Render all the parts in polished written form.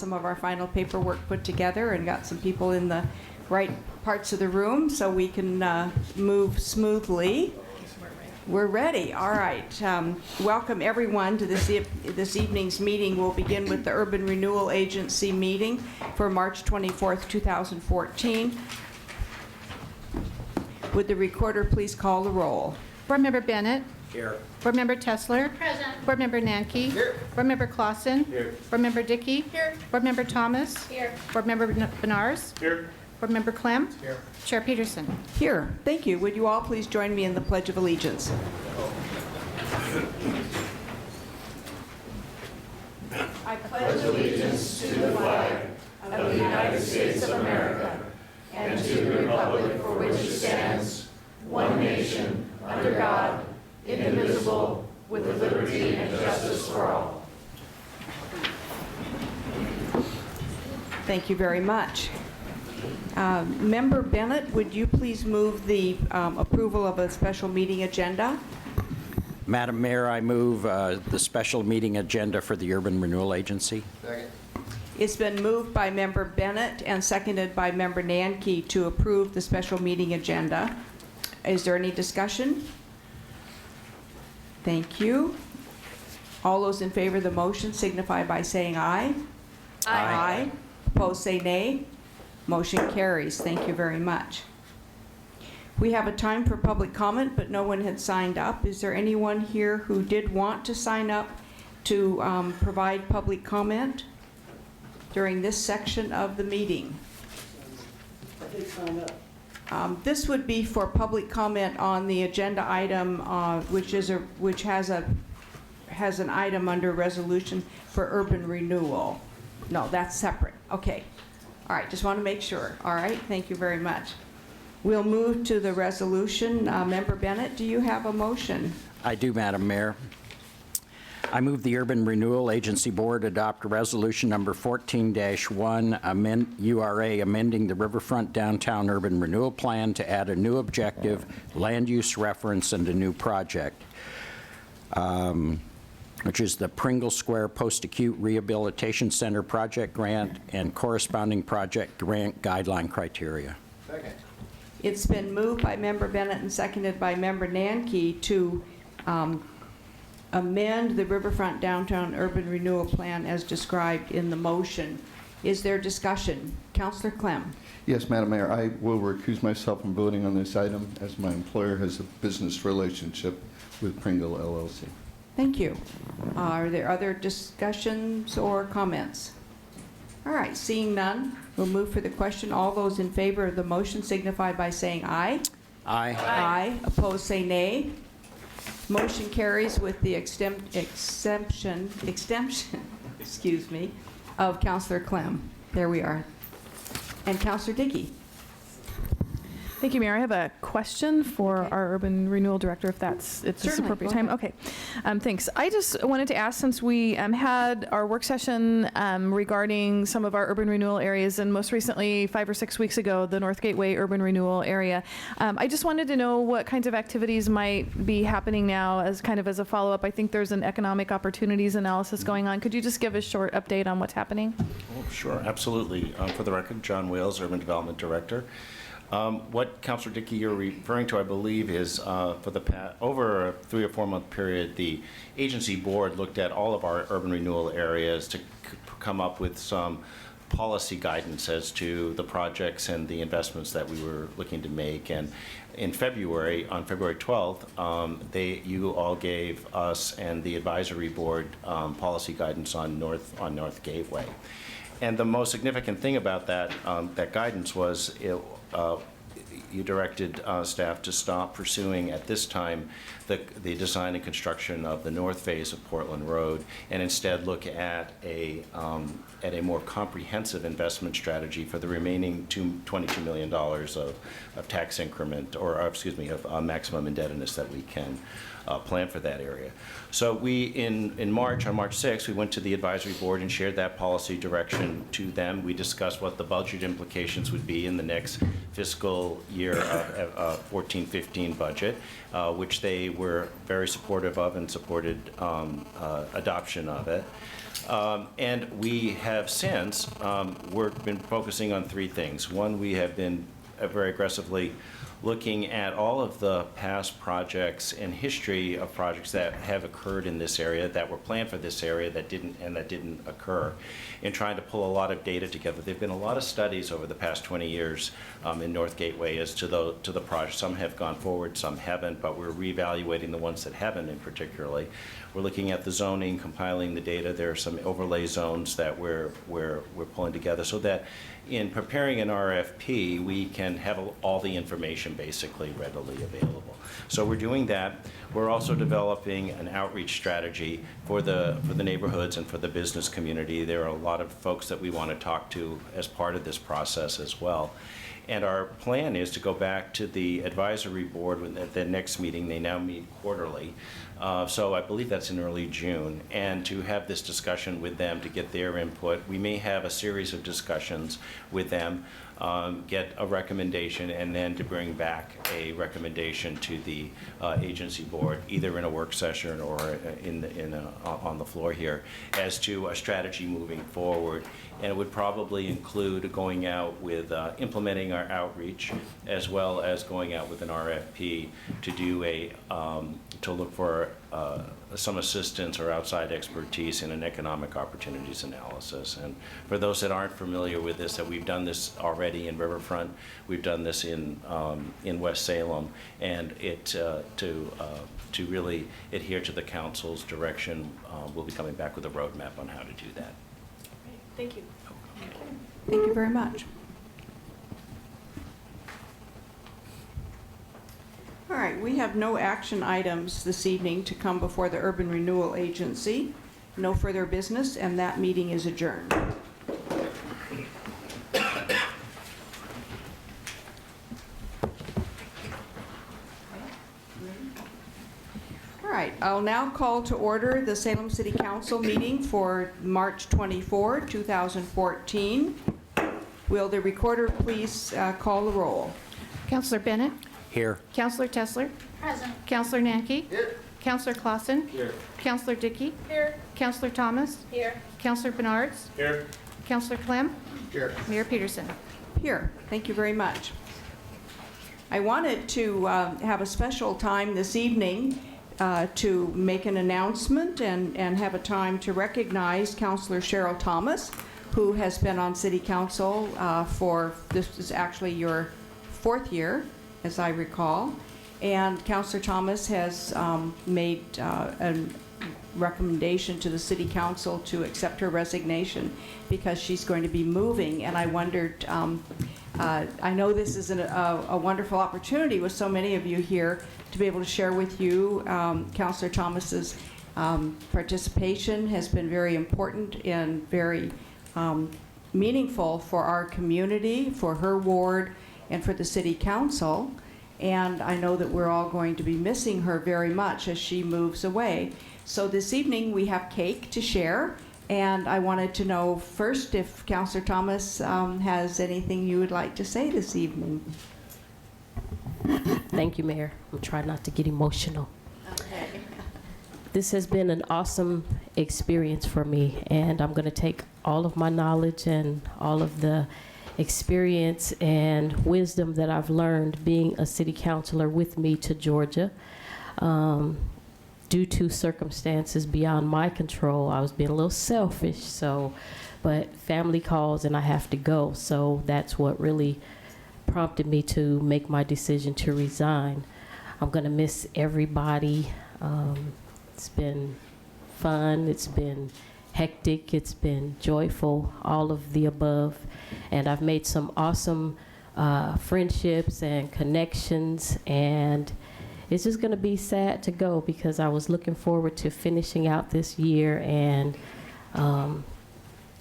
some of our final paperwork put together and got some people in the right parts of the room so we can move smoothly. We're ready. All right. Welcome everyone to this evening's meeting. We'll begin with the Urban Renewal Agency meeting for March 24th, 2014. Would the recorder please call the roll? Board Member Bennett. Here. Board Member Tessler. Present. Board Member Nanke. Here. Board Member Clausen. Here. Board Member Dickey. Here. Board Member Thomas. Here. Board Member Benars. Here. Board Member Clem. Here. Chair Peterson. Here. Thank you. Would you all please join me in the Pledge of Allegiance? I pledge allegiance to the flag of the United States of America and to the republic for which it stands, one nation, under God, indivisible, with liberty and justice for all. Thank you very much. Member Bennett, would you please move the approval of a special meeting agenda? Madam Mayor, I move the special meeting agenda for the Urban Renewal Agency. Second. It's been moved by Member Bennett and seconded by Member Nanke to approve the special meeting agenda. Is there any discussion? Thank you. All those in favor of the motion signify by saying aye. Aye. Opposed, say nay. Motion carries. Thank you very much. We have a time for public comment, but no one had signed up. Is there anyone here who did want to sign up to provide public comment during this section of the meeting? I did sign up. This would be for public comment on the agenda item, which has an item under resolution for urban renewal. No, that's separate. Okay. All right. Just want to make sure. All right. Thank you very much. We'll move to the resolution. Member Bennett, do you have a motion? I do, Madam Mayor. I move the Urban Renewal Agency Board adopt resolution number 14-1, URA, amending the Riverfront Downtown Urban Renewal Plan to add a new objective, land use reference, and a new project, which is the Pringle Square Post-Acute Rehabilitation Center project grant and corresponding project grant guideline criteria. Second. It's been moved by Member Bennett and seconded by Member Nanke to amend the Riverfront Downtown Urban Renewal Plan as described in the motion. Is there discussion? Councillor Clem. Yes, Madam Mayor, I will recuse myself from voting on this item as my employer has a business relationship with Pringle LLC. Thank you. Are there other discussions or comments? All right, seeing none, we'll move for the question. All those in favor of the motion signify by saying aye. Aye. Aye. Opposed, say nay. Motion carries with the extension, excuse me, of Councillor Clem. There we are. And Councillor Dickey. Thank you, Mayor. I have a question for our Urban Renewal Director, if it's this Certainly. appropriate Go time. ahead. Okay, thanks. I just wanted to ask, since we had our work session regarding some of our urban renewal areas, and most recently, 5 or 6 weeks ago, the North Gateway Urban Renewal Area, I just wanted to know what kinds of activities might be happening now as kind of as a follow-up. I think there's an economic opportunities analysis going on. Could you just give a short update on what's happening? Oh, sure, absolutely. For the record, John Wales, Urban Development Director. What Councilor Dickey you're referring to, I believe, is for the over a 3 or 4 month period, the agency board looked at all of our urban renewal areas to come up with some policy guidance as to the projects and the investments that we were looking to make. And in February, on February 12th, you all gave us and the advisory board policy guidance on North Gateway. And the most significant thing about that guidance was you directed staff to stop pursuing at this time the design and construction of the north phase of Portland Road, and instead look at a more comprehensive investment strategy for the remaining $22 million of tax increment, or excuse me, of maximum indebtedness that we can plan for that area. So we, in March, on March 6th, we went to the advisory board and shared that policy direction to them. We discussed what the budget implications would be in the next fiscal year of 14-15 budget, which they were very supportive of and supported adoption of it. And we have since been focusing on three things. One, we have been very aggressively looking at all of the past projects and history of projects that have occurred in this area, that were planned for this area that didn't occur, and trying to pull a lot of data together. There have been a lot of studies over the past 20 years in North Gateway as to the project. Some have gone forward, some haven't, but we're reevaluating the ones that haven't in particularly. We're looking at the zoning, compiling the data. There are some overlay zones that we're pulling together so that in preparing an RFP, we can have all the information basically readily available. So we're doing that. We're also developing an outreach strategy for the neighborhoods and for the business community. There are a lot of folks that we want to talk to as part of this process as well. And our plan is to go back to the advisory board at the next meeting. They now meet quarterly. So I believe that's in early June. And to have this discussion with them to get their input. We may have a series of discussions with them, get a recommendation, and then to bring back a recommendation to the agency board, either in a work session or on the floor here, as to a strategy moving forward. And it would probably include going out with implementing our outreach, as well as going out with an RFP to do to look for some assistance or outside expertise in an economic opportunities analysis. And for those that aren't familiar with this, that we've done this already in Riverfront, we've done this in West Salem, and to really adhere to the council's direction, we'll be coming back with a roadmap on how to do that. Thank you. Thank you very much. All right, we have no action items this evening to come before the Urban Renewal Agency. No further business, and that meeting is adjourned. All right, I'll now call to order the Salem City Council meeting for March 24, 2014. Will the recorder please call the roll? Counselor Bennett? Here. Counselor Tessler? Present. Counselor Nanke? Here. Counselor Clausen? Here. Counselor Dickey? Here. Counselor Thomas? Here. Counselor Bernards? Here. Counselor Clem? Here. Mayor Peterson? Here. Thank you very much. I wanted to have a special time this evening to make an announcement and have a time to recognize Councilor Cheryl Thomas, who has been on City Council this is actually your 4th year, as I recall. And Councilor Thomas has made a recommendation to the City Council to accept her resignation because she's going to be moving. And I wondered, I know this is a wonderful opportunity with so many of you here to be able to share with you. Councilor Thomas's participation has been very important and very meaningful for our community, for her ward, and for the City Council. And I know that we're all going to be missing her very much as she moves away. So this evening we have cake to share, and I wanted to know first if Councilor Thomas has anything you would like to say this evening. Thank you, Mayor. I'm trying not to get emotional. Okay. This has been an awesome experience for me, and I'm going to take all of my knowledge and all of the experience and wisdom that I've learned being a city councilor with me to Georgia. Due to circumstances beyond my control, I was being a little selfish, but family calls and I have to go. So that's what really prompted me to make my decision to resign. I'm going to miss everybody. It's been fun. It's been hectic. It's been joyful, all of the above. And I've made some awesome friendships and connections, and it's just going to be sad to go because I was looking forward to finishing out this year and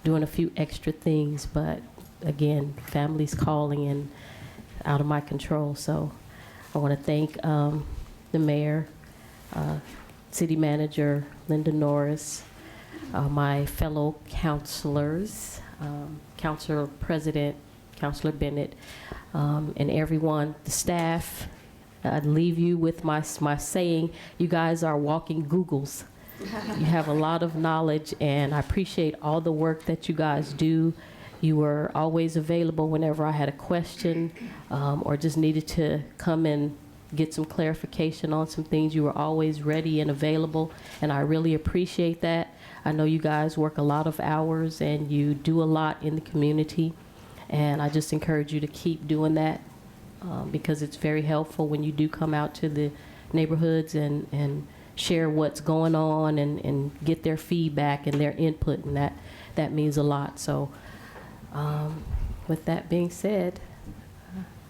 doing a few extra things. But again, family's calling and out of my control. So I want to thank the mayor, city manager Linda Norris, my fellow councilors, Councilor President, Councilor Bennett, and everyone, the staff. I'd leave you with my saying, you guys are walking Googles. You have a lot of knowledge, and I appreciate all the work that you guys do. You were always available whenever I had a question or just needed to come and get some clarification on some things. You were always ready and available, and I really appreciate that. I know you guys work a lot of hours, and you do a lot in the community, and I just encourage you to keep doing that because it's very helpful when you do come out to the neighborhoods and share what's going on and get their feedback and their input, and that means a lot. So with that being said,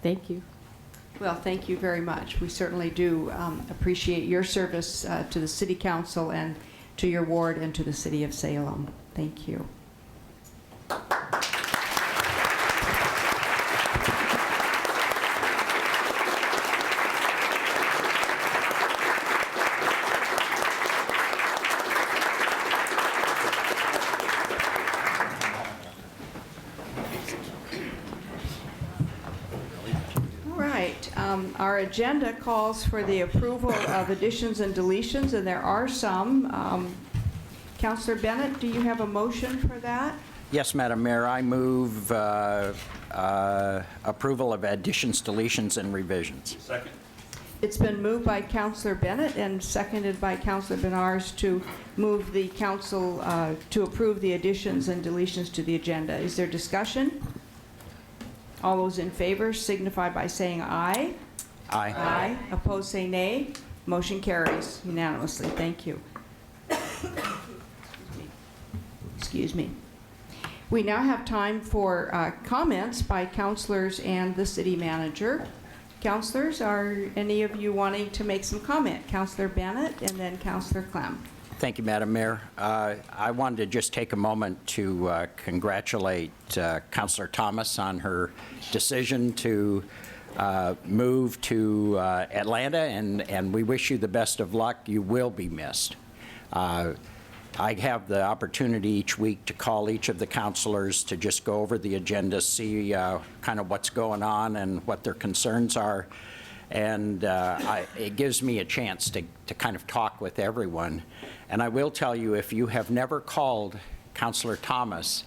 thank you. Well, thank you very much. We certainly do appreciate your service to the City Council and to your ward and to the City of Salem. Thank you. Our agenda calls for the approval of additions and deletions, and there are some. Councillor Bennett, do you have a motion for that? Yes, Madam Mayor, I move approval of additions, deletions, and revisions. Second. It's been moved by Councillor Bennett and seconded by Councillor Benars to move the council to approve the additions and deletions to the agenda. Is there discussion? All those in favor signify by saying aye. Aye. Aye. Opposed, say nay. Motion carries unanimously. Thank you. Excuse me. We now have time for comments by councilors and the city manager. Councilors, are any of you wanting to make some comment? Councillor Bennett and then Councillor Clem. Thank you, Madam Mayor. I wanted to just take a moment to congratulate Councillor Thomas on her decision to move to Atlanta, and we wish you the best of luck. You will be missed. I have the opportunity each week to call each of the councilors to just go over the agenda, see kind of what's going on and what their concerns are. And it gives me a chance to kind of talk with everyone. And I will tell you, if you have never called Councillor Thomas,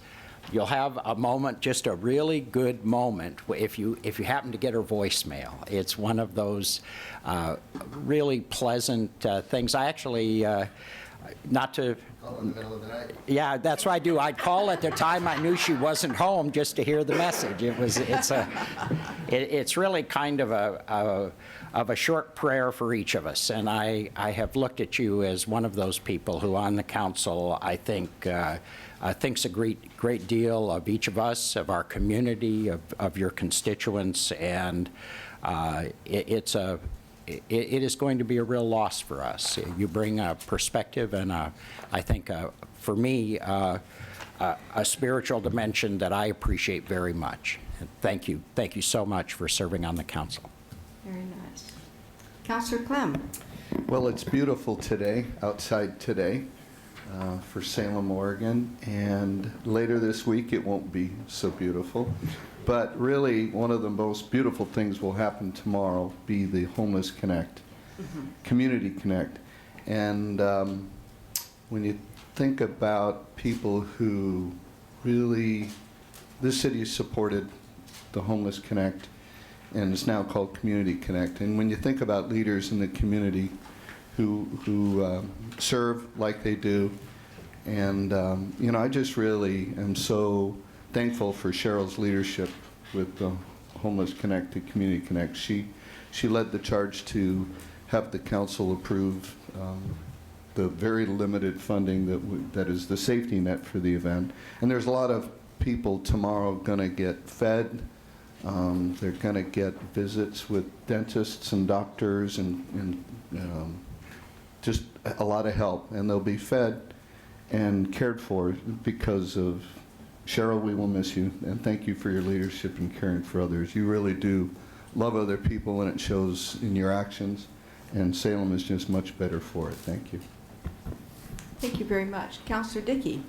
you'll have a moment, just a really good moment, if you happen to get her voicemail. It's one of those really pleasant things. I actually, not to... Call in the middle of the night. Yeah, that's what I do. I'd call at the time I knew she wasn't home just to hear the message. It's really kind of a short prayer for each of us. And I have looked at you as one of those people who on the council, I think, thinks a great deal of each of us, of our community, of your constituents, and it is going to be a real loss for us. You bring a perspective and I think for me a spiritual dimension that I appreciate very much. Thank you so much for serving on the council. Very nice. Councillor Clem. Well, it's beautiful today, outside today, for Salem, Oregon, and later this week it won't be so beautiful. But really, one of the most beautiful things will happen tomorrow, be the Homeless Connect, Community Connect. And when you think about people who really, this city has supported the Homeless Connect, and it's now called Community Connect. And when you think about leaders in the community who serve like they do, and you know, I just really am so thankful for Cheryl's leadership with the Homeless Connect to Community Connect. She led the charge to have the council approve the very limited funding that is the safety net for the event. And there's a lot of people tomorrow going to get fed. They're going to get visits with dentists and doctors and just a lot of help. And they'll be fed and cared for because of Cheryl. We will miss you, and thank you for your leadership and caring for others. You really do love other people, and it shows in your actions, and Salem is just much better for it. Thank you. Thank you very much. Councillor Dickey.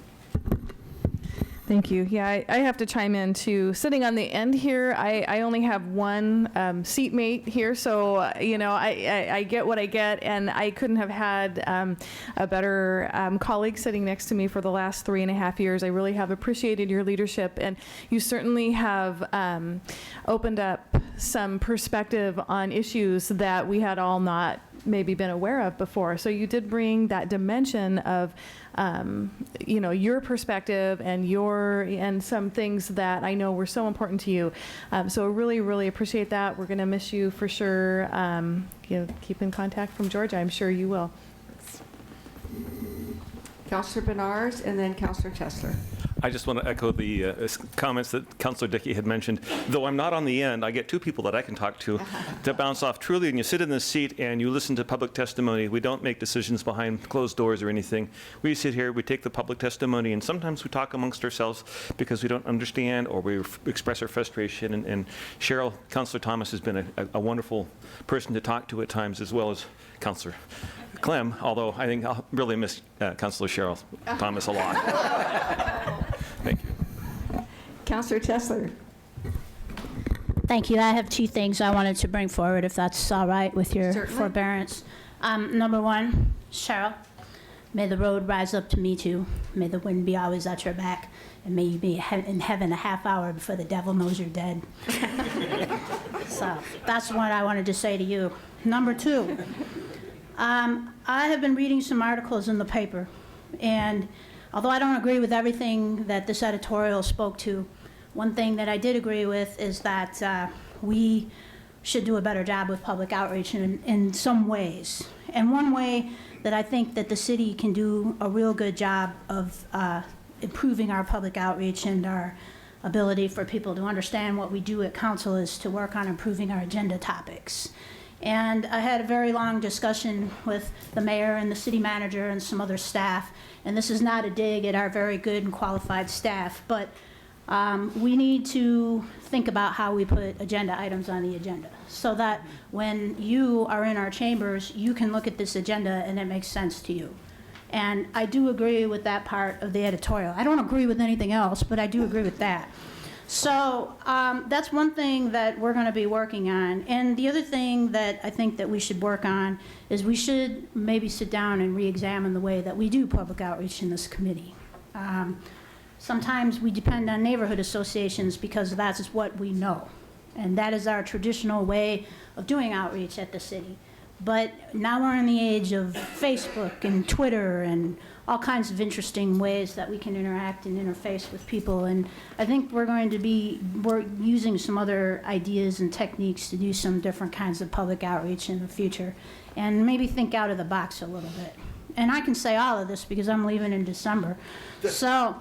Thank you. Yeah, I have to chime in too. Sitting on the end here, I only have one seatmate here, so I get what I get, and I couldn't have had a better colleague sitting next to me for the last 3.5 years. I really have appreciated your leadership, and you certainly have opened up some perspective on issues that we had all not maybe been aware of before. So you did bring that dimension of your perspective and some things that I know were so important to you. So really, really appreciate that. We're going to miss you for sure. Keep in contact from Georgia. I'm sure you will. Councillor Benars and then Councillor Tessler. I just want to echo the comments that Councillor Dickey had mentioned. Though I'm not on the end, I get two people that I can talk to bounce off. Truly, when you sit in this seat and you listen to public testimony, we don't make decisions behind closed doors or anything. We sit here, we take the public testimony, and sometimes we talk amongst ourselves because we don't understand or we express our frustration. And Cheryl, Councillor Thomas has been a wonderful person to talk to at times, as well as Councillor Clem, although I think I'll really miss Councillor Cheryl Thomas a lot. Thank you. Councillor Tessler. Thank you. I have two things I wanted to bring forward, if that's all right with your Certainly. forbearance. Number one, Cheryl, may the road rise up to meet you. May the wind be always at your back. And may you be in heaven a half hour before the devil knows you're dead. So that's what I wanted to say to you. Number two, I have been reading some articles in the paper, and although I don't agree with everything that this editorial spoke to, one thing that I did agree with is that we should do a better job with public outreach in some ways. And one way that I think that the city can do a real good job of improving our public outreach and our ability for people to understand what we do at council is to work on improving our agenda topics. And I had a very long discussion with the mayor and the city manager and some other staff. And this is not a dig at our very good and qualified staff, but we need to think about how we put agenda items on the agenda so that when you are in our chambers, you can look at this agenda and it makes sense to you. And I do agree with that part of the editorial. I don't agree with anything else, but I do agree with that. So that's one thing that we're going to be working on. And the other thing that I think that we should work on is we should maybe sit down and re-examine the way that we do public outreach in this committee. Sometimes we depend on neighborhood associations because that's what we know. And that is our traditional way of doing outreach at the city. But now we're in the age of Facebook and Twitter and all kinds of interesting ways that we can interact and interface with people. And I think we're using some other ideas and techniques to do some different kinds of public outreach in the future and maybe think out of the box a little bit. And I can say all of this because I'm leaving in December. So,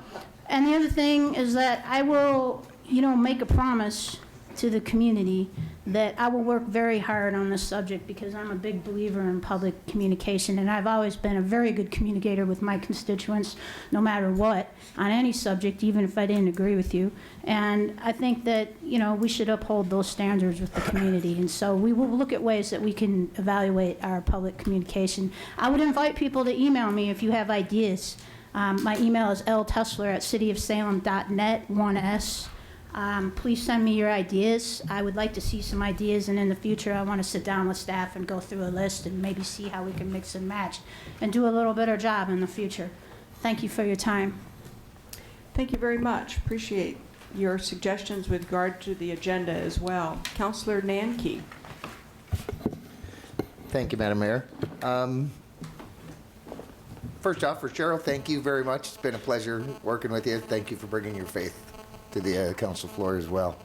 and the other thing is that I will, make a promise to the community that I will work very hard on this subject because I'm a big believer in public communication, and I've always been a very good communicator with my constituents, no matter what, on any subject, even if I didn't agree with you. And I think that, we should uphold those standards with the community. And so we will look at ways that we can evaluate our public communication. I would invite people to email me if you have ideas. My email is ltessler@cityofsalem.net, 1S. Please send me your ideas. I would like to see some ideas, and in the future I want to sit down with staff and go through a list and maybe see how we can mix and match and do a little better job in the future. Thank you for your time. Thank you very much. Appreciate your suggestions with regard to the agenda as well. Councillor Nanke. Thank you, Madam Mayor. First off, for Cheryl, thank you very much. It's been a pleasure working with you. Thank you for bringing your faith to the council floor as well.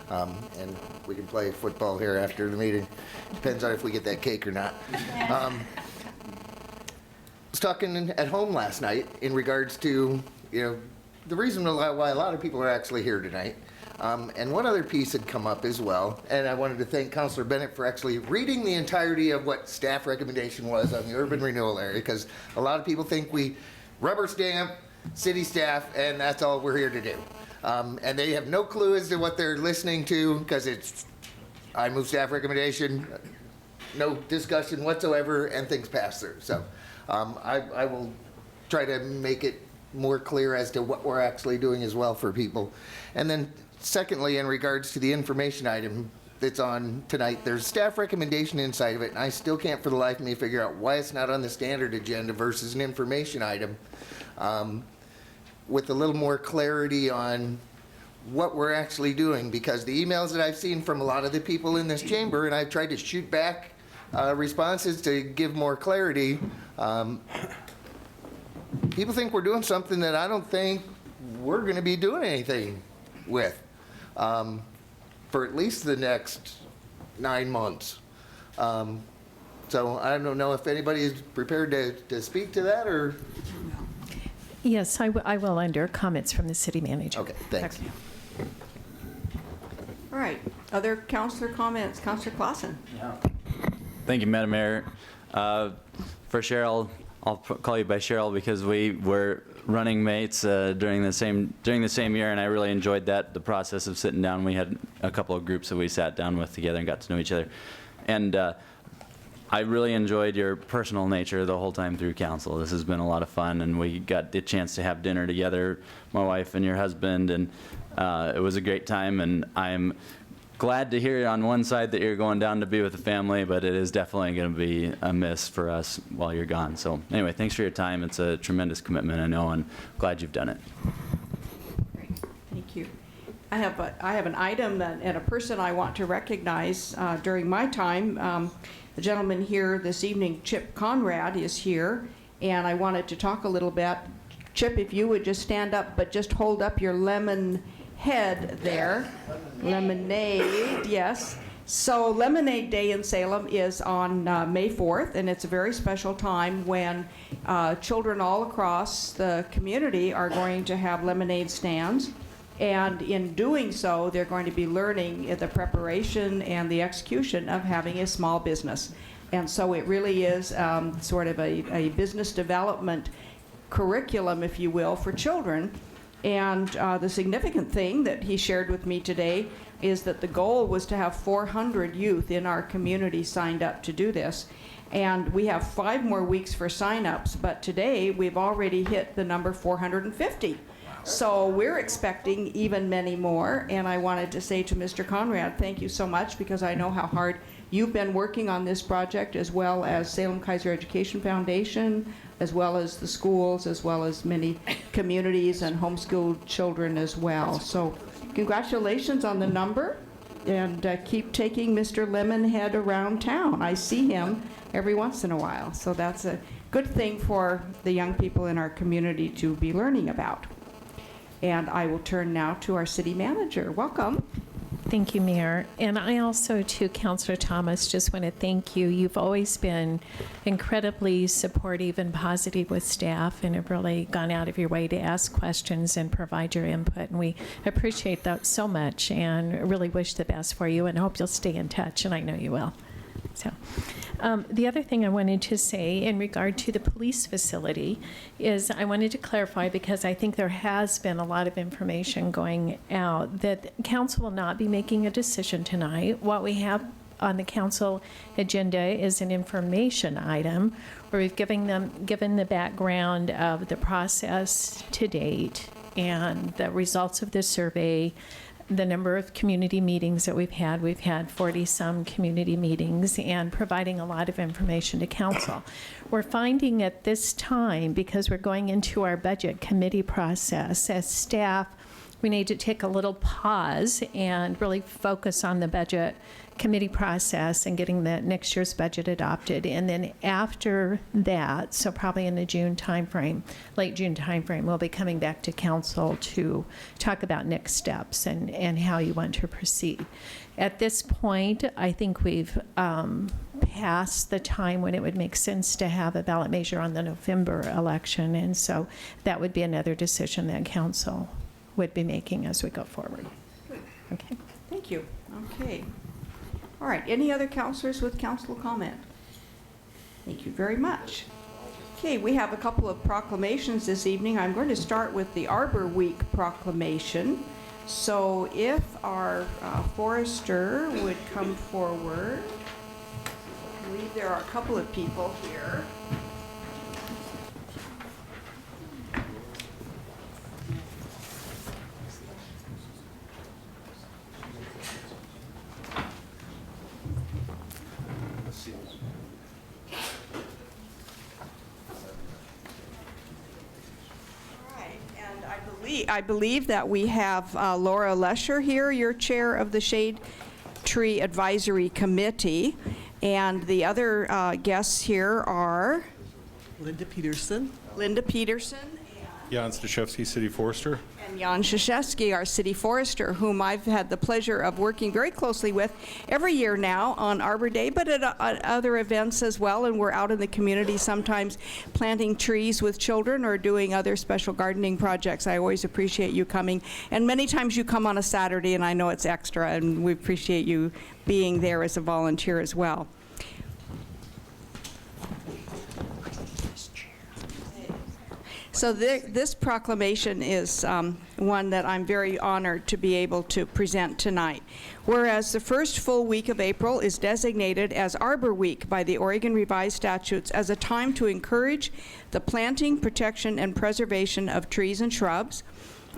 And we can play football here after the meeting. Depends on if we get that cake or not. I was talking at home last night in regards to, the reason why a lot of people are actually here tonight. And one other piece had come up as well, and I wanted to thank Councilor Bennett for actually reading the entirety of what staff recommendation was on the urban renewal area, because a lot of people think we rubber stamp city staff and that's all we're here to do. And they have no clue as to what they're listening to, because I move staff recommendation, no discussion whatsoever, and things pass through. So I will try to make it more clear as to what we're actually doing as well for people. And then secondly, in regards to the information item that's on tonight, there's staff recommendation inside of it, and I still can't for the life of me figure out why it's not on the standard agenda versus an information item, with a little more clarity on what we're actually doing, because the emails that I've seen from a lot of the people in this chamber, and I've tried to shoot back responses to give more clarity, people think we're doing something that I don't think we're going to be doing anything with for at least the next 9 months. So I don't know if anybody is prepared to speak to that, or? Yes, I will, under comments from the city manager. Okay, thanks. Okay. All right, other councillor comments? Councillor Clausen. Thank you, Madam Mayor. For Cheryl, I'll call you by Cheryl because we were running mates during the same year, and I really enjoyed that. The process of sitting down, we had a couple of groups that we sat down with together and got to know each other, and I really enjoyed your personal nature the whole time through council. This has been a lot of fun, and we got the chance to have dinner together, my wife and your husband, and it was a great time. And I'm glad to hear on one side that you're going down to be with the family, but it is definitely going to be a miss for us while you're gone. So anyway, thanks for your time. It's a tremendous commitment, I know, and glad you've done it. Great, thank you. I have an item and a person I want to recognize during my time. The gentleman here this evening, Chip Conrad, is here, and I wanted to talk a little bit. Chip, if you would just stand up, but just hold up your lemon head there. Lemonade, yes. So Lemonade Day in Salem is on May 4th, and it's a very special time when children all across the community are going to have lemonade stands. And in doing so, they're going to be learning the preparation and the execution of having a small business. And so it really is sort of a business development curriculum, if you will, for children. And the significant thing that he shared with me today is that the goal was to have 400 youth in our community signed up to do this. And we have 5 more weeks for sign-ups, but today we've already hit the number 450. So we're expecting even many more, and I wanted to say to Mr. Conrad, thank you so much, because I know how hard you've been working on this project, as well as Salem Kaiser Education Foundation, as well as the schools, as well as many communities and homeschooled children as well. So congratulations on the number, and keep taking Mr. Lemonhead around town. I see him every once in a while, so that's a good thing for the young people in our community to be learning about. And I will turn now to our city manager. Welcome. Thank you, Mayor. And I also, to Councillor Thomas, just want to thank you. You've always been incredibly supportive and positive with staff, and have really gone out of your way to ask questions and provide your input. And we appreciate that so much, and really wish the best for you, and hope you'll stay in touch, and I know you will. So, the other thing I wanted to say in regard to the police facility is I wanted to clarify, because I think there has been a lot of information going out, that council will not be making a decision tonight. What we have on the council agenda is an information item where we've given the background of the process to date and the results of the survey, the number of community meetings that we've had. We've had 40-some community meetings, and providing a lot of information to council. We're finding at this time, because we're going into our budget committee process, as staff, we need to take a little pause and really focus on the budget committee process and getting the next year's budget adopted. And then after that, so probably in the June timeframe, late June timeframe, we'll be coming back to council to talk about next steps and how you want to proceed. At this point, I think we've past the time when it would make sense to have a ballot measure on the November election. And so that would be another decision that council would be making as we go forward. Okay. Thank you. Okay. All right. Any other councilors with council comment? Thank you very much. Okay, we have a couple of proclamations this evening. I'm going to start with the Arbor Week proclamation. So if our forester would come forward. I believe there are a couple of people here. I believe that we have Laura Lesher here, your chair of the Shade Tree Advisory Committee. And the other guests here are Linda Peterson. Linda Peterson Jan Staszewski, City Forester. and Jan Szaszewski, our city forester, whom I've had the pleasure of working very closely with every year now on Arbor Day, but at other events as well. And we're out in the community sometimes planting trees with children or doing other special gardening projects. I always appreciate you coming. And many times you come on a Saturday, and I know it's extra, and we appreciate you being there as a volunteer as well. So this proclamation is one that I'm very honored to be able to present tonight. Whereas the first full week of April is designated as Arbor Week by the Oregon Revised Statutes as a time to encourage the planting, protection, and preservation of trees and shrubs.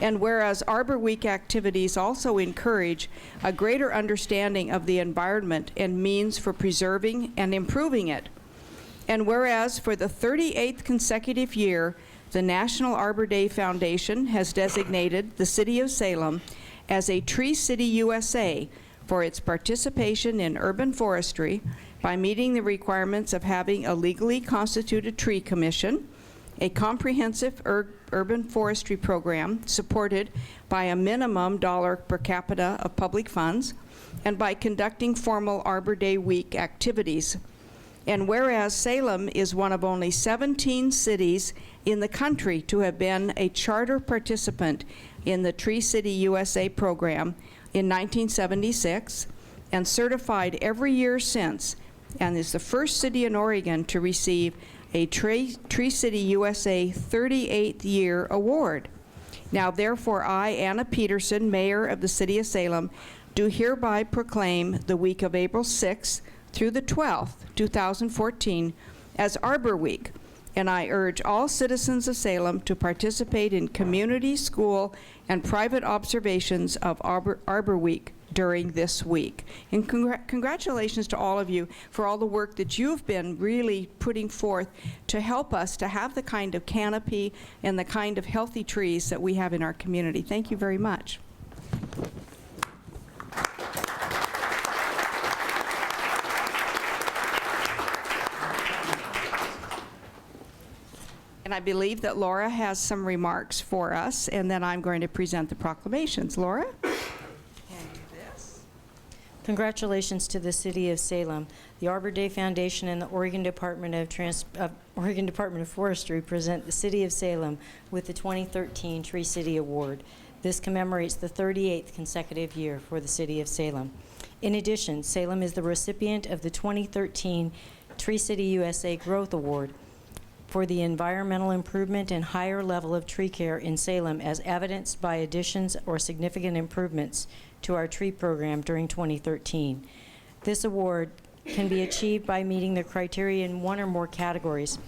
And whereas Arbor Week activities also encourage a greater understanding of the environment and means for preserving and improving it. And whereas for the 38th consecutive year, the National Arbor Day Foundation has designated the City of Salem as a Tree City USA for its participation in urban forestry by meeting the requirements of having a legally constituted tree commission, a comprehensive urban forestry program supported by a minimum dollar per capita of public funds, and by conducting formal Arbor Day Week activities. And whereas Salem is one of only 17 cities in the country to have been a charter participant in the Tree City USA program in 1976 and certified every year since, and is the first city in Oregon to receive a Tree City USA 38th year award. Now therefore I, Anna Peterson, Mayor of the City of Salem, do hereby proclaim the week of April 6th through the 12th, 2014, as Arbor Week, and I urge all citizens of Salem to participate in community, school, and private observations of Arbor Week during this week. And congratulations to all of you for all the work that you've been really putting forth to help us to have the kind of canopy and the kind of healthy trees that we have in our community. Thank you very much. And I believe that Laura has some remarks for us, and then I'm going to present the proclamations. Laura? Congratulations to the City of Salem. The Arbor Day Foundation and the Oregon Department of Forestry present the City of Salem with the 2013 Tree City Award. This commemorates the 38th consecutive year for the City of Salem. In addition, Salem is the recipient of the 2013 Tree City USA Growth Award for the environmental improvement and higher level of tree care in Salem, as evidenced by additions or significant improvements to our tree program during 2013. This award can be achieved by meeting the criteria in one or more categories: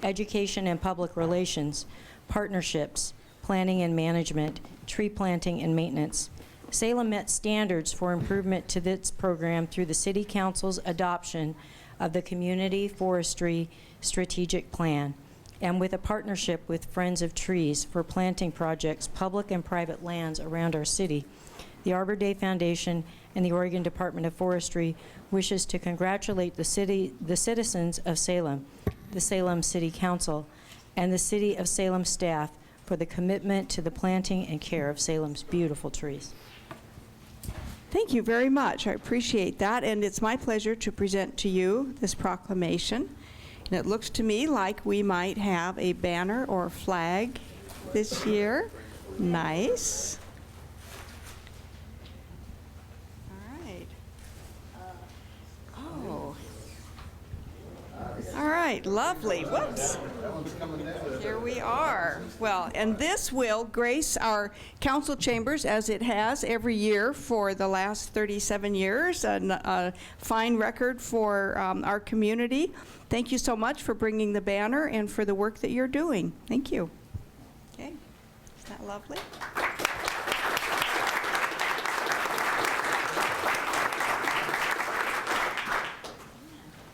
education and public relations, partnerships, planning and management, tree planting and maintenance. Salem met standards for improvement to this program through the City Council's adoption of the Community Forestry Strategic Plan, and with a partnership with Friends of Trees for planting projects, public and private lands around our city. The Arbor Day Foundation and the Oregon Department of Forestry wishes to congratulate the citizens of Salem, the Salem City Council, and the City of Salem staff for the commitment to the planting and care of Salem's beautiful trees. Thank you very much. I appreciate that, and it's my pleasure to present to you this proclamation. And it looks to me like we might have a banner or a flag this year. Nice. All right. Oh. All right, lovely. Whoops. Here we are. Well, and this will grace our council chambers, as it has every year for the last 37 years, a fine record for our community. Thank you so much for bringing the banner and for the work that you're doing. Thank you. Okay, is that lovely?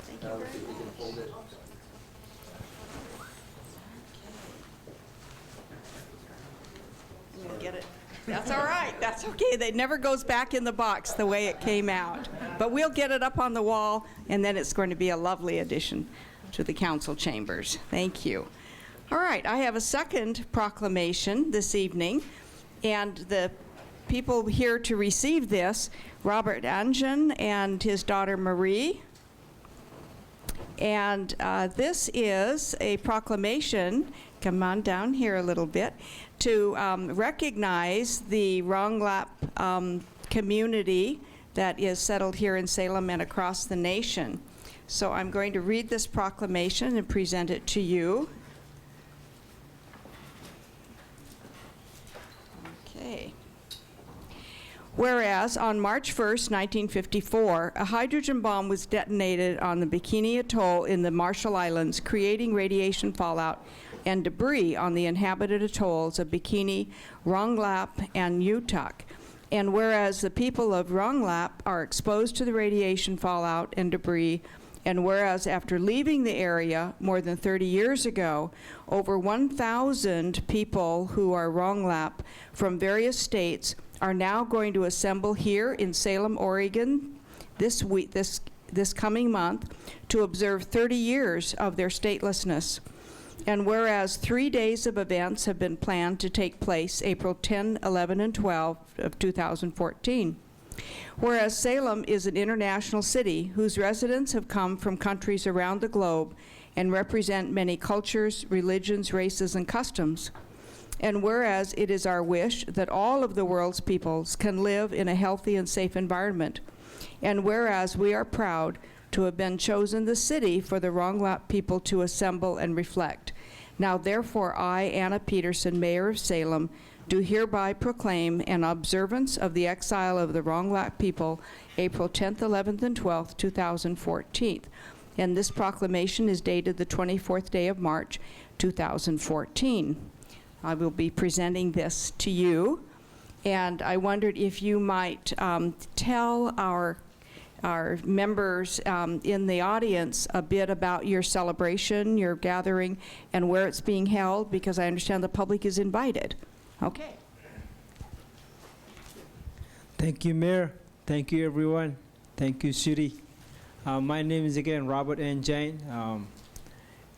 Thank you very much. I'm That's all right. That's okay. It never goes back in the box the way it came out. But we'll get it up on the wall, and then it's going to be a lovely addition to the council chambers. Thank you. All right, I have a second proclamation this evening, and the people here to receive this, Robert Anjan and his daughter Marie. And this is a proclamation, come on down here a little bit, to recognize the Ronglap community that is settled here in Salem and across the nation. So I'm going to read this proclamation and present it to you. Okay. Whereas on March 1st, 1954, a hydrogen bomb was detonated on the Bikini Atoll in the Marshall Islands, creating radiation fallout and debris on the inhabited atolls of Bikini, Ronglap, and Utuk. And whereas the people of Ronglap are exposed to the radiation fallout and debris, and whereas after leaving the area more than 30 years ago, over 1,000 people who are Ronglap from various states are now going to assemble here in Salem, Oregon this week, this coming month, to observe 30 years of their statelessness. And whereas 3 days of events have been planned to take place April 10, 11, and 12 of 2014. Whereas Salem is an international city whose residents have come from countries around the globe and represent many cultures, religions, races, and customs. And whereas it is our wish that all of the world's peoples can live in a healthy and safe environment. And whereas we are proud to have been chosen the city for the Ronglap people to assemble and reflect. Now therefore I, Anna Peterson, Mayor of Salem, do hereby proclaim an observance of the exile of the Ronglap people, April 10th, 11th, and 12th, 2014. And this proclamation is dated the 24th day of March, 2014. I will be presenting this to you, and I wondered if you might tell our members in the audience a bit about your celebration, your gathering, and where it's being held, because I understand the public is invited. Okay. Thank you, Mayor. Thank you, everyone. Thank you, City. My name is again Robert N. Jane.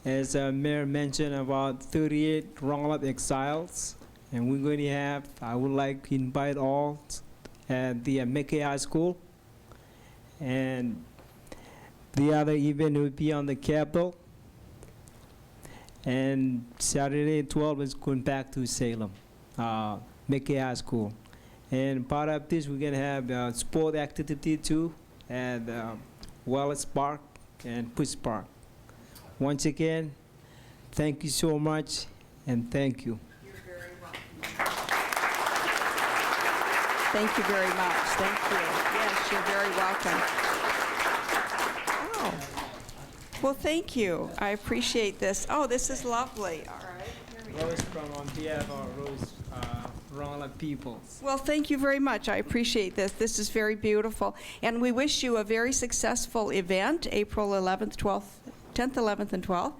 As Mayor mentioned, about 38 Ronglap exiles, and we're going to have, I would like to invite all at the McKay High School, and the other event will be on the Capitol, and Saturday 12 is going back to Salem, McKay High School. And part of this, we're going to have sport activity too at Wallace Park and Push Park. Once again, thank you so much, and thank you. You're very welcome. Thank you very much. Thank you. Yes, you're very welcome. Oh. Well, thank you. I appreciate this. Oh, this is lovely. All right. Here we go. Rose from on behalf of Rose Ronglap peoples. Well, thank you very much. I appreciate this. This is very beautiful. And we wish you a very successful event, April 11th, 12th, 10th, 11th, and 12th,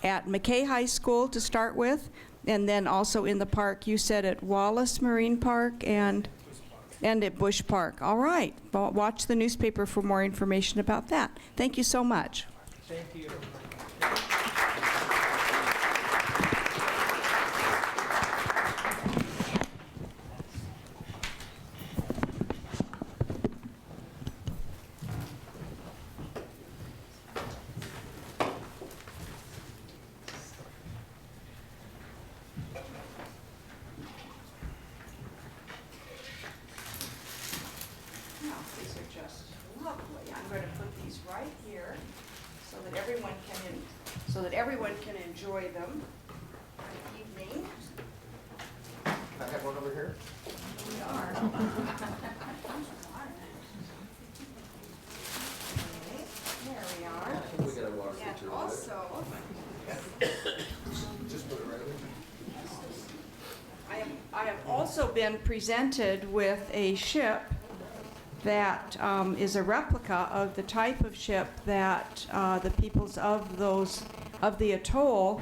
at McKay High School to start with, and then also in the park. You said at Wallace Marine Park and at Bush Park. All right. Well, watch the newspaper for more information about that. Thank you so much. Thank you. Now, these are just lovely. I'm going to put these right here so that everyone can enjoy them this evening. I have one over here. We are. There we are. We got a water And feature. also, Just put it right over. I have also been presented with a ship that is a replica of the type of ship that the peoples of the atoll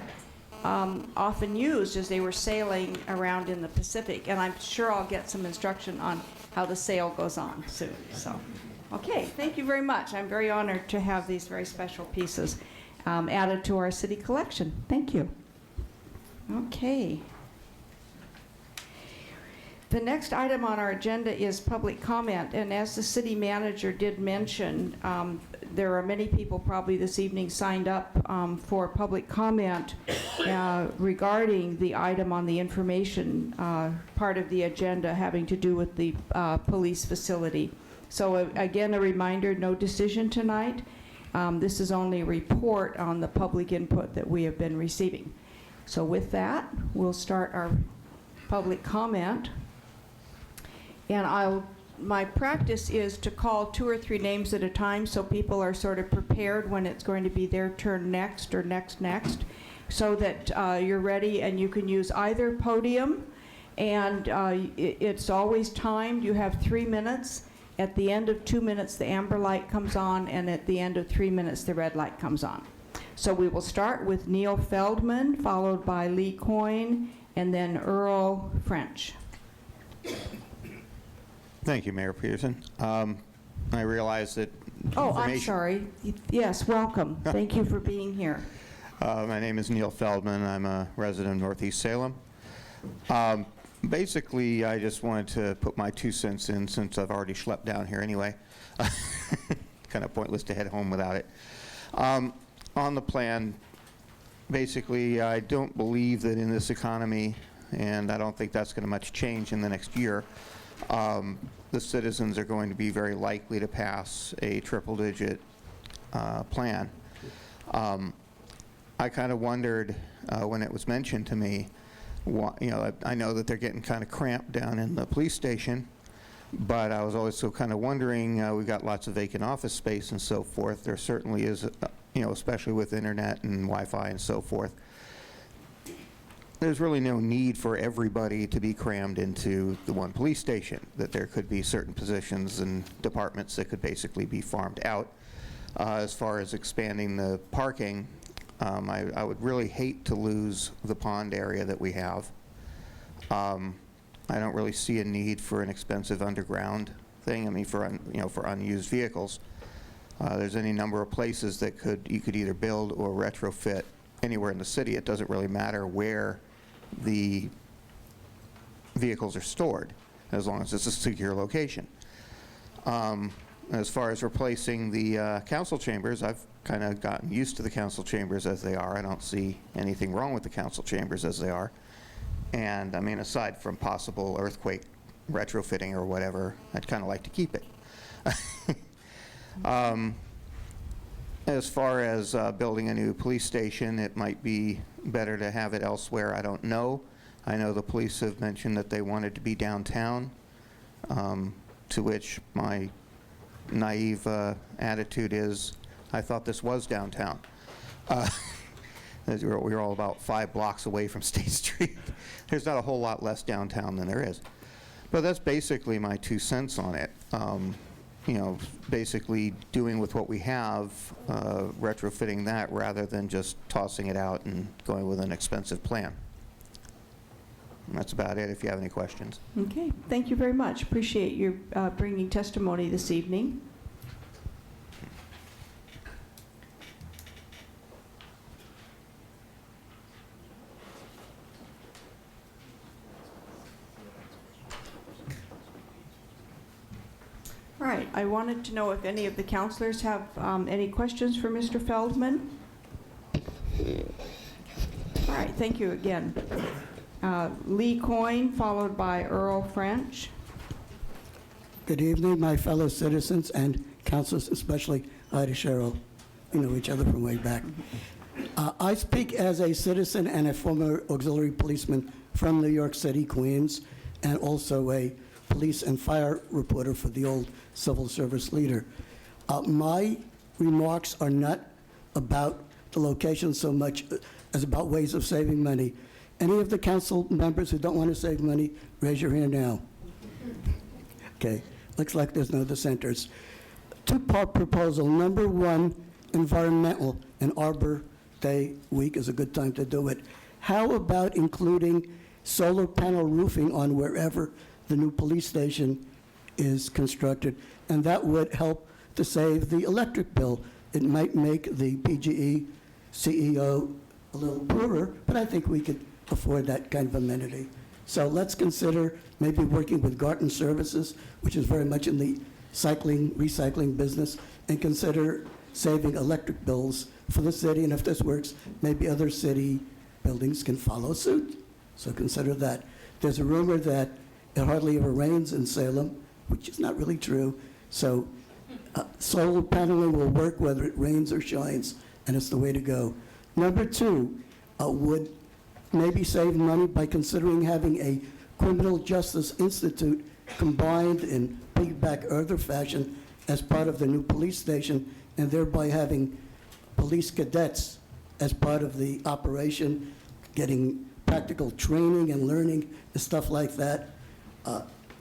often used as they were sailing around in the Pacific. And I'm sure I'll get some instruction on how the sail goes on soon. So, okay, thank you very much. I'm very honored to have these very special pieces added to our city collection. Thank you. Okay. The next item on our agenda is public comment, and as the city manager did mention, there are many people probably this evening signed up for public comment regarding the item on the information part of the agenda having to do with the police facility. So again, a reminder, no decision tonight. This is only a report on the public input that we have been receiving. So with that, we'll start our public comment. And my practice is to call 2 or 3 names at a time so people are sort of prepared when it's going to be their turn next or next, so that you're ready and you can use either podium. And it's always timed. You have 3 minutes. At the end of 2 minutes, the amber light comes on, and at the end of 3 minutes, the red light comes on. So we will start with Neil Feldman, followed by Lee Coyne, and then Earl French. Thank you, Mayor Peterson. I realize that Oh, I'm sorry. Yes, welcome. Thank you for being here. My name is Neil Feldman. I'm a resident of Northeast Salem. Basically, I just wanted to put my 2 cents in since I've already schlepped down here anyway. Kind of pointless to head home without it. On the plan, basically, I don't believe that in this economy, and I don't think that's going to much change in the next year, the citizens are going to be very likely to pass a triple-digit plan. I kind of wondered when it was mentioned to me, I know that they're getting kind of cramped down in the police station, but I was also kind of wondering, we've got lots of vacant office space and so forth. There certainly is, especially with internet and Wi-Fi and so forth. There's really no need for everybody to be crammed into the one police station, that there could be certain positions and departments that could basically be farmed out. As far as expanding the parking, I would really hate to lose the pond area that we have. I don't really see a need for an expensive underground thing. I mean, for unused vehicles. There's any number of places that you could either build or retrofit anywhere in the city. It doesn't really matter where the vehicles are stored, as long as it's a secure location. As far as replacing the council chambers, I've kind of gotten used to the council chambers as they are. I don't see anything wrong with the council chambers as they are. And I mean, aside from possible earthquake retrofitting or whatever, I'd kind of like to keep it. As far as building a new police station, it might be better to have it elsewhere. I don't know. I know the police have mentioned that they wanted to be downtown, to which my naive attitude is, I thought this was downtown. We're all about 5 blocks away from State Street. There's not a whole lot less downtown than there is. But that's basically my 2 cents on it. Basically doing with what we have, retrofitting that rather than just tossing it out and going with an expensive plan. And that's about it, if you have any questions. Okay, thank you very much. Appreciate you bringing testimony this evening. All right, I wanted to know if any of the counselors have any questions for Mr. Feldman. All right, thank you again. Lee Coyne, followed by Earl French. Good evening, my fellow citizens and councilors, especially Ida Sherrill. We know each other from way back. I speak as a citizen and a former auxiliary policeman from New York City, Queens, and also a police and fire reporter for the old civil service leader. My remarks are not about the location so much as about ways of saving money. Any of the council members who don't want to save money, raise your hand now. Okay, looks like there's no dissenters. 2-part proposal. Number 1, environmental, and Arbor Day week is a good time to do it. how about including solar panel roofing on wherever the new police station is constructed? And that would help to save the electric bill. It might make the PGE CEO a little poorer, but I think we could afford that kind of amenity. So let's consider maybe working with Garten Services, which is very much in the recycling business, and consider saving electric bills for the city. And if this works, maybe other city buildings can follow suit. So consider that. There's a rumor that it hardly ever rains in Salem, which is not really true. So solar paneling will work whether it rains or shines, and it's the way to go. Number two, would maybe save money by considering having a criminal justice institute combined in piggyback other fashion as part of the new police station, and thereby having police cadets as part of the operation, getting practical training and learning and stuff like that.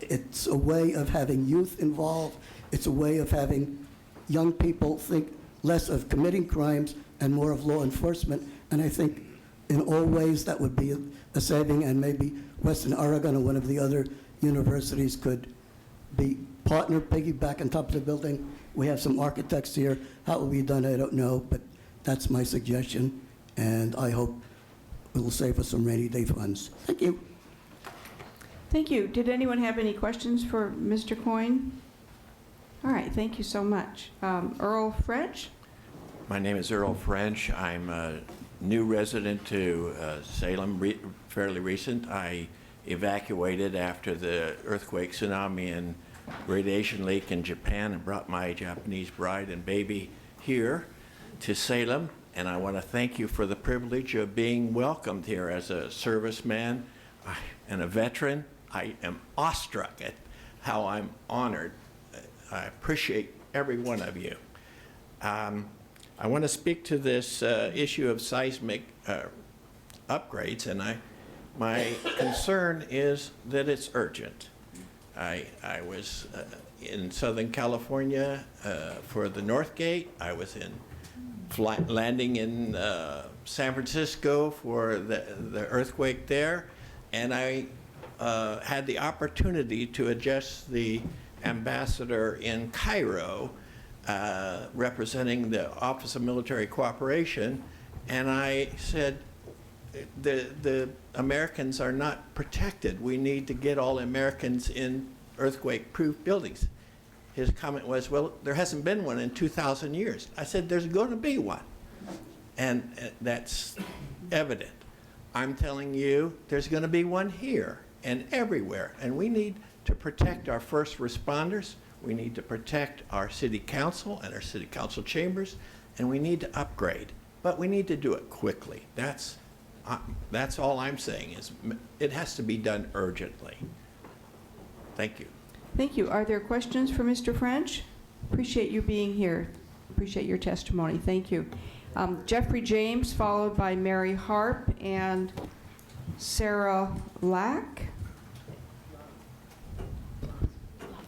It's a way of having youth involved. It's a way of having young people think less of committing crimes and more of law enforcement. And I think in all ways that would be a saving, and maybe Western Oregon or one of the other universities could be partner piggyback on top of the building. We have some architects here. How it will be done, I don't know, but that's my suggestion, and I hope it will save us some rainy day funds. Thank you. Thank you. Did anyone have any questions for Mr. Coyne? All right, thank you so much. Earl French? My name is Earl French. I'm a new resident to Salem, fairly recent. I evacuated after the earthquake, tsunami, and radiation leak in Japan and brought my Japanese bride and baby here to Salem. And I want to thank you for the privilege of being welcomed here as a serviceman and a veteran. I am awestruck at how I'm honored. I appreciate every one of you. I want to speak to this issue of seismic upgrades, and my concern is that it's urgent. I was in Southern California for the North Gate. I was landing in San Francisco for the earthquake there, and I had the opportunity to address the ambassador in Cairo, representing the Office of Military Cooperation, and I said, the Americans are not protected. We need to get all Americans in earthquake-proof buildings. His comment was, well, there hasn't been one in 2,000 years. I said, there's going to be one. And that's evident. I'm telling you, there's going to be one here and everywhere. And we need to protect our first responders. We need to protect our city council and our city council chambers. And we need to upgrade. But we need to do it quickly. That's all I'm saying, is it has to be done urgently. Thank you. Thank you. Are there questions for Mr. French? Appreciate you being here. Appreciate your testimony. Thank you. Jeffrey James, followed by Mary Harp and Sarah Lack.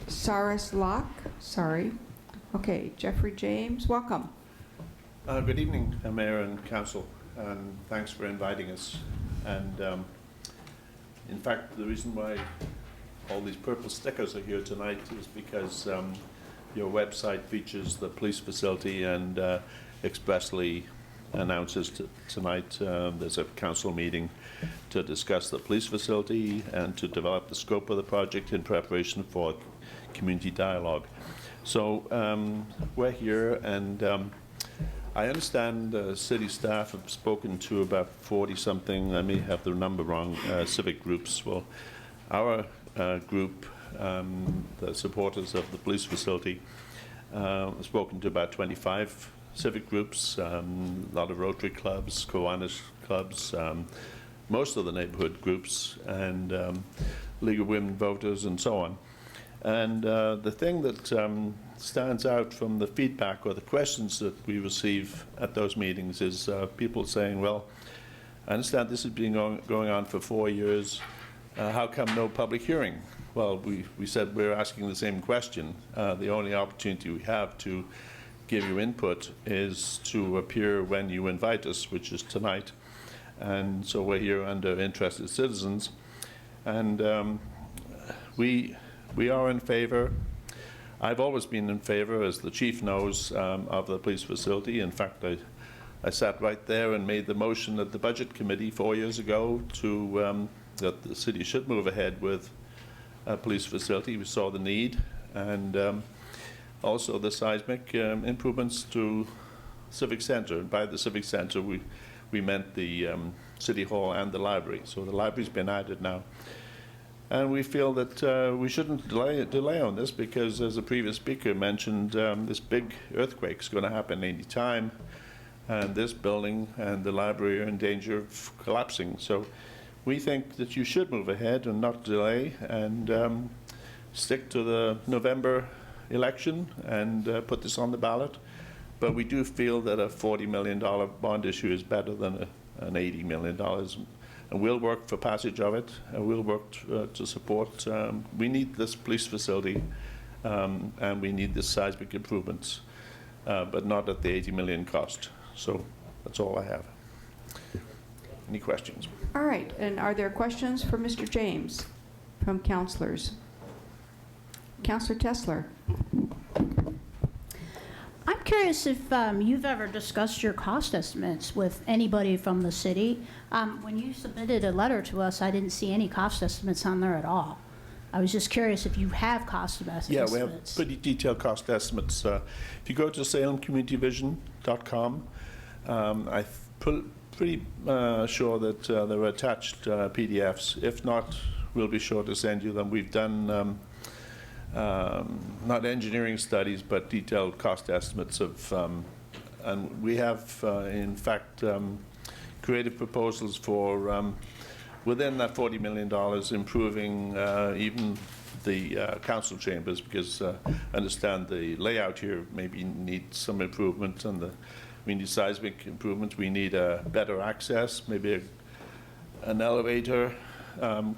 Saris Locke, sorry. Okay, Jeffrey James, welcome. Good evening, Mayor and Council, and thanks for inviting us. And in fact, the reason why all these purple stickers are here tonight is because your website features the police facility and expressly announces tonight there's a council meeting to discuss the police facility and to develop the scope of the project in preparation for community dialogue. So we're here, and I understand city staff have spoken to about 40-something, I may have the number wrong, civic groups. Well, our group, the supporters of the police facility, have spoken to about 25 civic groups, a lot of Rotary clubs, Kiwanis clubs, most of the neighborhood groups, and League of Women Voters, and so on. And the thing that stands out from the feedback or the questions that we receive at those meetings is people saying, well, I understand this has been going on for 4 years. How come no public hearing? Well, we said we're asking the same question. The only opportunity we have to give you input is to appear when you invite us, which is tonight. And so we're here under interested citizens. And we are in favor. I've always been in favor, as the chief knows, of the police facility. In fact, I sat right there and made the motion at the budget committee 4 years ago to that the city should move ahead with a police facility. We saw the need, and also the seismic improvements to Civic Center. And by the Civic Center, we meant the City Hall and the library. So the library's been added now. And we feel that we shouldn't delay on this, because, as the previous speaker mentioned, this big earthquake is going to happen any time, and this building and the library are in danger of collapsing. So we think that you should move ahead and not delay, and stick to the November election and put this on the ballot. But we do feel that a $40 million bond issue is better than an $80 million. And we'll work for passage of it, and we'll work to support. We need this police facility, and we need this seismic improvements, but not at the $80 million cost. So that's all I have. Any questions? All right, and are there questions for Mr. James from councilors? Councilor Tesler. I'm curious if you've ever discussed your cost estimates with anybody from the city. When you submitted a letter to us, I didn't see any cost estimates on there at all. I was just curious if you have cost estimates. Yeah, we have pretty detailed cost estimates. If you go to salemcommunityvision.com, I'm pretty sure that there are attached PDFs. If not, we'll be sure to send you them. We've done not engineering studies, but detailed cost estimates of, and we have, in fact, creative proposals for, within that $40 million, improving even the council chambers, because I understand the layout here maybe needs some improvement, and we need seismic improvements. We need better access, maybe an elevator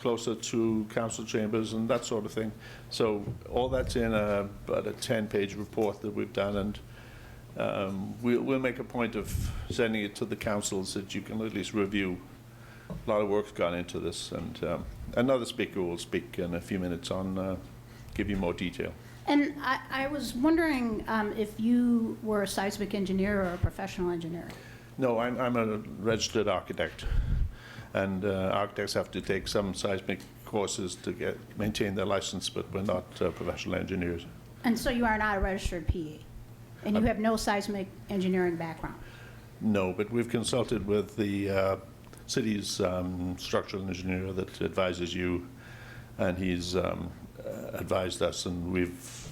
closer to council chambers and that sort of thing. So all that's in about a 10-page report that we've done, and we'll make a point of sending it to the councils so that you can at least review. A lot of work's gone into this, and another speaker will speak in a few minutes on, give you more detail. And I was wondering if you were a seismic engineer or a professional engineer. No, I'm a registered architect. And architects have to take some seismic courses to maintain their license, but we're not professional engineers. And so you are not a registered PE? And you have no seismic engineering background? No, but we've consulted with the city's structural engineer that advises you, and he's advised us, and we've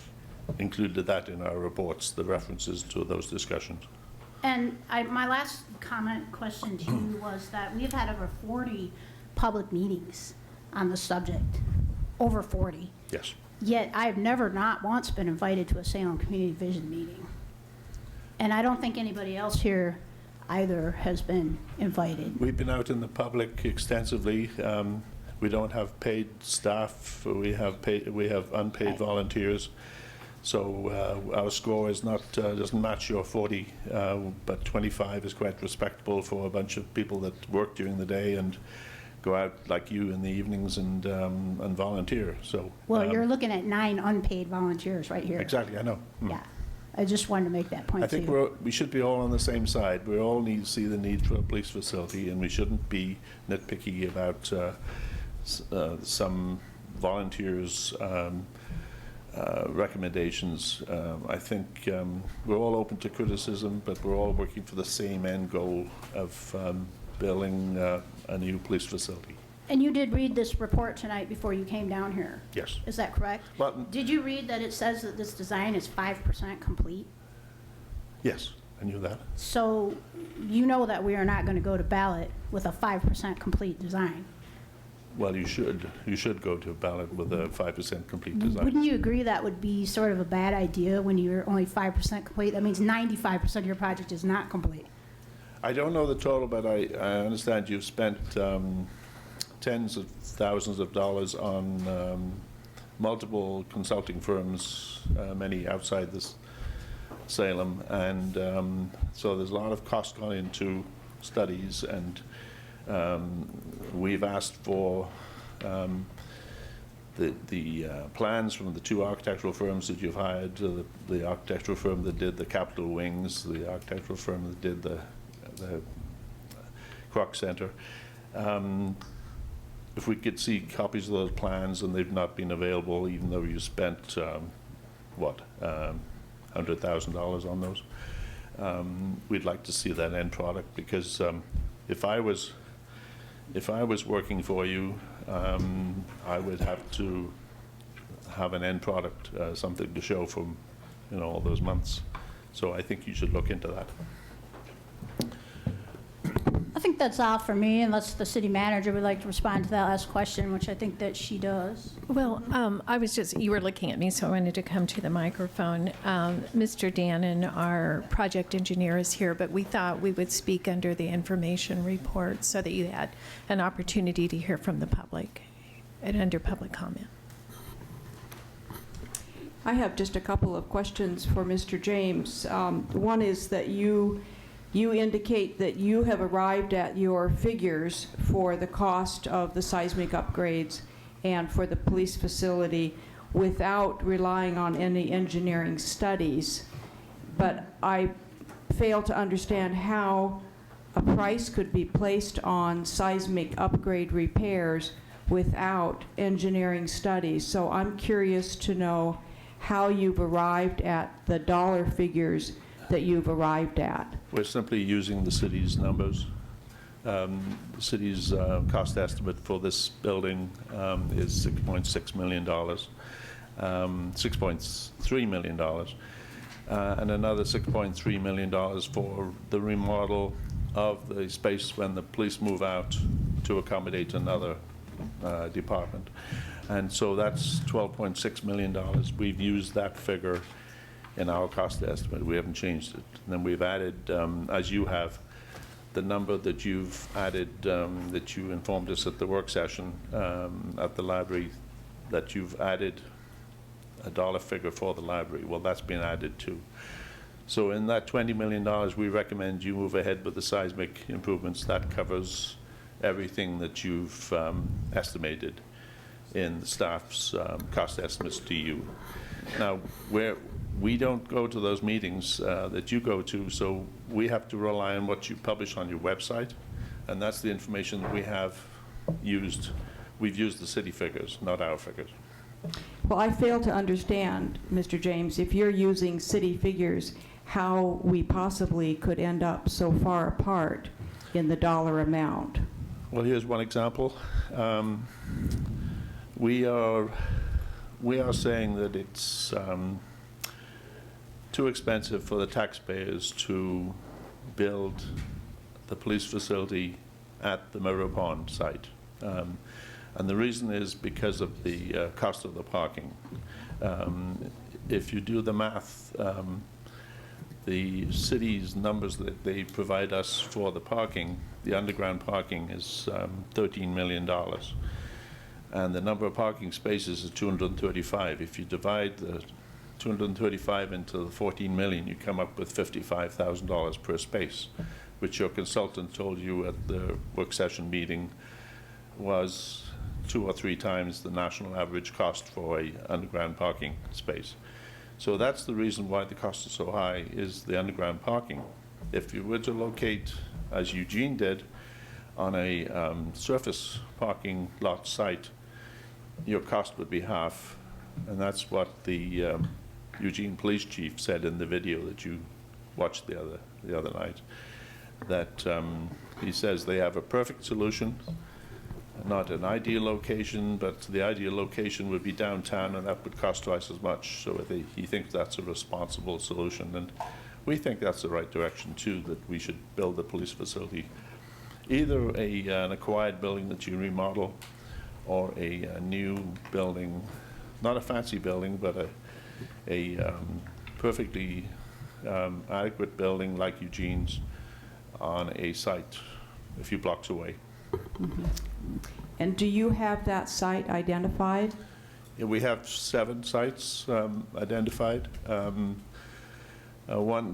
included that in our reports, the references to those discussions. And my last question to you was that we've had over 40 public meetings on the subject, over 40. Yes. Yet I've never, not once, been invited to a Salem Community Vision meeting. And I don't think anybody else here either has been invited. We've been out in the public extensively. We don't have paid staff. We have unpaid volunteers. So our score is not doesn't match your 40, but 25 is quite respectable for a bunch of people that work during the day and go out like you in the evenings and volunteer. So well, you're looking at 9 unpaid volunteers right here. Exactly, I know. Yeah, I just wanted to make that point. I think we should be all on the same side. We all need to see the need for a police facility, and we shouldn't be nitpicky about some volunteers. Recommendations. I think we're all open to criticism, but we're all working for the same end goal of building a new police facility. And you did read this report tonight before you came down here? Yes. Is that correct? Well, did you read that it says that this design is 5% complete? Yes, I knew that. So you know that we are not going to go to ballot with a 5% complete design? Well, you should go to a ballot with a 5% complete design. Wouldn't you agree that would be sort of a bad idea when you're only 5% complete? That means 95% of your project is not complete. I don't know the total, but I understand you've spent tens of thousands of dollars on multiple consulting firms, many outside this Salem, and so there's a lot of cost gone into studies, and We've asked for the plans from the two architectural firms that you've hired, the architectural firm that did the Capitol Wings, the architectural firm that did the Kroc Center. If we could see copies of those plans, and they've not been available, even though you spent, what, $100,000 on those, we'd like to see that end product, because if I was working for you, I would have to have an end product, something to show from, all those months. So I think you should look into that. I think that's all for me, unless the city manager would like to respond to that last question, which I think that she does. Well, you were looking at me, so I wanted to come to the microphone. Mr. Dannon, our project engineer, is here, but we thought we would speak under the information report so that you had an opportunity to hear from the public and under public comment. I have just a couple of questions for Mr. James. One is that you indicate that you have arrived at your figures for the cost of the seismic upgrades and for the police facility without relying on any engineering studies. But I fail to understand how a price could be placed on seismic upgrade repairs without engineering studies. So I'm curious to know how you've arrived at the dollar figures that you've arrived at. We're simply using the city's numbers. The city's cost estimate for this building is $6.6 million, $6.3 million, and another $6.3 million for the remodel of the space when the police move out to accommodate another department. And so that's $12.6 million. We've used that figure in our cost estimate. We haven't changed it. And then we've added, as you have, the number that you've added, that you informed us at the work session at the library, that you've added a dollar figure for the library. Well, that's been added too. So in that $20 million, we recommend you move ahead with the seismic improvements. That covers everything that you've estimated in the staff's cost estimates to you. Now, we don't go to those meetings that you go to, so we have to rely on what you publish on your website, and that's the information that we have used. We've used the city figures, not our figures. Well, I fail to understand, Mr. James, if you're using city figures, how we possibly could end up so far apart in the dollar amount. Well, here's one example. We are saying that it's too expensive for the taxpayers to build the police facility at the Mirror Pond site. And the reason is because of the cost of the parking. If you do the math, the city's numbers that they provide us for the parking, the underground parking, is $13 million. And the number of parking spaces is 235. If you divide the 235 into the 14 million, you come up with $55,000 per space, which your consultant told you at the work session meeting was 2 or 3 times the national average cost for a underground parking space. So that's the reason why the cost is so high, is the underground parking. If you were to locate, as Eugene did, on a surface parking lot site, your cost would be half. And that's what the Eugene police chief said in the video that you watched the other night, that he says they have a perfect solution, not an ideal location, but the ideal location would be downtown, and that would cost twice as much. So he thinks that's a responsible solution, and we think that's the right direction too, that we should build the police facility, either an acquired building that you remodel, or a new building, not a fancy building, but a perfectly adequate building like Eugene's on a site a few blocks away. Mm-hmm. And do you have that site identified? Yeah, we have 7 sites identified. The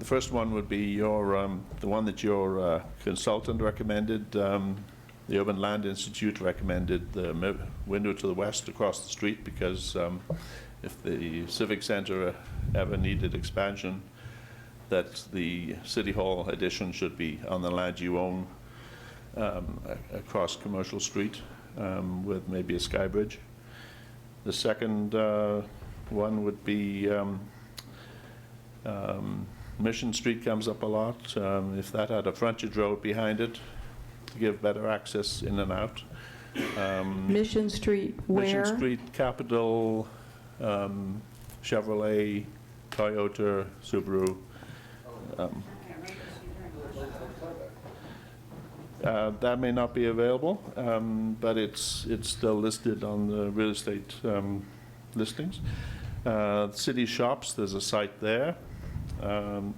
first one would be the one that your consultant recommended, the Urban Land Institute recommended the window to the west across the street because if the Civic Center ever needed expansion, that the City Hall addition should be on the land you own across Commercial Street with maybe a sky bridge. The second one would be Mission Street comes up a lot. If that had a frontage road behind it to give better access in and out. Mission Street, where? Mission Street, Capitol, Chevrolet, Toyota, Subaru. That may not be available, but it's still listed on the real estate listings. City shops, there's a site there.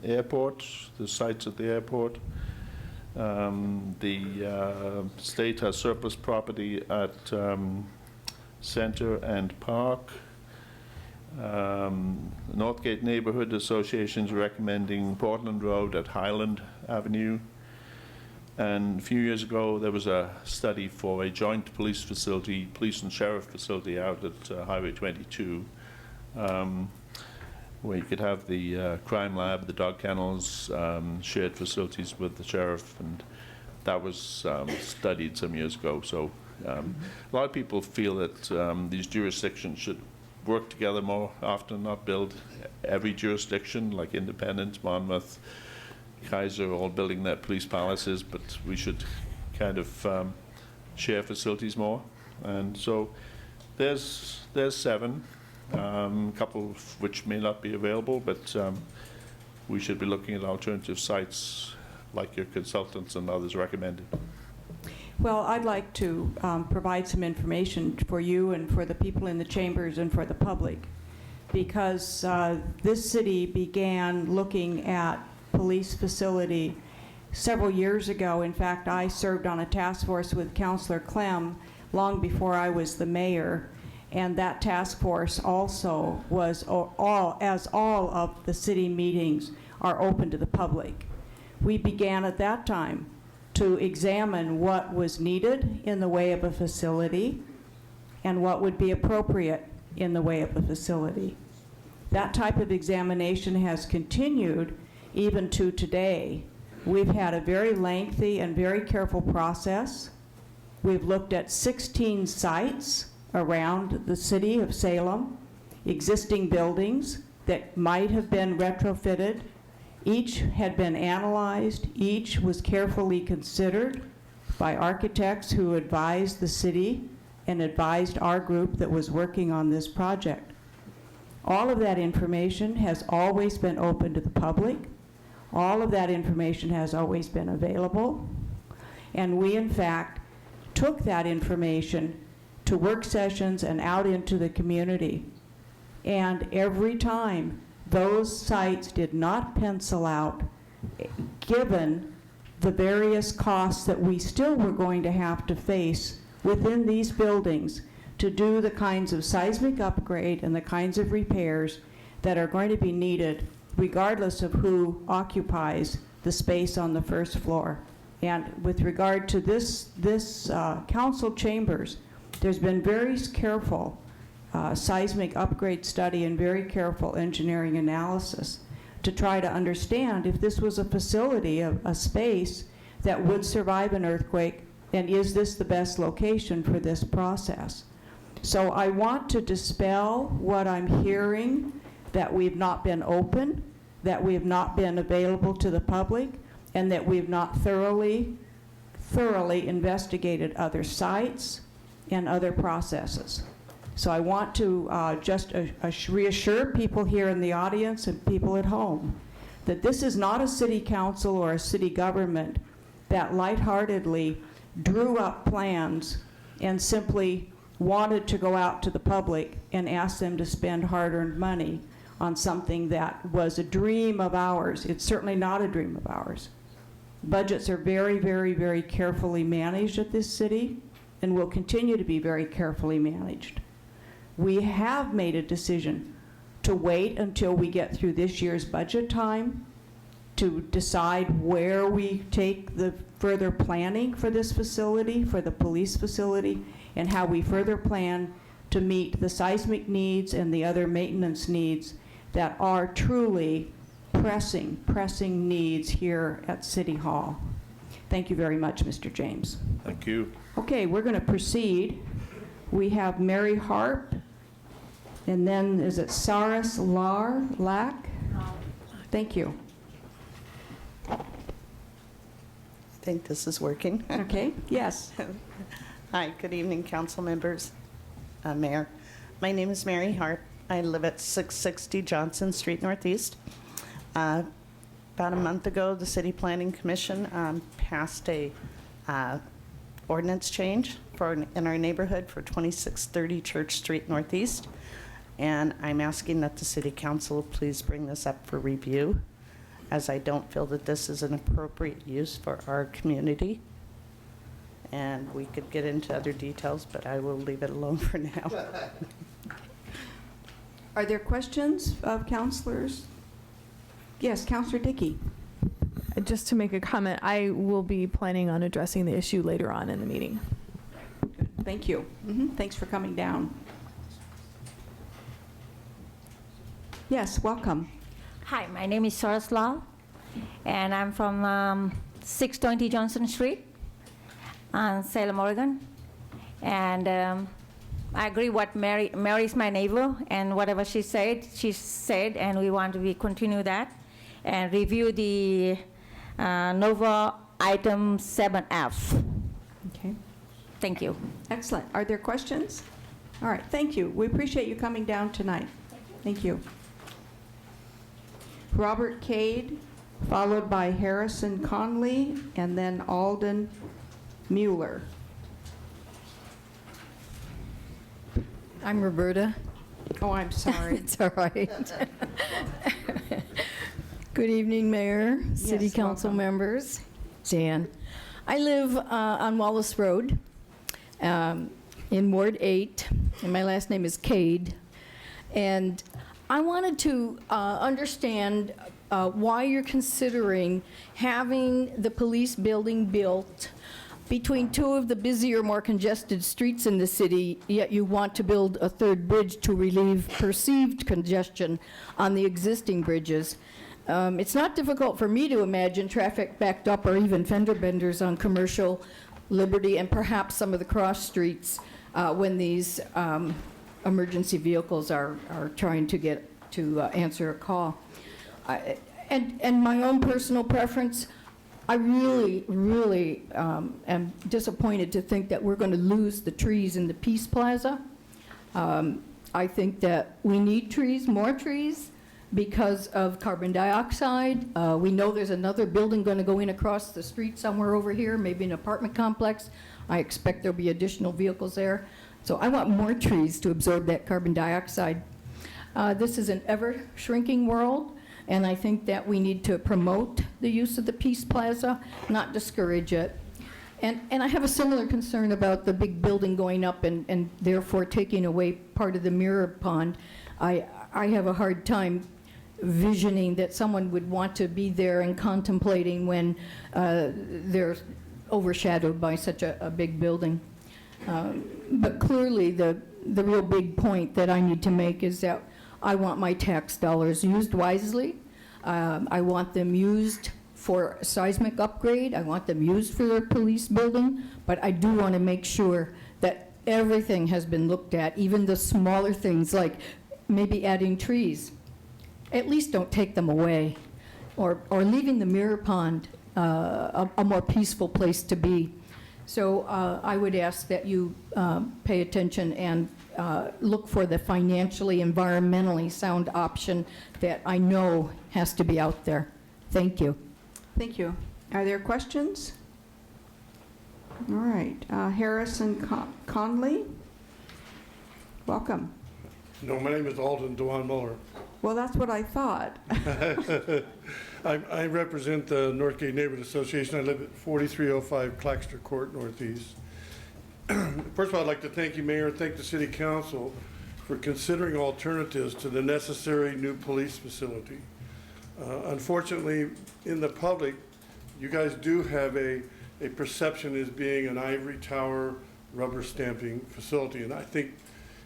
Airport, there's sites at the airport. The state has surplus property at Center and Park. Northgate Neighborhood Association is recommending Portland Road at Highland Avenue. And a few years ago, there was a study for a joint police facility, police and sheriff facility out at Highway 22, where you could have the crime lab, the dog kennels, shared facilities with the sheriff, and that was studied some years ago. So a lot of people feel that these jurisdictions should work together more often, not build every jurisdiction, like Independence, Monmouth, Kaiser, all building their police palaces, but we should kind of share facilities more. And so there's 7, a couple of which may not be available, but we should be looking at alternative sites like your consultants and others recommended. Well, I'd like to provide some information for you and for the people in the chambers and for the public, because this city began looking at police facility several years ago. In fact, I served on a task force with Councillor Clem long before I was the mayor, and that task force also was all of the city meetings are open to the public. We began at that time to examine what was needed in the way of a facility and what would be appropriate in the way of a facility. That type of examination has continued even to today. We've had a very lengthy and very careful process. We've looked at 16 sites around the city of Salem, existing buildings that might have been retrofitted. Each had been analyzed. Each was carefully considered by architects who advised the city and advised our group that was working on this project. All of that information has always been open to the public. All of that information has always been available. And we, in fact, took that information to work sessions and out into the community. And every time, those sites did not pencil out, given the various costs that we still were going to have to face within these buildings to do the kinds of seismic upgrade and the kinds of repairs that are going to be needed regardless of who occupies the space on the first floor. And with regard to this council chambers, there's been very careful seismic upgrade study and very careful engineering analysis to try to understand if this was a facility, a space that would survive an earthquake, and is this the best location for this process. So I want to dispel what I'm hearing, that we've not been open, that we have not been available to the public, and that we've not thoroughly investigated other sites and other processes. So I want to just reassure people here in the audience and people at home that this is not a city council or a city government that lightheartedly drew up plans and simply wanted to go out to the public and ask them to spend hard-earned money on something that was a dream of ours. It's certainly not a dream of ours. Budgets are very, very, very carefully managed at this city and will continue to be very carefully managed. We have made a decision to wait until we get through this year's budget time to decide where we take the further planning for this facility, for the police facility, and how we further plan to meet the seismic needs and the other maintenance needs that are truly pressing needs here at City Hall. Thank you very much, Mr. James. Thank you. Okay, we're going to proceed. We have Mary Harp, and then is it Saras Lack? Thank you. I think this is working. Okay, yes. Hi, good evening, council members, Mayor. My name is Mary Hart. I live at 660 Johnson Street Northeast. About a month ago, the City Planning Commission passed a ordinance change in our neighborhood for 2630 Church Street Northeast. And I'm asking that the City Council please bring this up for review, as I don't feel that this is an appropriate use for our community. And we could get into other details, but I will leave it alone for now. Are there questions of councilors? Yes, Councilor Dickey. Just to make a comment, I will be planning on addressing the issue later on in the meeting. Good. Thank you. Thanks for coming down. Yes, welcome. Hi, my name is Saras Lal, and I'm from 620 Johnson Street, Salem, Oregon. And I agree what Mary's my neighbor, and whatever she said, and we want to continue that and review the NOVA item 7F. Okay. Thank you. Excellent. Are there questions? All right, thank you. We appreciate you coming down tonight. Thank you. Robert Cade, followed by Harrison Conley, and then Alden Mueller. I'm Roberta. Oh, I'm sorry. It's all right. Good evening, Mayor, City Yes, Council welcome. members. Jan. I live on Wallace Road in Ward 8, and my last name is Cade. And I wanted to understand why you're considering having the police building built between two of the busier, more congested streets in the city, yet you want to build a third bridge to relieve perceived congestion on the existing bridges. It's not difficult for me to imagine traffic backed up or even fender benders on Commercial, Liberty, and perhaps some of the cross streets when these emergency vehicles are trying to get to answer a call. And my own personal preference, I really am disappointed to think that we're going to lose the trees in the Peace Plaza. I think that we need trees, more trees, because of carbon dioxide. We know there's another building going to go in across the street somewhere over here, maybe an apartment complex. I expect there'll be additional vehicles there. So I want more trees to absorb that carbon dioxide. This is an ever-shrinking world, and I think that we need to promote the use of the Peace Plaza, not discourage it. And I have a similar concern about the big building going up and therefore taking away part of the mirror pond. I have a hard time visioning that someone would want to be there and contemplating when they're overshadowed by such a big building. But clearly the real big point that I need to make is that I want my tax dollars used wisely. I want them used for seismic upgrade. I want them used for their police building. But I do want to make sure that everything has been looked at, even the smaller things like maybe adding trees. At least don't take them away, or leaving the mirror pond a more peaceful place to be. So I would ask that you pay attention and look for the financially, environmentally sound option that I know has to be out there. Thank you. Thank you. Are there questions? All right. Harrison Conley, welcome. No, my name is Alden Dewan Muller. Well, that's what I thought. I represent the Northgate Neighborhood Association. I live at 4305 Claxter Court, Northeast. First of all, I'd like to thank you, Mayor, and thank the City Council for considering alternatives to the necessary new police facility. Unfortunately, in the public, you guys do have a perception as being an ivory tower rubber stamping facility, and I think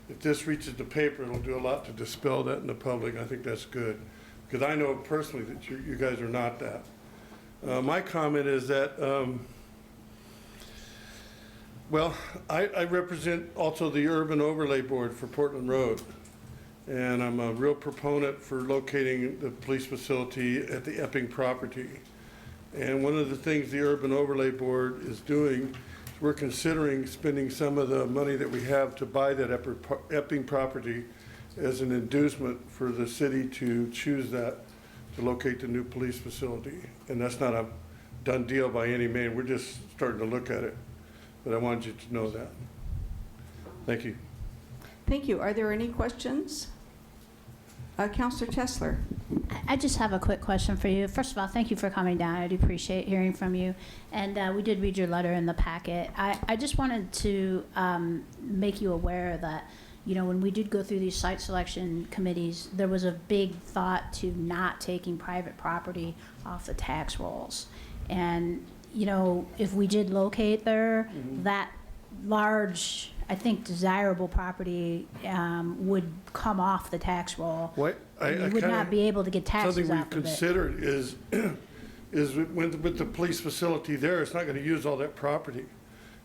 if this reaches the paper, it'll do a lot to dispel that in the public. I think that's good, because I know personally that you guys are not that. My comment is that, well, I represent also the Urban Overlay Board for Portland Road, and I'm a real proponent for locating the police facility at the Epping property. And one of the things the Urban Overlay Board is doing, we're considering spending some of the money that we have to buy that Epping property as an inducement for the city to choose that to locate the new police facility. And that's not a done deal by any means. We're just starting to look at it. But I wanted you to know that. Thank you. Thank you. Are there any questions? Councillor Tessler. I just have a quick question for you. First of all, thank you for coming down. I do appreciate hearing from you. And we did read your letter in the packet. I just wanted to make you aware that, you know, when we did go through these site selection committees, there was a big thought to not taking private property off the tax rolls. And, you know, if we did locate there, that large, I think, desirable property would come off the tax roll. What You would not be able to get taxes something off we've of it. considered is with the police facility there, it's not going to use all that property.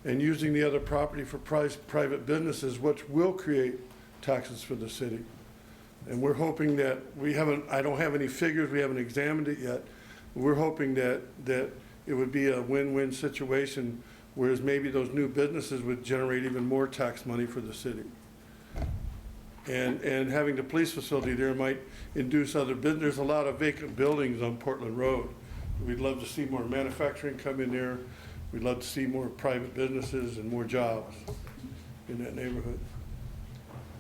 And using the other property for private businesses, which will create taxes for the city. And we're hoping that, I don't have any figures, we haven't examined it yet. We're hoping that it would be a win-win situation, whereas maybe those new businesses would generate even more tax money for the city. And having the police facility there might induce other business. There's a lot of vacant buildings on Portland Road. We'd love to see more manufacturing come in there. We'd love to see more private businesses and more jobs in that neighborhood.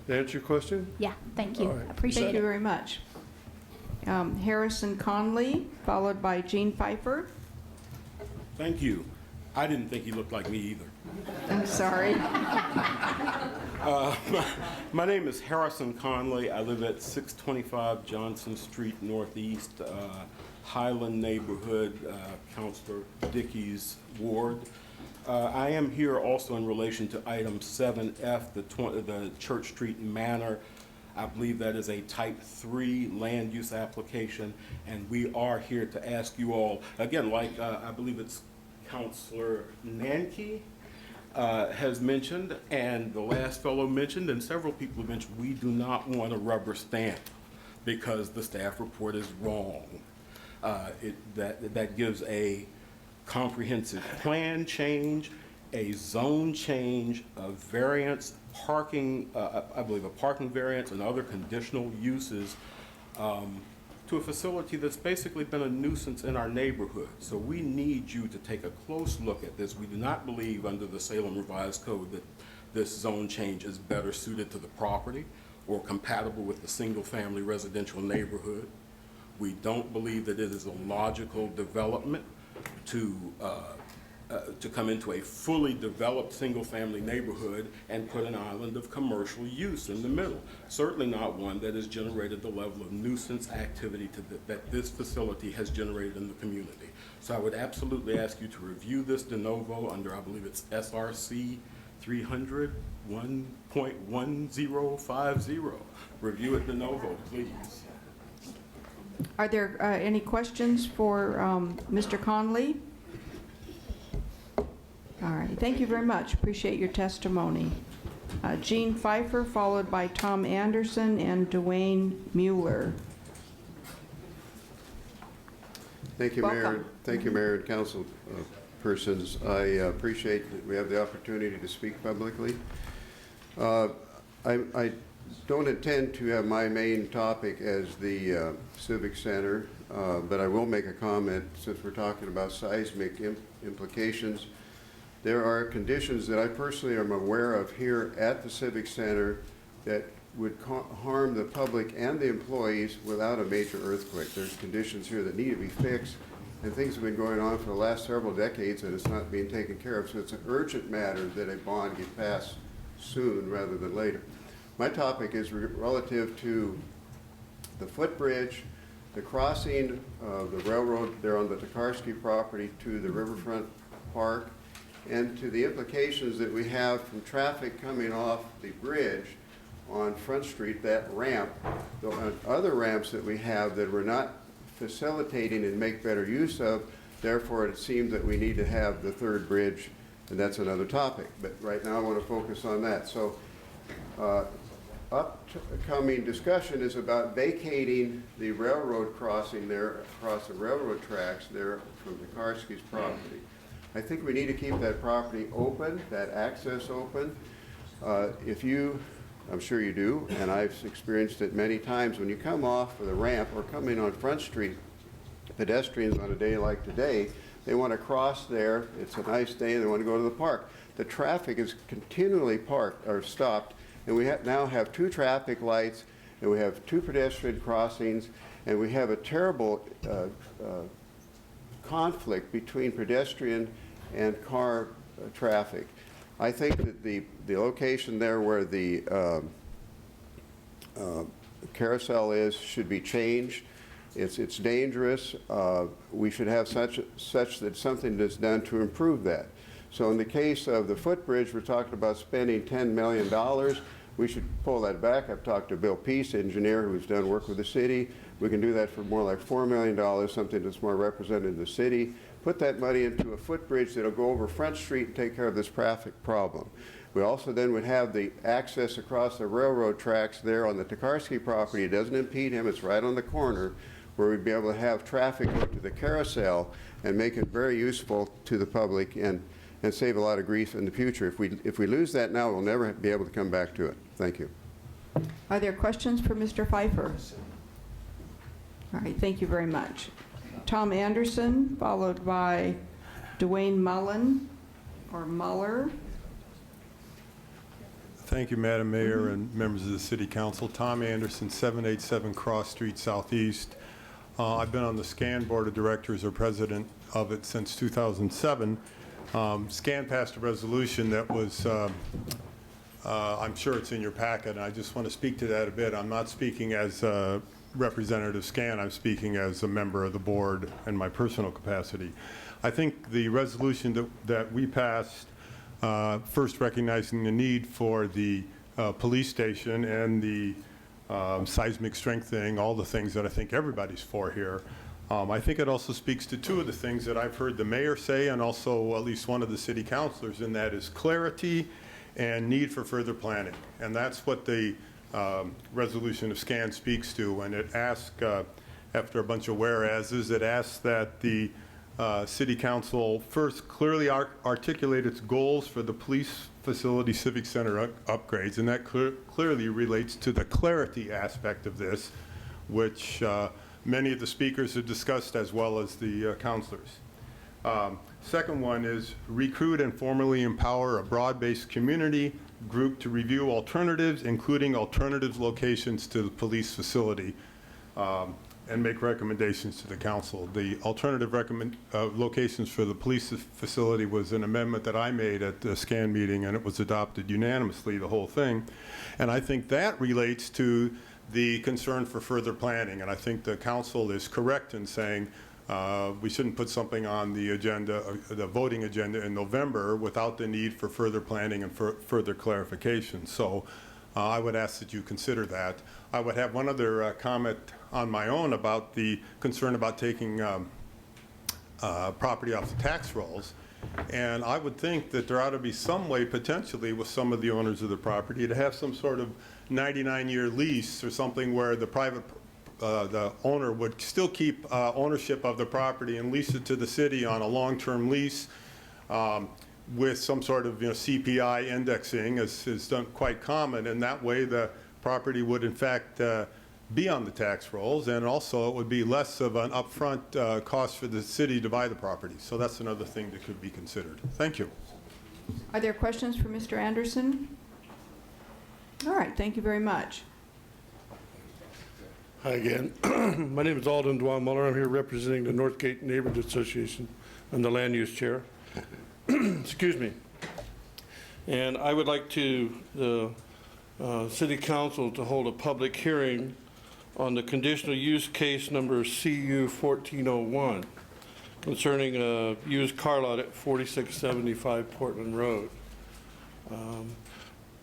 Did that answer your question? Yeah, thank you. All right. Appreciate Thank it. you very much. Harrison Conley, followed by Gene Pfeiffer. Thank you. I didn't think he looked like me either. I'm sorry. My name is Harrison Conley. I live at 625 Johnson Street Northeast, Highland neighborhood, Councilor Dickey's ward. I am here also in relation to item 7F, the Church Street Manor. I believe that is a type 3 land use application, and we are here to ask you all, again, like I believe it's Councilor Nanke has mentioned, and the last fellow mentioned, and several people have mentioned, we do not want a rubber stamp because the staff report is wrong. That gives a comprehensive plan change, a zone change, a variance, parking, I believe a parking variance and other conditional uses to a facility that's basically been a nuisance in our neighborhood. So we need you to take a close look at this. We do not believe under the Salem Revised Code that this zone change is better suited to the property or compatible with the single-family residential neighborhood. We don't believe that it is a logical development to come into a fully developed single-family neighborhood and put an island of commercial use in the middle. Certainly not one that has generated the level of nuisance activity that this facility has generated in the community. So I would absolutely ask you to review this de novo under, I believe it's SRC 300 1.1050. Review it de novo, please. Are there any questions for Mr. Conley? All right, thank you very much. Appreciate your testimony. Gene Pfeiffer, followed by Tom Anderson and Dwayne Mueller. Thank you, Welcome. Mayor. Thank you, Mayor and council persons. I appreciate that we have the opportunity to speak publicly. I don't intend to have my main topic as the Civic Center, but I will make a comment since we're talking about seismic implications. There are conditions that I personally am aware of here at the Civic Center that would harm the public and the employees without a major earthquake. There's conditions here that need to be fixed, and things have been going on for the last several decades and it's not being taken care of. So it's an urgent matter that a bond get passed soon rather than later. My topic is relative to the footbridge, the crossing of the railroad there on the Tokarski property to the Riverfront Park, and to the implications that we have from traffic coming off the bridge on Front Street, that ramp, the other ramps that we have that we're not facilitating and make better use of. Therefore, it seems that we need to have the third bridge, and that's another topic. But right now, I want to focus on that. So, upcoming discussion is about vacating the railroad crossing there across the railroad tracks there from Tokarski's property. I think we need to keep that property open, that access open. I'm sure you do, and I've experienced it many times, when you come off of the ramp or coming on Front Street, pedestrians on a day like today, they want to cross there. It's a nice day, and they want to go to the park. The traffic is continually parked or stopped, and we now have 2 traffic lights, and we have 2 pedestrian crossings, and we have a terrible conflict between pedestrian and car traffic. I think that the location there where the carousel is should be changed. It's dangerous. We should have such that something is done to improve that. So in the case of the footbridge, we're talking about spending $10 million. We should pull that back. I've talked to Bill Peace, engineer who's done work with the city. We can do that for more like $4 million, something that's more representative of the city. Put that money into a footbridge that'll go over Front Street and take care of this traffic problem. We also then would have the access across the railroad tracks there on the Tokarski property. It doesn't impede him. It's right on the corner, where we'd be able to have traffic go to the carousel and make it very useful to the public and save a lot of grief in the future. If we lose that now, we'll never be able to come back to it. Thank you. Are there questions for Mr. Pfeiffer? All right, thank you very much. Tom Anderson, followed by Dwayne Mullen, or Muller. Thank you, Madam Mayor and members of the City Council. Tom Anderson, 787 Cross Street Southeast. I've been on the SCAN Board of Directors, or president of it, since 2007. SCAN passed a resolution that was, I'm sure it's in your packet, and I just want to speak to that a bit. I'm not speaking as Representative SCAN, I'm speaking as a member of the board in my personal capacity. I think the resolution that we passed, first recognizing the need for the police station and the seismic strengthening, all the things that I think everybody's for here. I think it also speaks to 2 of the things that I've heard the mayor say, and also at least one of the city councilors, and that is clarity and need for further planning. And that's what the resolution of SCAN speaks to, and it asks, after a bunch of whereases, it asks that the City Council first clearly articulate its goals for the police facility civic center upgrades, and that clearly relates to the clarity aspect of this, which many of the speakers have discussed, as well as the councilors. Second one is recruit and formally empower a broad-based community group to review alternatives, including alternative locations to the police facility, and make recommendations to the council. The alternative locations for the police facility was an amendment that I made at the SCAN meeting, and it was adopted unanimously, the whole thing. And I think that relates to the concern for further planning, and I think the council is correct in saying we shouldn't put something on the agenda, the voting agenda in November, without the need for further planning and further clarification. So I would ask that you consider that. I would have one other comment on my own about the concern about taking property off the tax rolls. And I would think that there ought to be some way, potentially, with some of the owners of the property to have some sort of 99-year lease or something where the owner would still keep ownership of the property and lease it to the city on a long-term lease with some sort of CPI indexing, as is done quite common, and that way the property would in fact be on the tax rolls, and also it would be less of an upfront cost for the city to buy the property. So that's another thing that could be considered. Thank you. Are there questions for Mr. Anderson? All right, thank you very much. Hi again. My name is Alden Dwan Muller. I'm here representing the Northgate Neighborhood Association. I'm the land use chair. Excuse me. And I would like the City Council to hold a public hearing on the conditional use case number CU 1401 concerning a used car lot at 4675 Portland Road.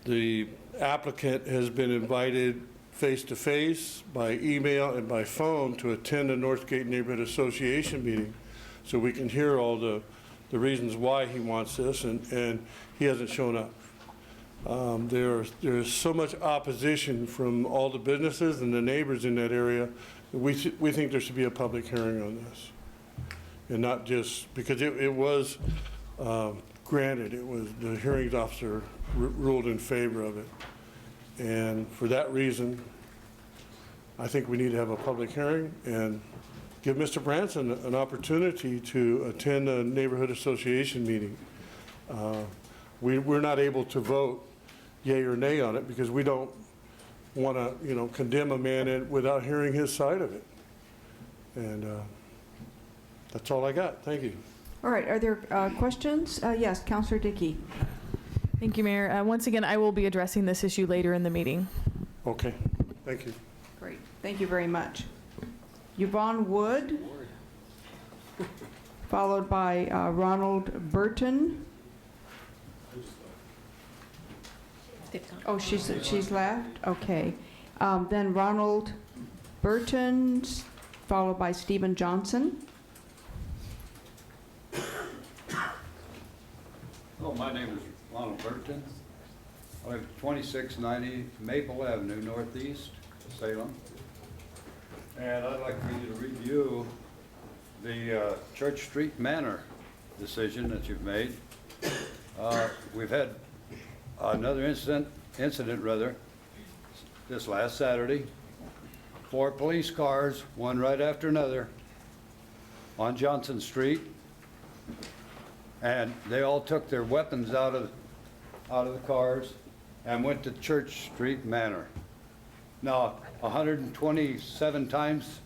The applicant has been invited face-to-face, by email, and by phone to attend the Northgate Neighborhood Association meeting so we can hear all the reasons why he wants this, and he hasn't shown up. There's so much opposition from all the businesses and the neighbors in that area. We think there should be a public hearing on this. And not just, because it was granted, the hearings officer ruled in favor of it. And for that reason, I think we need to have a public hearing and give Mr. Branson an opportunity to attend a neighborhood association meeting. We're not able to vote yea or nay on it because we don't want to, condemn a man without hearing his side of it. And that's all I got. Thank you. All right, are there questions? Yes, Councillor Dickey. Thank you, Mayor. Once again, I will be addressing this issue later in the meeting. Okay, thank you. Great, thank you very much. Yvonne Wood, followed by Ronald Burton. Oh, she's left? Okay. Then Ronald Burton, followed by Stephen Johnson. Hello, my name is Ronald Burton. I live at 2690 Maple Avenue, Northeast, Salem. And I'd like for you to review the Church Street Manor decision that you've made. We've had another incident this last Saturday. 4 police cars, one right after another, on Johnson Street. And they all took their weapons out of the cars and went to Church Street Manor. Now, 127 times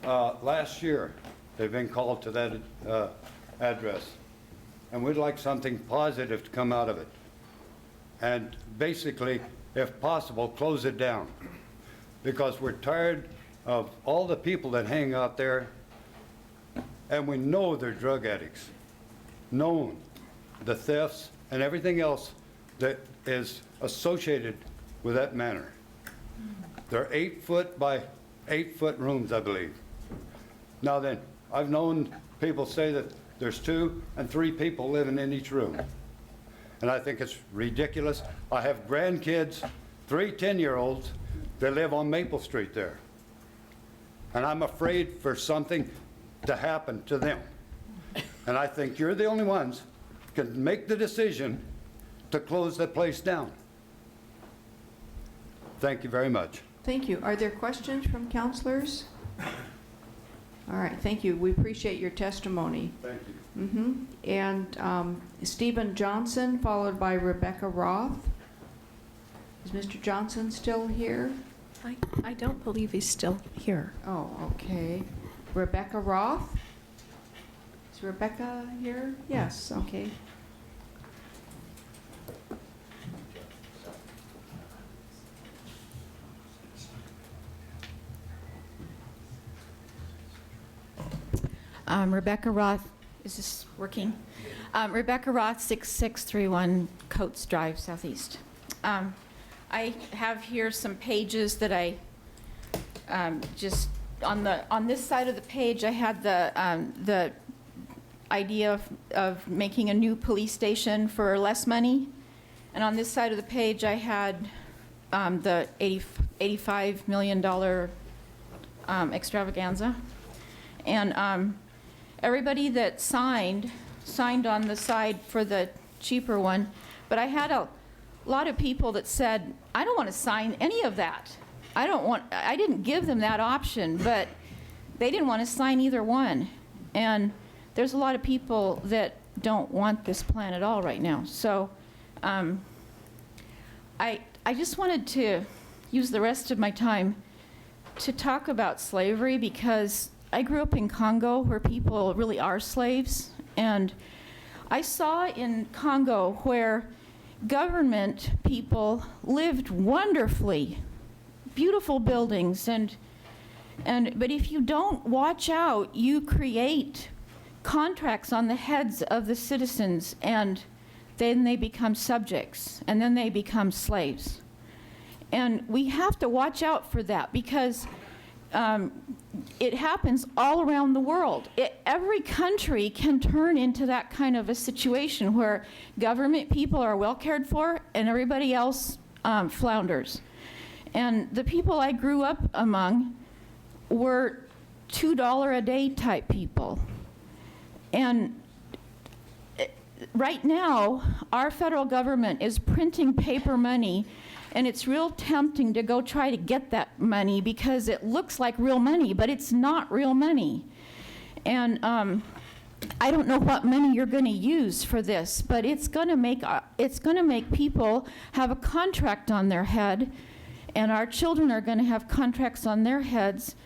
last year they've been called to that address. And we'd like something positive to come out of it. And basically, if possible, close it down. Because we're tired of all the people that hang out there, and we know they're drug addicts. Known, the thefts and everything else that is associated with that manor. They're 8-foot by 8-foot rooms, I believe. Now then, I've known people say that there's 2 and 3 people living in each room. And I think it's ridiculous. I have grandkids, 3 10-year-olds, that live on Maple Street there. And I'm afraid for something to happen to them. And I think you're the only ones who can make the decision to close that place down. Thank you very much. Thank you. Are there questions from councilors? All right, thank you. We appreciate your testimony. Thank you. And Stephen Johnson, followed by Rebecca Roth. Is Mr. Johnson still here? I don't believe he's still here. Oh, okay. Rebecca Roth? Is Rebecca here? Yes, okay. Rebecca Roth, is this working? Rebecca Roth, 6631 Coates Drive, Southeast. I have here some pages that I just, on this side of the page, I had the idea of making a new police station for less money. And on this side of the page, I had the $85 million extravaganza. And everybody that signed on the side for the cheaper one, but I had a lot of people that said, I don't want to sign any of that. I didn't give them that option, but they didn't want to sign either one. And there's a lot of people that don't want this plan at all right now. So I just wanted to use the rest of my time to talk about slavery, because I grew up in Congo where people really are slaves. And I saw in Congo where government people lived wonderfully. beautiful buildings, but if you don't watch out, you create contracts on the heads of the citizens, and then they become subjects, and then they become slaves. And we have to watch out for that, because it happens all around the world. Every country can turn into that kind of a situation where government people are well cared for and everybody else flounders. And the people I grew up among were $2 a day type people. And right now, our federal government is printing paper money, and it's real tempting to go try to get that money because it looks like real money, but it's not real money. And I don't know what money you're going to use for this, but it's going to make people have a contract on their head, and our children are going to have contracts on their heads.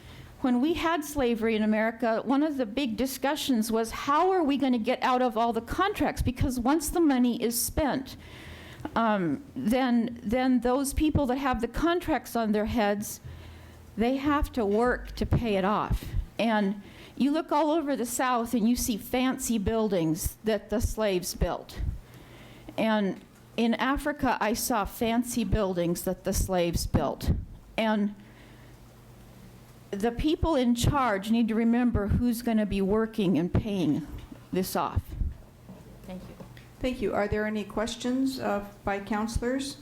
When we had slavery in America, one of the big discussions was, how are we going to get out of all the contracts? Because once the money is spent, then those people that have the contracts on their heads, they have to work to pay it off. And you look all over the South and you see fancy buildings that the slaves built. And in Africa, I saw fancy buildings that the slaves built. And the people in charge need to remember who's going to be working and paying this off. Thank you. Thank you. Are there any questions by councilors?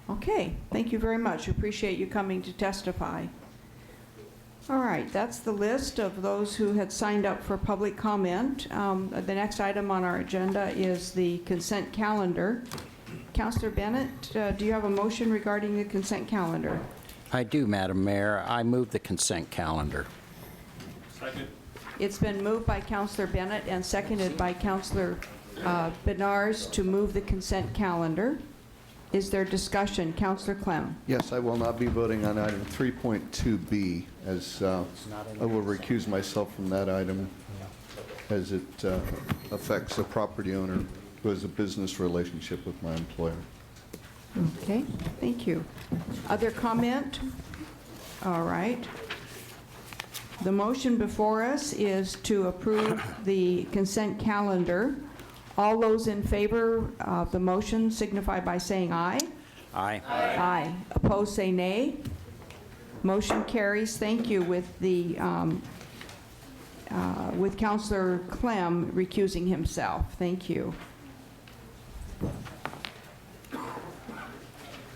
Okay, thank you very much. Appreciate you coming to testify. All right, that's the list of those who had signed up for public comment. The next item on our agenda is the consent calendar. Councilor Bennett, do you have a motion regarding the consent calendar? I do, Madam Mayor. I move the consent calendar. Second. It's been moved by Councilor Bennett and seconded by Councilor Benars to move the consent calendar. Is there discussion? Councilor Clem. Yes, I will not be voting on item 3.2B, as I will recuse myself from that item, as it affects a property owner who has a business relationship with my employer. Okay, thank you. Other comment? All right. The motion before us is to approve the consent calendar. All those in favor of the motion signify by saying aye. Aye. Aye. Opposed, say nay. Motion carries. Thank you. With Councilor Clem recusing himself. Thank you.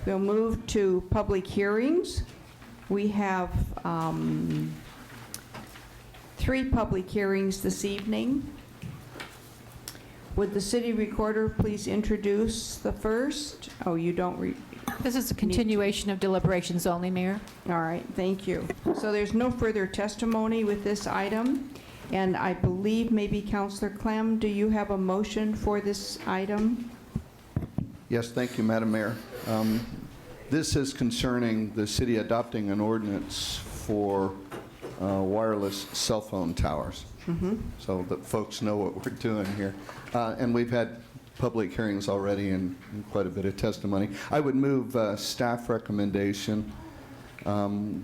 We'll move to public hearings. We have 3 public hearings this evening. Would the city recorder please introduce the first? Oh, you don't This is a continuation of deliberations only, Mayor. All right, thank you. So there's no further testimony with this item, and I believe maybe Councilor Clem, do you have a motion for this item? Yes, thank you, Madam Mayor. This is concerning the city adopting an ordinance for wireless cell phone towers, so that folks know what we're doing here. And we've had public hearings already and quite a bit of testimony. I would move staff recommendation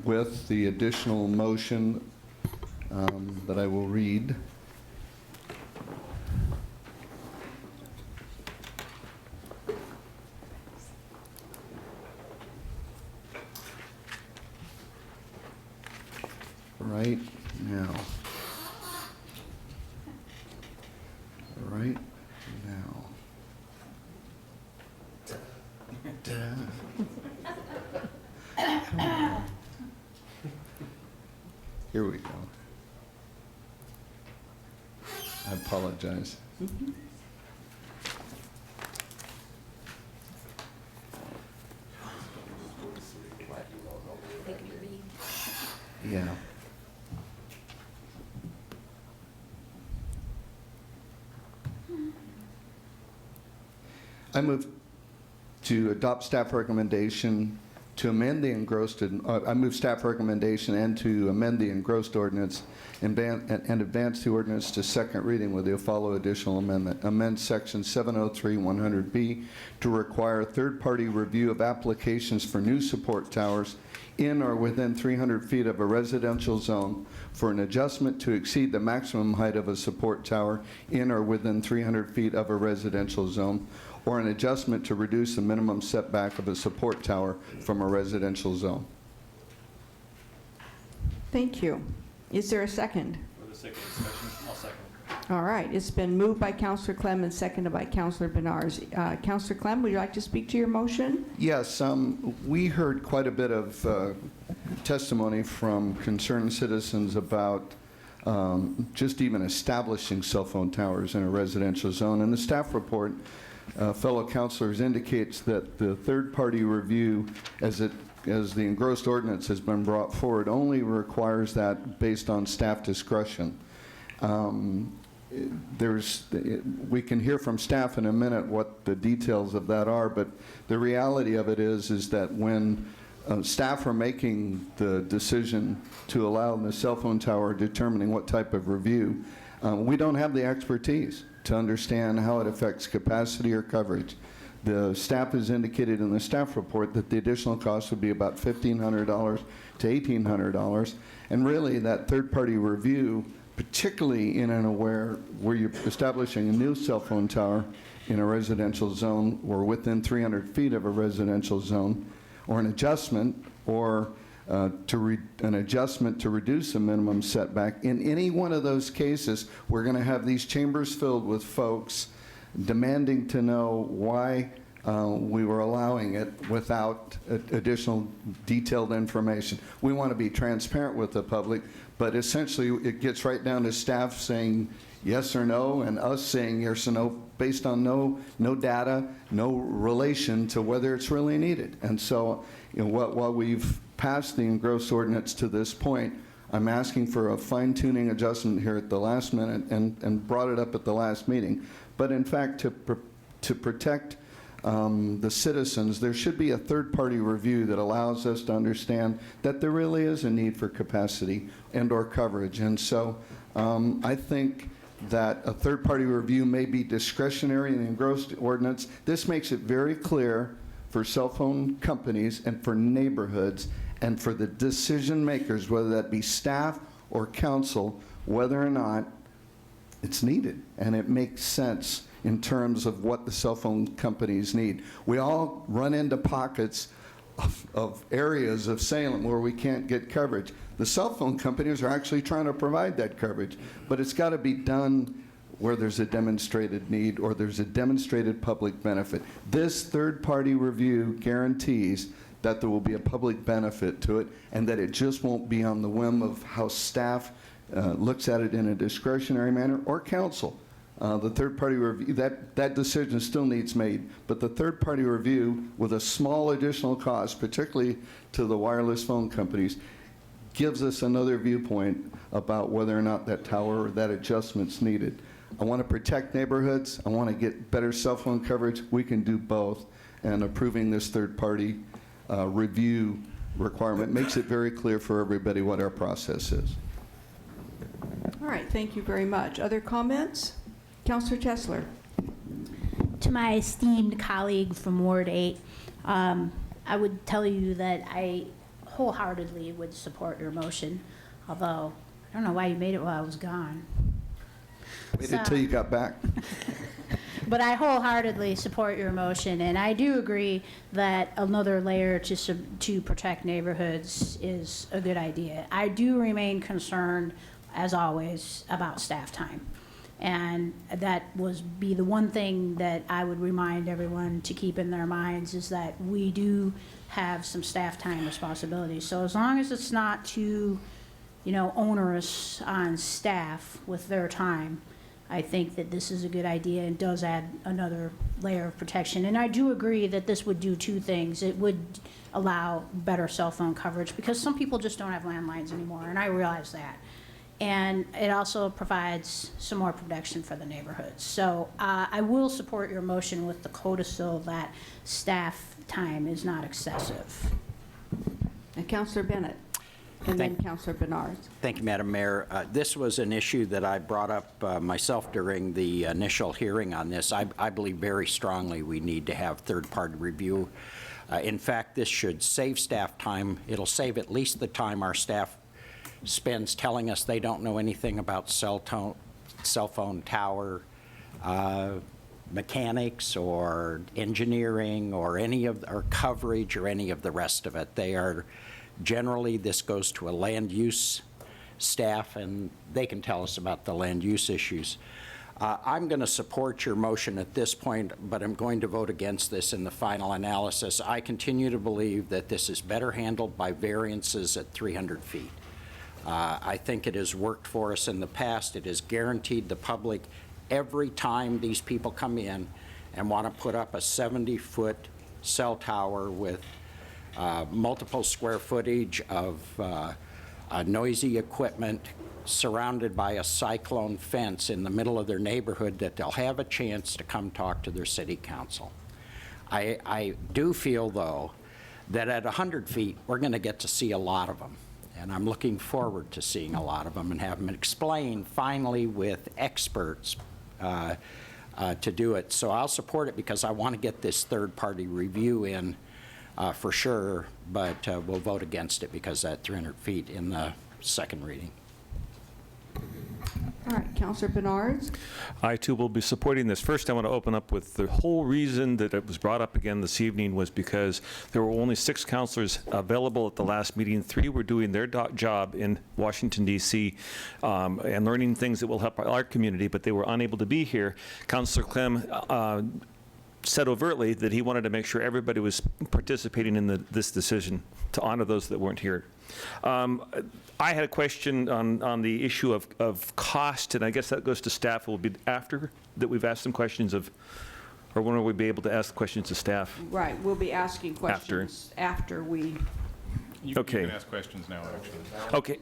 with the additional motion that I will read. Right now. Right now. Here we go. I apologize. Yeah. I move to adopt staff recommendation to amend the engrossed, I move staff recommendation and to amend the engrossed ordinance and advance the ordinance to second reading with the follow additional amendment. Amend section 703-100B to require third-party review of applications for new support towers in or within 300 feet of a residential zone for an adjustment to exceed the maximum height of a support tower in or within 300 feet of a residential zone, or an adjustment to reduce the minimum setback of a support tower from a residential zone. Thank you. Is there a second? For the sake of discussion, I'll second. All right, it's been moved by Councillor Clem and seconded by Councillor Benars. Councillor Clem, would you like to speak to your motion? Yes, we heard quite a bit of testimony from concerned citizens about just even establishing cell phone towers in a residential zone. And the staff report, fellow councilors, indicates that the third-party review, as the engrossed ordinance has been brought forward, only requires that based on staff discretion. We can hear from staff in a minute what the details of that are, but the reality of it is that when staff are making the decision to allow the cell phone tower, determining what type of review, we don't have the expertise to understand how it affects capacity or coverage. The staff has indicated in the staff report that the additional cost would be about $1,500 to $1,800, and really that third-party review, particularly in an where you're establishing a new cell phone tower in a residential zone or within 300 feet of a residential zone, or an adjustment, or an adjustment to reduce the minimum setback. In any one of those cases, we're going to have these chambers filled with folks demanding to know why we were allowing it without additional detailed information. We want to be transparent with the public, but essentially it gets right down to staff saying yes or no, and us saying yes or no based on no data, no relation to whether it's really needed. And so, while we've passed the engrossed ordinance to this point, I'm asking for a fine-tuning adjustment here at the last minute and brought it up at the last meeting. But in fact, to protect the citizens, there should be a third-party review that allows us to understand that there really is a need for capacity and/or coverage. And so I think that a third-party review may be discretionary in the engrossed ordinance. This makes it very clear for cell phone companies and for neighborhoods and for the decision makers, whether that be staff or council, whether or not it's needed. And it makes sense in terms of what the cell phone companies need. We all run into pockets of areas of Salem where we can't get coverage. The cell phone companies are actually trying to provide that coverage, but it's got to be done where there's a demonstrated need or there's a demonstrated public benefit. This third-party review guarantees that there will be a public benefit to it and that it just won't be on the whim of how staff looks at it in a discretionary manner, or council. The third-party review, that decision still needs made, but the third-party review with a small additional cost, particularly to the wireless phone companies, gives us another viewpoint about whether or not that tower or that adjustment's needed. I want to protect neighborhoods. I want to get better cell phone coverage. We can do both, and approving this third-party review requirement makes it very clear for everybody what our process is. All right, thank you very much. Other comments? Councillor Chesler. To my esteemed colleague from Ward 8, I would tell you that I wholeheartedly would support your motion, although I don't know why you made it while I was gone. Wait until you got back. But I wholeheartedly support your motion, and I do agree that another layer to protect neighborhoods is a good idea. I do remain concerned, as always, about staff time. And that be the one thing that I would remind everyone to keep in their minds, is that we do have some staff time responsibilities. So as long as it's not too, onerous on staff with their time, I think that this is a good idea and does add another layer of protection. And I do agree that this would do two things. It would allow better cell phone coverage, because some people just don't have landlines anymore, and I realize that. And it also provides some more protection for the neighborhoods. So I will support your motion with the codicil that staff time is not excessive. And Councillor Bennett, and then Councillor Bernard. Thank you, Madam Mayor. This was an issue that I brought up myself during the initial hearing on this. I believe very strongly we need to have third-party review. In fact, this should save staff time. It'll save at least the time our staff spends telling us they don't know anything about cell phone tower mechanics or engineering or or coverage or any of the rest of it. They are generally, this goes to a land use staff, and they can tell us about the land use issues. I'm going to support your motion at this point, but I'm going to vote against this in the final analysis. I continue to believe that this is better handled by variances at 300 feet. I think it has worked for us in the past. It has guaranteed the public every time these people come in and want to put up a 70-foot cell tower with multiple square footage of noisy equipment surrounded by a cyclone fence in the middle of their neighborhood, that they'll have a chance to come talk to their city council. I do feel, though, that at 100 feet, we're going to get to see a lot of them. And I'm looking forward to seeing a lot of them and have them explain finally with experts to do it. So I'll support it because I want to get this third-party review in for sure, but we'll vote against it because at 300 feet in the second reading. All right, Councillor Bernard. I, too, will be supporting this. First, I want to open up with the whole reason that it was brought up again this evening was because there were only 6 councillors available at the last meeting. 3 were doing their job in Washington, D.C., and learning things that will help our community, but they were unable to be here. Councillor Clem said overtly that he wanted to make sure everybody was participating in this decision to honor those that weren't here. I had a question on the issue of cost, and I guess that goes to staff. It will be after that we've asked some questions of, or when will we be able to ask questions to staff? Right, we'll be asking questions after we... You can ask questions now, actually. Okay.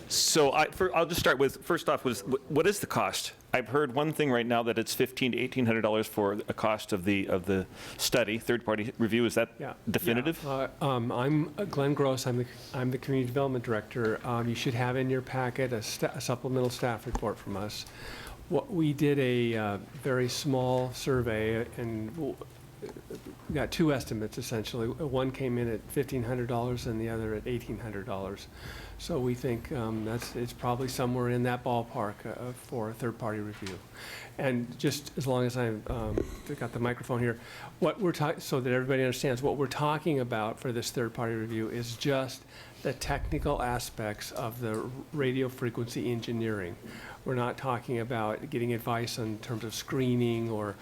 So I'll just start with, first off, what is the cost? I've heard one thing right now that it's $1,500 to $1,800 for a cost of the study, third-party review. Is that definitive? Yeah. I'm Glenn Gross. I'm the Community Development Director. You should have in your packet a supplemental staff report from us. We did a very small survey, and we got 2 estimates, essentially. One came in at $1,500 and the other at $1,800. So we think it's probably somewhere in that ballpark for a third-party review. And just as long as I've got the microphone here, what we're so that everybody understands, what we're talking about for this third-party review is just the technical aspects of the radio frequency engineering. We're not talking about getting advice in terms of screening or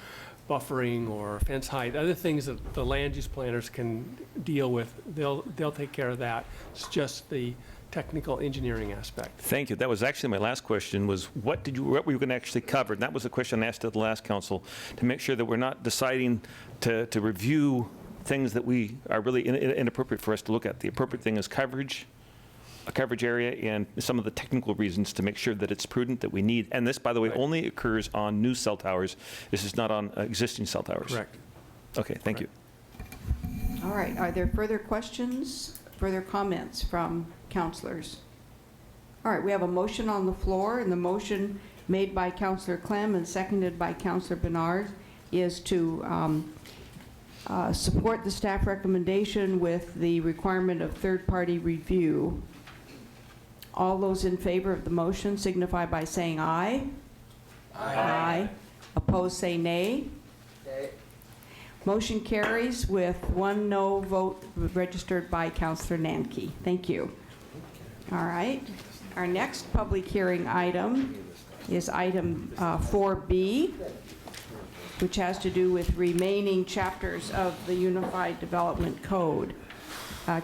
buffering or fence height, other things that the land use planners can deal with. They'll take care of that. It's just the technical engineering aspect. Thank you. That was actually my last question, was what were you going to actually cover? And that was a question I asked at the last council, to make sure that we're not deciding to review things that we are really inappropriate for us to look at. The appropriate thing is coverage, a coverage area, and some of the technical reasons to make sure that it's prudent, that we need. And this, by the way, only occurs on new cell towers. This is not on existing cell towers. Correct. Okay, thank you. All right, are there further questions, further comments from councilors? All right, we have a motion on the floor, and the motion made by Councillor Clem and seconded by Councillor Bernard is to support the staff recommendation with the requirement of third-party review. All those in favor of the motion signify by saying aye. Aye. Opposed, say nay. Nay. Motion carries with 1 no vote registered by Councillor Nanke. Thank you. All right. Our next public hearing item is item 4B, which has to do with remaining chapters of the Unified Development Code.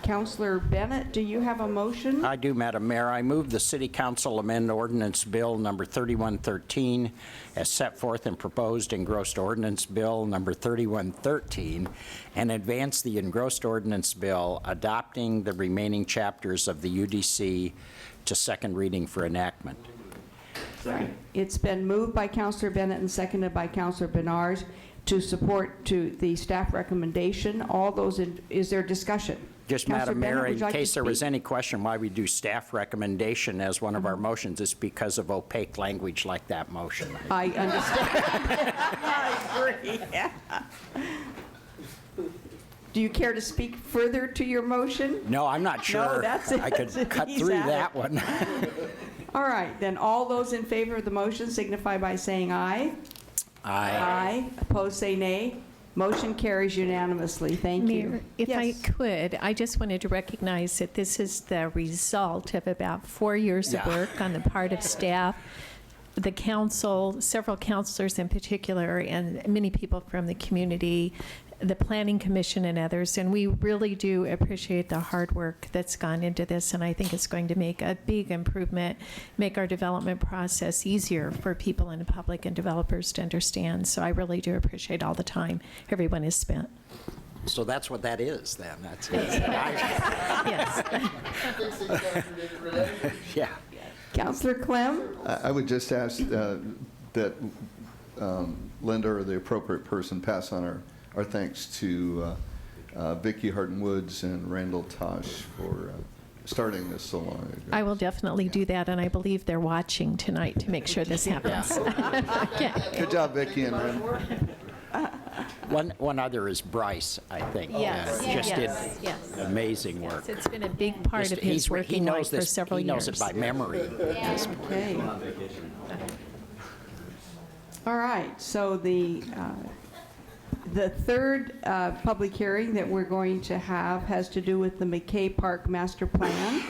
Councillor Bennett, do you have a motion? I do, Madam Mayor. I move the City Council amend Ordinance Bill number 3113 as set forth and proposed engrossed Ordinance Bill number 3113 and advance the engrossed Ordinance Bill adopting the remaining chapters of the UDC to second reading for enactment. Right. It's been moved by Councillor Bennett and seconded by Councillor Bernard to support the staff recommendation. All those is there discussion? Just, Councilor Madam Bennett, Mayor, would in you like to case there was speak? any question why we do staff recommendation as one of our motions, it's because of opaque language like that motion. I understand. I agree. Do you care to speak further to your motion? No, I'm not sure. No, that's it. I could cut He's through at that it. one. All right, then all those in favor of the motion signify by saying aye. Aye. Opposed, say nay. Motion carries unanimously. Thank you. Mayor, if I Yes. could, I just wanted to recognize that this is the result of about 4 years of Yeah. work on the part of staff, the council, several councilors in particular, and many people from the community, the Planning Commission and others, and we really do appreciate the hard work that's gone into this, and I think it's going to make a big improvement, make our development process easier for people in the public and developers to understand. So I really do appreciate all the time everyone has spent. So that's what that is, then. That's Yes. Yeah. Councillor Clem? I would just ask that Linda or the appropriate person pass on our thanks to Vicki Harton Woods and Randall Tosh for starting this so long ago. I will definitely do that, and I believe they're watching tonight to make sure this happens. Okay. Good job, Vicki and Randall. One other is Bryce, I think. Yes, Just yes, did yes. amazing work. It's been a big part Just- of his he working knows life for this- several years. He knows it by memory. Okay. All right, so the third public hearing that we're going to have has to do with the McKay Park Master Plan.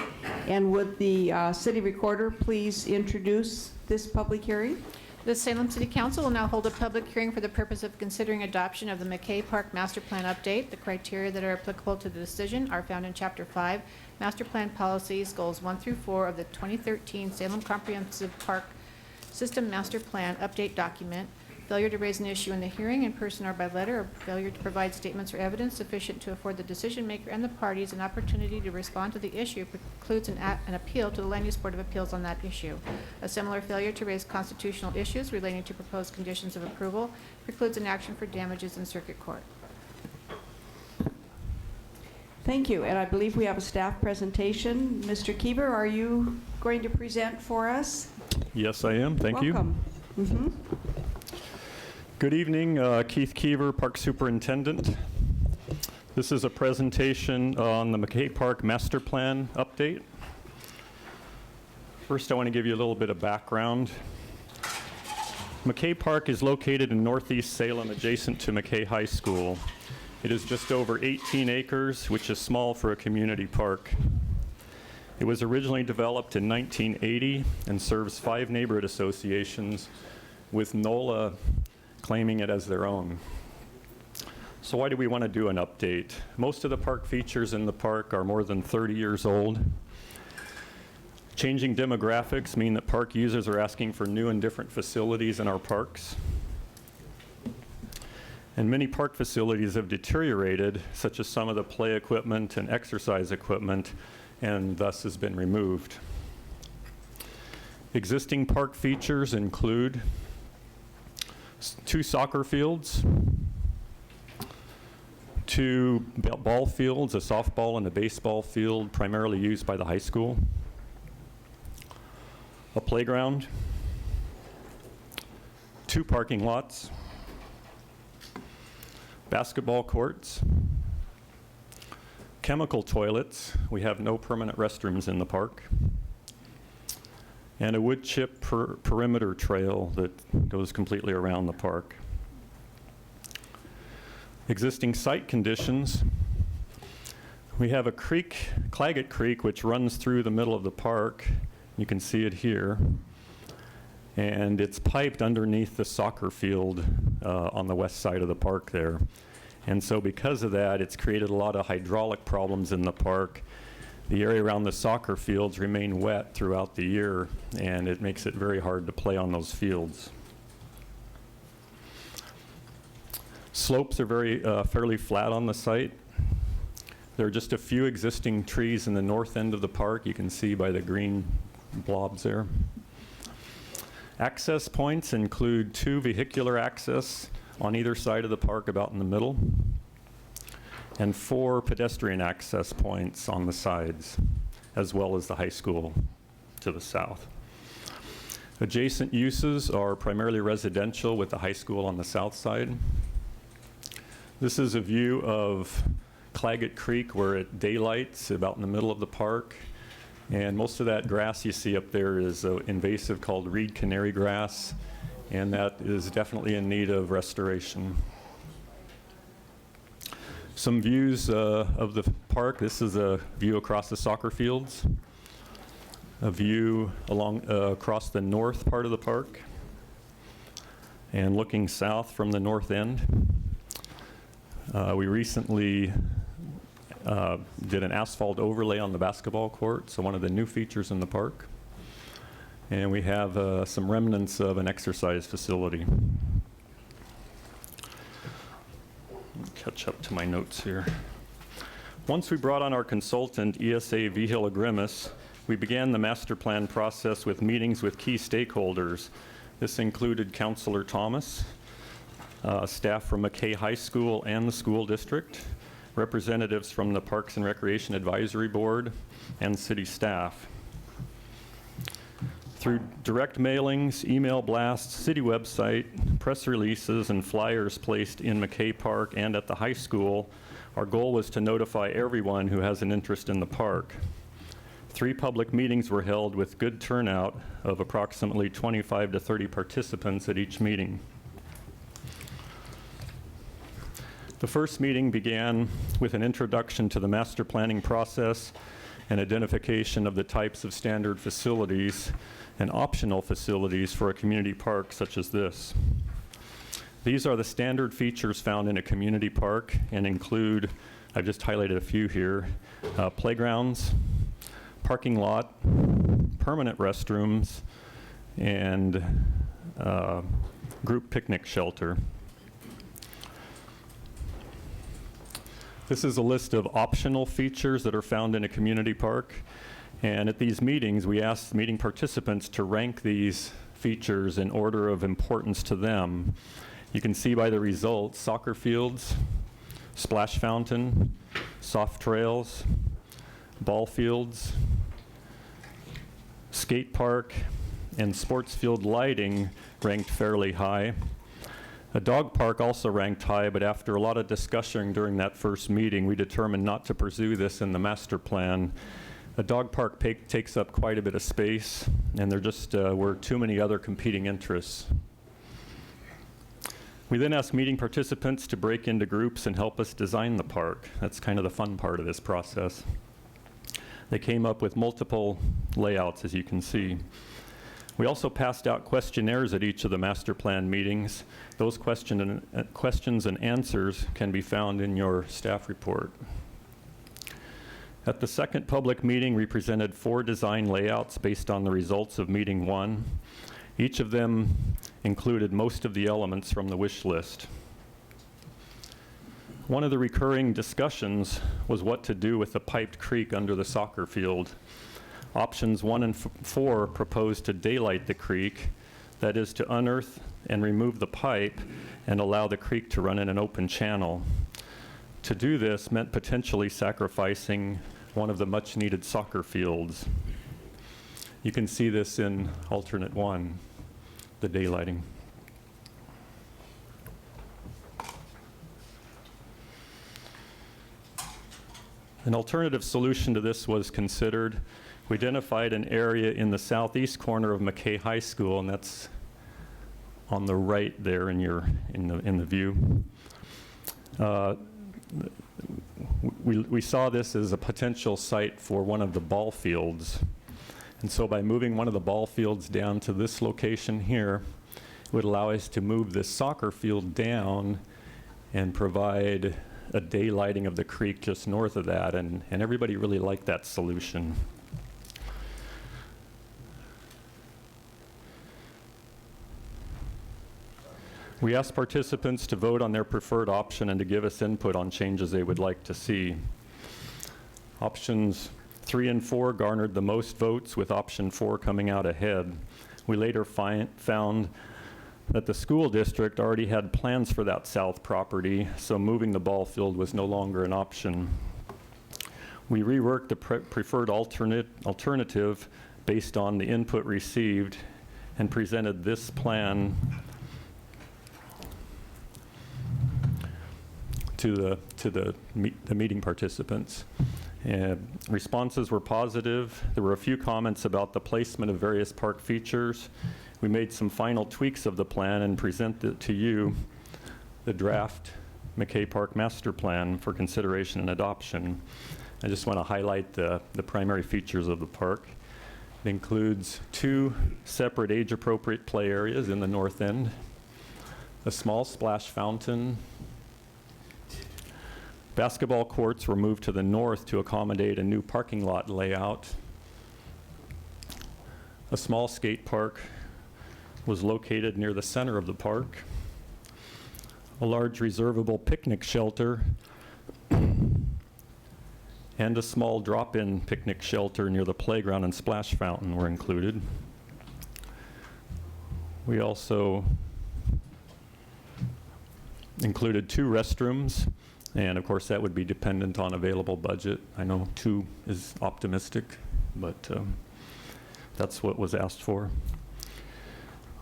And would the city recorder please introduce this public hearing? The Salem City Council will now hold a public hearing for the purpose of considering adoption of the McKay Park Master Plan update. The criteria that are applicable to the decision are found in Chapter 5, Master Plan Policies, Goals 1 through 4 of the 2013 Salem Comprehensive Park System Master Plan Update Document. Failure to raise an issue in the hearing in person or by letter, or failure to provide statements or evidence sufficient to afford the decision maker and the parties an opportunity to respond to the issue precludes an appeal to the Land Use Board of Appeals on that issue. A similar failure to raise constitutional issues relating to proposed conditions of approval precludes an action for damages in circuit court. Thank you, and I believe we have a staff presentation. Mr. Kieber, are you going to present for us? Yes, I am. Thank you. Welcome. Mhm. Good evening, Keith Keever, Park Superintendent. This is a presentation on the McKay Park Master Plan update. First, I want to give you a little bit of background. McKay Park is located in northeast Salem, adjacent to McKay High School. It is just over 18 acres, which is small for a community park. It was originally developed in 1980 and serves 5 neighborhood associations, with NOLA claiming it as their own. So why do we want to do an update? Most of the park features in the park are more than 30 years old. Changing demographics mean that park users are asking for new and different facilities in our parks. And many park facilities have deteriorated, such as some of the play equipment and exercise equipment, and thus has been removed. Existing park features include 2 soccer fields, 2 ball fields, a softball and a baseball field primarily used by the high school, a playground, 2 parking lots, basketball courts, chemical toilets. We have no permanent restrooms in the park, and a wood chip perimeter trail that goes completely around the park. Existing site conditions. We have a creek, Claggett Creek, which runs through the middle of the park. You can see it here. And it's piped underneath the soccer field on the west side of the park there. And so because of that, it's created a lot of hydraulic problems in the park. The area around the soccer fields remain wet throughout the year, and it makes it very hard to play on those fields. Slopes are fairly flat on the site. There are just a few existing trees in the north end of the park. You can see by the green blobs there. Access points include 2 vehicular access on either side of the park, about in the middle. and 4 pedestrian access points on the sides, as well as the high school to the south. Adjacent uses are primarily residential with the high school on the south side. This is a view of Claggett Creek where it daylights about in the middle of the park. And most of that grass you see up there is invasive called reed canary grass, and that is definitely in need of restoration. Some views of the park. This is a view across the soccer fields, a view along across the north part of the park, and looking south from the north end. We recently did an asphalt overlay on the basketball court, so one of the new features in the park. And we have some remnants of an exercise facility. Catch up to my notes here. Once we brought on our consultant, ESA Vigil Agrimis, we began the master plan process with meetings with key stakeholders. This included Councilor Thomas, staff from McKay High School and the school district, representatives from the Parks and Recreation Advisory Board, and city staff. Through direct mailings, email blasts, city website, press releases, and flyers placed in McKay Park and at the high school, our goal was to notify everyone who has an interest in the park. 3 public meetings were held with good turnout of approximately 25 to 30 participants at each meeting. The first meeting began with an introduction to the master planning process and identification of the types of standard facilities and optional facilities for a community park such as this. These are the standard features found in a community park and include, I've just highlighted a few here, playgrounds, parking lot, permanent restrooms, and group picnic shelter. This is a list of optional features that are found in a community park. And at these meetings, we asked meeting participants to rank these features in order of importance to them. You can see by the results, soccer fields, splash fountain, soft trails, ball fields, skate park, and sports field lighting ranked fairly high. A dog park also ranked high, but after a lot of discussion during that first meeting, we determined not to pursue this in the master plan. A dog park takes up quite a bit of space, and there just were too many other competing interests. We then asked meeting participants to break into groups and help us design the park. That's kind of the fun part of this process. They came up with multiple layouts, as you can see. We also passed out questionnaires at each of the master plan meetings. Those questions and answers can be found in your staff report. At the second public meeting, we presented 4 design layouts based on the results of meeting 1. Each of them included most of the elements from the wish list. One of the recurring discussions was what to do with the piped creek under the soccer field. Options 1 and 4 proposed to daylight the creek, that is to unearth and remove the pipe and allow the creek to run in an open channel. To do this meant potentially sacrificing one of the much-needed soccer fields. You can see this in alternate 1, the daylighting. An alternative solution to this was considered. We identified an area in the southeast corner of McKay High School, and that's on the right there in the view. We saw this as a potential site for one of the ball fields. And so by moving one of the ball fields down to this location here, it would allow us to move this soccer field down and provide a daylighting of the creek just north of that, and everybody really liked that solution. We asked participants to vote on their preferred option and to give us input on changes they would like to see. Options 3 and 4 garnered the most votes, with option 4 coming out ahead. We later found that the school district already had plans for that south property, so moving the ball field was no longer an option. We reworked the preferred alternative based on the input received and presented this plan to the meeting participants. Responses were positive. There were a few comments about the placement of various park features. We made some final tweaks of the plan and presented to you the draft McKay Park Master Plan for consideration and adoption. I just want to highlight the primary features of the park. It includes 2 separate age-appropriate play areas in the north end, a small splash fountain. Basketball courts were moved to the north to accommodate a new parking lot layout. A small skate park was located near the center of the park. A large reservable picnic shelter and a small drop-in picnic shelter near the playground and splash fountain were included. We also included 2 restrooms, and of course that would be dependent on available budget. I know 2 is optimistic, but that's what was asked for.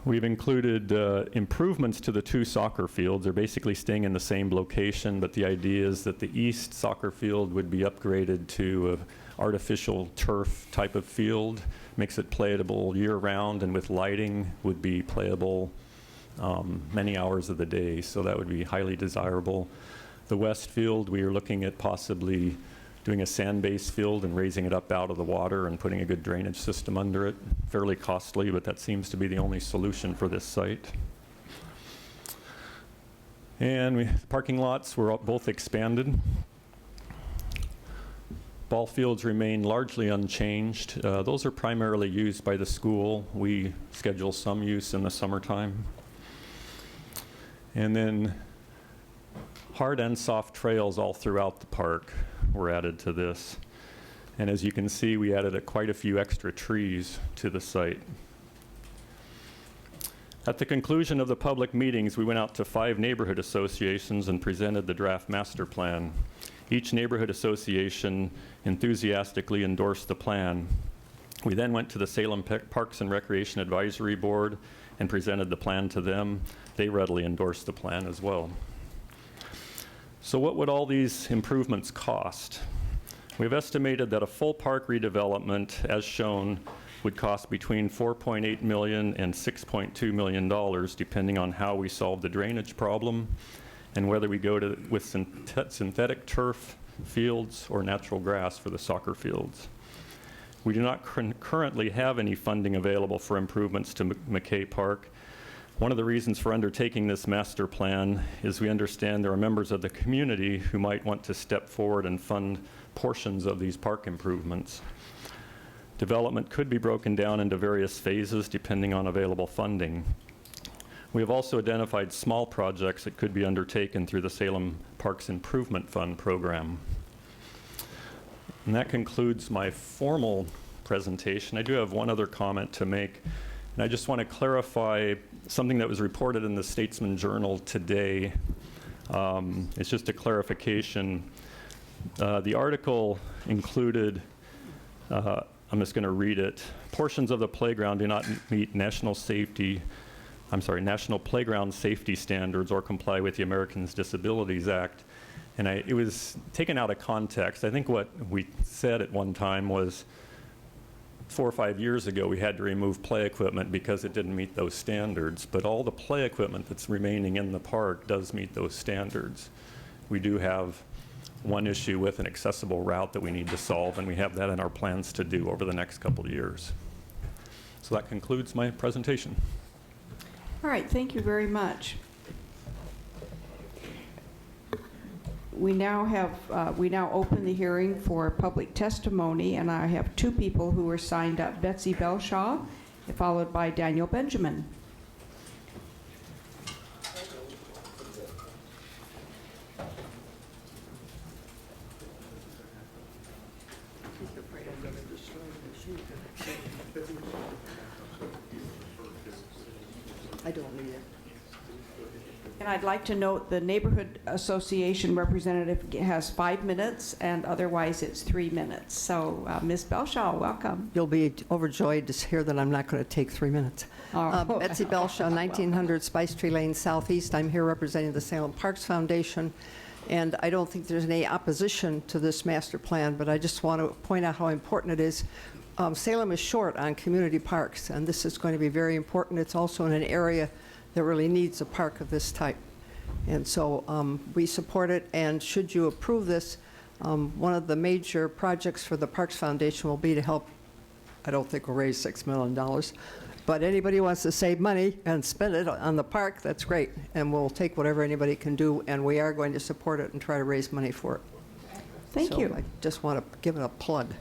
We've included improvements to the 2 soccer fields. They're basically staying in the same location, but the idea is that the east soccer field would be upgraded to an artificial turf type of field, makes it playable year-round, and with lighting would be playable many hours of the day, so that would be highly desirable. The west field, we are looking at possibly doing a sand-based field and raising it up out of the water and putting a good drainage system under it. Fairly costly, but that seems to be the only solution for this site. And the parking lots were both expanded. Ball fields remain largely unchanged. Those are primarily used by the school. We schedule some use in the summertime. And then hard and soft trails all throughout the park were added to this. And as you can see, we added quite a few extra trees to the site. At the conclusion of the public meetings, we went out to 5 neighborhood associations and presented the draft master plan. Each neighborhood association enthusiastically endorsed the plan. We then went to the Salem Parks and Recreation Advisory Board and presented the plan to them. They readily endorsed the plan as well. So what would all these improvements cost? We've estimated that a full park redevelopment, as shown, would cost between $4.8 million and $6.2 million, depending on how we solve the drainage problem and whether we go with synthetic turf fields or natural grass for the soccer fields. We do not currently have any funding available for improvements to McKay Park. One of the reasons for undertaking this master plan is we understand there are members of the community who might want to step forward and fund portions of these park improvements. Development could be broken down into various phases depending on available funding. We have also identified small projects that could be undertaken through the Salem Parks Improvement Fund program. And that concludes my formal presentation. I do have one other comment to make. And I just want to clarify something that was reported in the Statesman Journal today. It's just a clarification. The article included, I'm just going to read it, portions of the playground do not meet national playground safety standards or comply with the Americans with Disabilities Act. And it was taken out of context. I think what we said at one time was 4 or 5 years ago, we had to remove play equipment because it didn't meet those standards. But all the play equipment that's remaining in the park does meet those standards. We do have one issue with an accessible route that we need to solve, and we have that in our plans to do over the next couple of years. So that concludes my presentation. All right, thank you very much. We now open the hearing for public testimony, and I have 2 people who are signed up, Betsy Belshaw, followed by Daniel Benjamin. I don't need it. And I'd like to note the Neighborhood Association representative has 5 minutes, and otherwise it's 3 minutes. So, Ms. Belshaw, welcome. You'll be overjoyed to hear that I'm not going to take 3 minutes. Oh. Betsy Belshaw, 1900 Spice Tree Lane Southeast. I'm here representing the Salem Parks Foundation, and I don't think there's any opposition to this master plan, but I just want to point out how important it is. Salem is short on community parks, and this is going to be very important. It's also in an area that really needs a park of this type. And so we support it, and should you approve this, one of the major projects for the Parks Foundation will be to help, I don't think we'll raise $6 million, but anybody who wants to save money and spend it on the park, that's great. And we'll take whatever anybody can do, and we are going to support it and try to raise money for it. Thank you. I just want to give it a plug.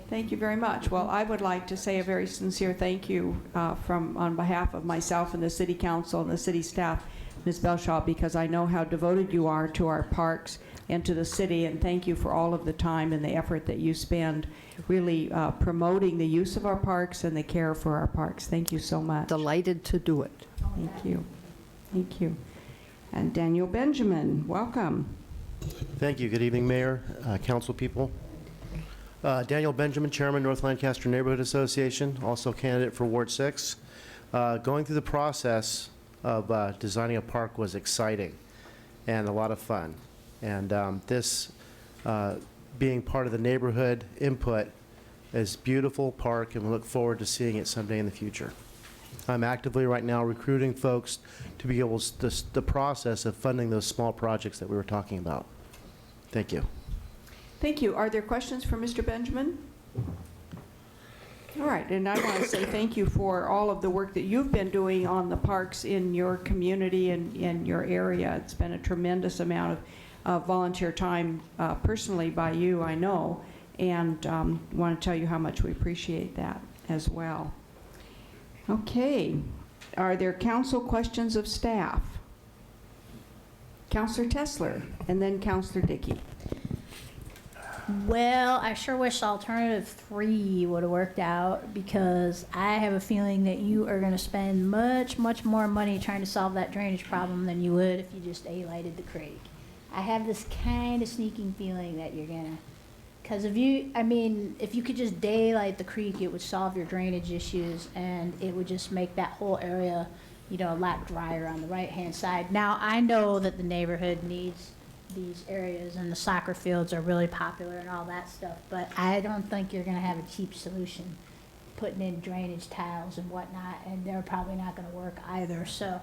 Thank you very much. Well, I would like to say a very sincere thank you on behalf of myself and the City Council and the city staff, Ms. Belshaw, because I know how devoted you are to our parks and to the city, and thank you for all of the time and the effort that you spend really promoting the use of our parks and the care for our parks. Thank you so much. Delighted to do it. Thank you. Thank you. And Daniel Benjamin, welcome. Thank you. Good evening, Mayor, council people. Daniel Benjamin, Chairman, North Lancaster Neighborhood Association, also candidate for Ward 6. Going through the process of designing a park was exciting and a lot of fun. And this being part of the neighborhood input is beautiful park, and we look forward to seeing it someday in the future. I'm actively right now recruiting folks to be able to the process of funding those small projects that we were talking about. Thank you. Thank you. Are there questions for Mr. Benjamin? All right, and I want to say thank you for all of the work that you've been doing on the parks in your community and in your area. It's been a tremendous amount of volunteer time personally by you, I know, and want to tell you how much we appreciate that as well. Okay, are there council questions of staff? Councilor Tessler, and then Councilor Dickey. Well, I sure wish alternative 3 would have worked out, because I have a feeling that you are going to spend much, much more money trying to solve that drainage problem than you would if you just A-lighted the creek. I have this kind of sneaking feeling that you're going to, because if you could just daylight the creek, it would solve your drainage issues, and it would just make that whole area, a lot drier on the right-hand side. Now, I know that the neighborhood needs these areas, and the soccer fields are really popular and all that stuff, but I don't think you're going to have a cheap solution putting in drainage tiles and whatnot, and they're probably not going to work either. So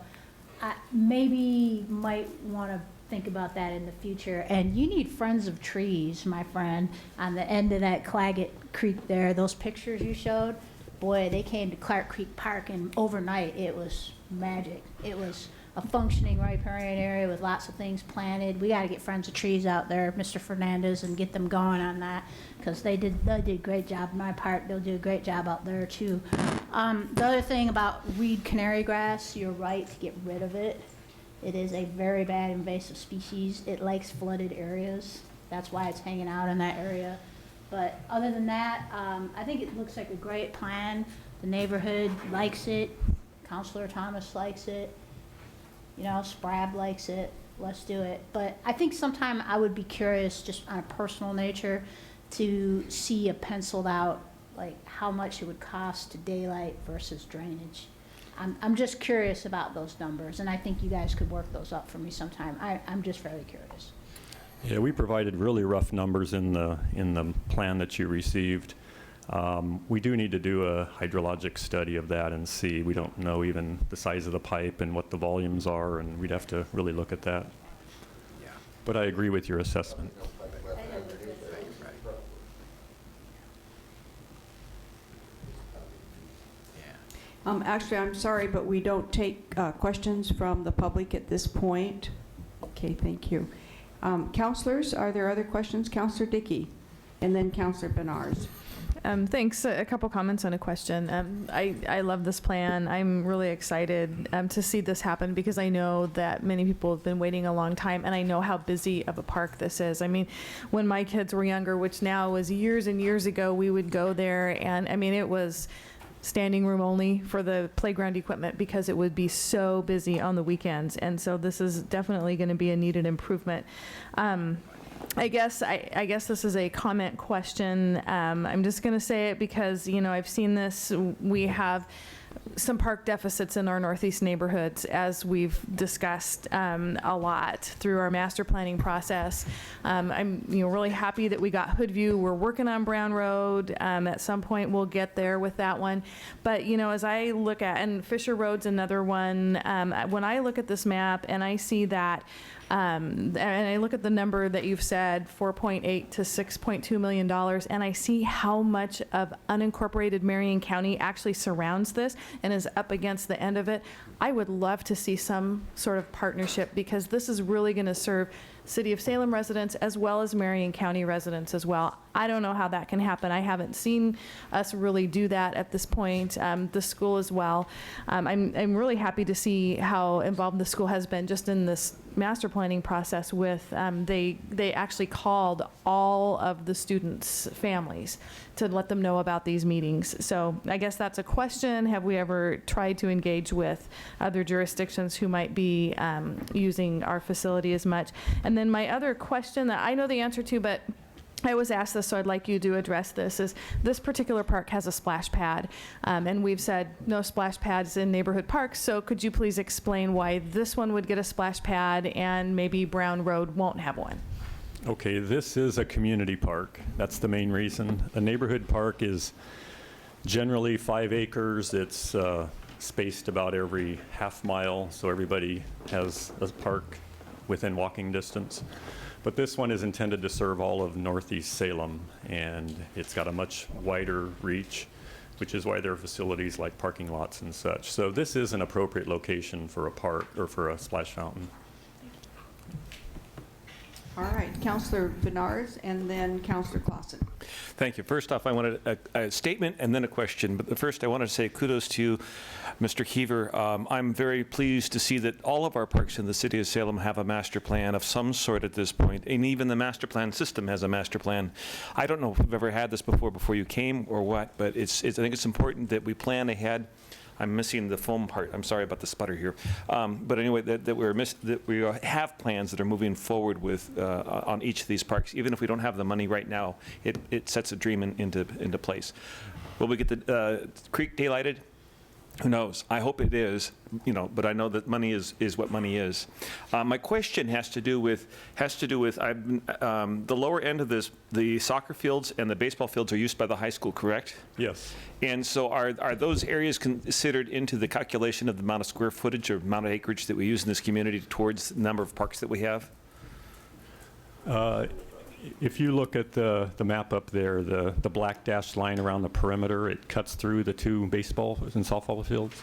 maybe might want to think about that in the future. And you need friends of trees, my friend, on the end of that Claggett Creek there. Those pictures you showed, boy, they came to Clark Creek Park, and overnight it was magic. It was a functioning riparian area with lots of things planted. We got to get Friends of Trees out there, Mr. Fernandez, and get them going on that, because they did a great job in my park. They'll do a great job out there too. The other thing about reed canary grass, you're right to get rid of it. It is a very bad invasive species. It likes flooded areas. That's why it's hanging out in that area. But other than that, I think it looks like a great plan. The neighborhood likes it. Councilor Thomas likes it. Sprab likes it. Let's do it. But I think sometime I would be curious, just on a personal nature, to see a penciled out, like how much it would cost to daylight versus drainage. I'm just curious about those numbers, and I think you guys could work those up for me sometime. I'm just very curious. Yeah, we provided really rough numbers in the plan that you received. We do need to do a hydrologic study of that and see. We don't know even the size of the pipe and what the volumes are, and we'd have to really look at that. Yeah. But I agree with your assessment. Actually, I'm sorry, but we don't take questions from the public at this point. Okay, thank you. Councilors, are there other questions? Councilor Dickey, and then Councilor Benars. Thanks. A couple comments and a question. I love this plan. I'm really excited to see this happen, because I know that many people have been waiting a long time, and I know how busy of a park this is. I mean, when my kids were younger, which now was years and years ago, we would go there, and I mean, it was standing room only for the playground equipment because it would be so busy on the weekends. And so this is definitely going to be a needed improvement. I guess this is a comment question. I'm just going to say it because, you know, I've seen this. We have some park deficits in our northeast neighborhoods, as we've discussed a lot through our master planning process. I'm really happy that we got Hoodview. We're working on Brown Road. At some point we'll get there with that one. But as I look at, and Fisher Road's another one, when I look at this map and I see that, and I look at the number that you've said, $4.8 to $6.2 million, and I see how much of unincorporated Marion County actually surrounds this and is up against the end of it, I would love to see some sort of partnership, because this is really going to serve City of Salem residents as well as Marion County residents as well. I don't know how that can happen. I haven't seen us really do that at this point. The school as well. I'm really happy to see how involved the school has been just in this master planning process with, they actually called all of the students' families to let them know about these meetings. So I guess that's a question. Have we ever tried to engage with other jurisdictions who might be using our facility as much? And then my other question that I know the answer to, but I was asked this, so I'd like you to address this, is this particular park has a splash pad, and we've said no splash pads in neighborhood parks, so could you please explain why this one would get a splash pad and maybe Brown Road won't have one? Okay, this is a community park. That's the main reason. A neighborhood park is generally 5 acres. It's spaced about every half mile, so everybody has a park within walking distance. But this one is intended to serve all of northeast Salem, and it's got a much wider reach, which is why there are facilities like parking lots and such. So this is an appropriate location for a park or for a splash fountain. All right, Councillor Benars and then Councillor Clausen. Thank you. First off, I wanted a statement and then a question. But first, I wanted to say kudos to you, Mr. Keever. I'm very pleased to see that all of our parks in the city of Salem have a master plan of some sort at this point, and even the master plan system has a master plan. I don't know if we've ever had this before you came or what, but I think it's important that we plan ahead. I'm missing the foam part. I'm sorry about the sputter here. But anyway, that we have plans that are moving forward with on each of these parks. Even if we don't have the money right now, it sets a dream into place. Will we get the creek daylighted? Who knows? I hope it is, but I know that money is what money is. My question has to do with the lower end of this. The soccer fields and the baseball fields are used by the high school, correct? Yes. And so are those areas considered into the calculation of the amount of square footage or amount of acreage that we use in this community towards the number of parks that we have? If you look at the map up there, the black dashed line around the perimeter, it cuts through the 2 baseball and softball fields.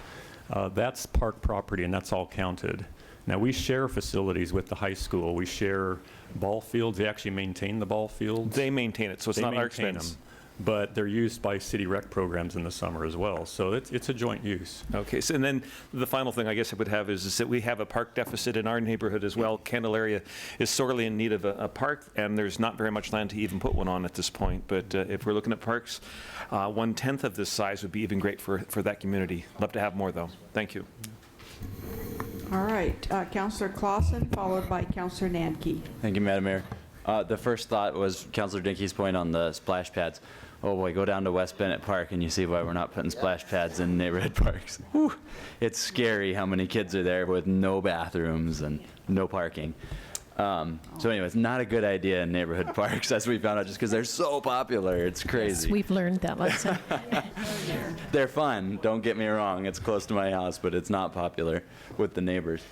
That's park property, and that's all counted. Now, we share facilities with the high school. We share ball fields. They actually maintain the ball fields. They maintain it, so it's not our maintain expense. them, but they're used by city rec programs in the summer as well. So it's a joint use. Okay, so and then the final thing I guess I would have is that we have a park deficit in our neighborhood as well. Candelaria is sorely in need of a park, and there's not very much land to even put one on at this point. But if we're looking at parks, 1/10 of this size would be even great for that community. Love to have more, though. Thank you. All right, Councillor Clausen, followed by Councillor Nanke. Thank you, Madam Mayor. The first thought was Councillor Dinkey's point on the splash pads. Oh boy, go down to West Bennett Park and you see why we're not putting splash pads in neighborhood parks. Whew. It's scary how many kids are there with no bathrooms and no parking. So anyway, it's not a good idea in neighborhood parks, as we found out, just because they're so popular. It's crazy. Yes, we've learned that lesson. They're fun, don't get me wrong. It's close to my house, but it's not popular with the neighbors.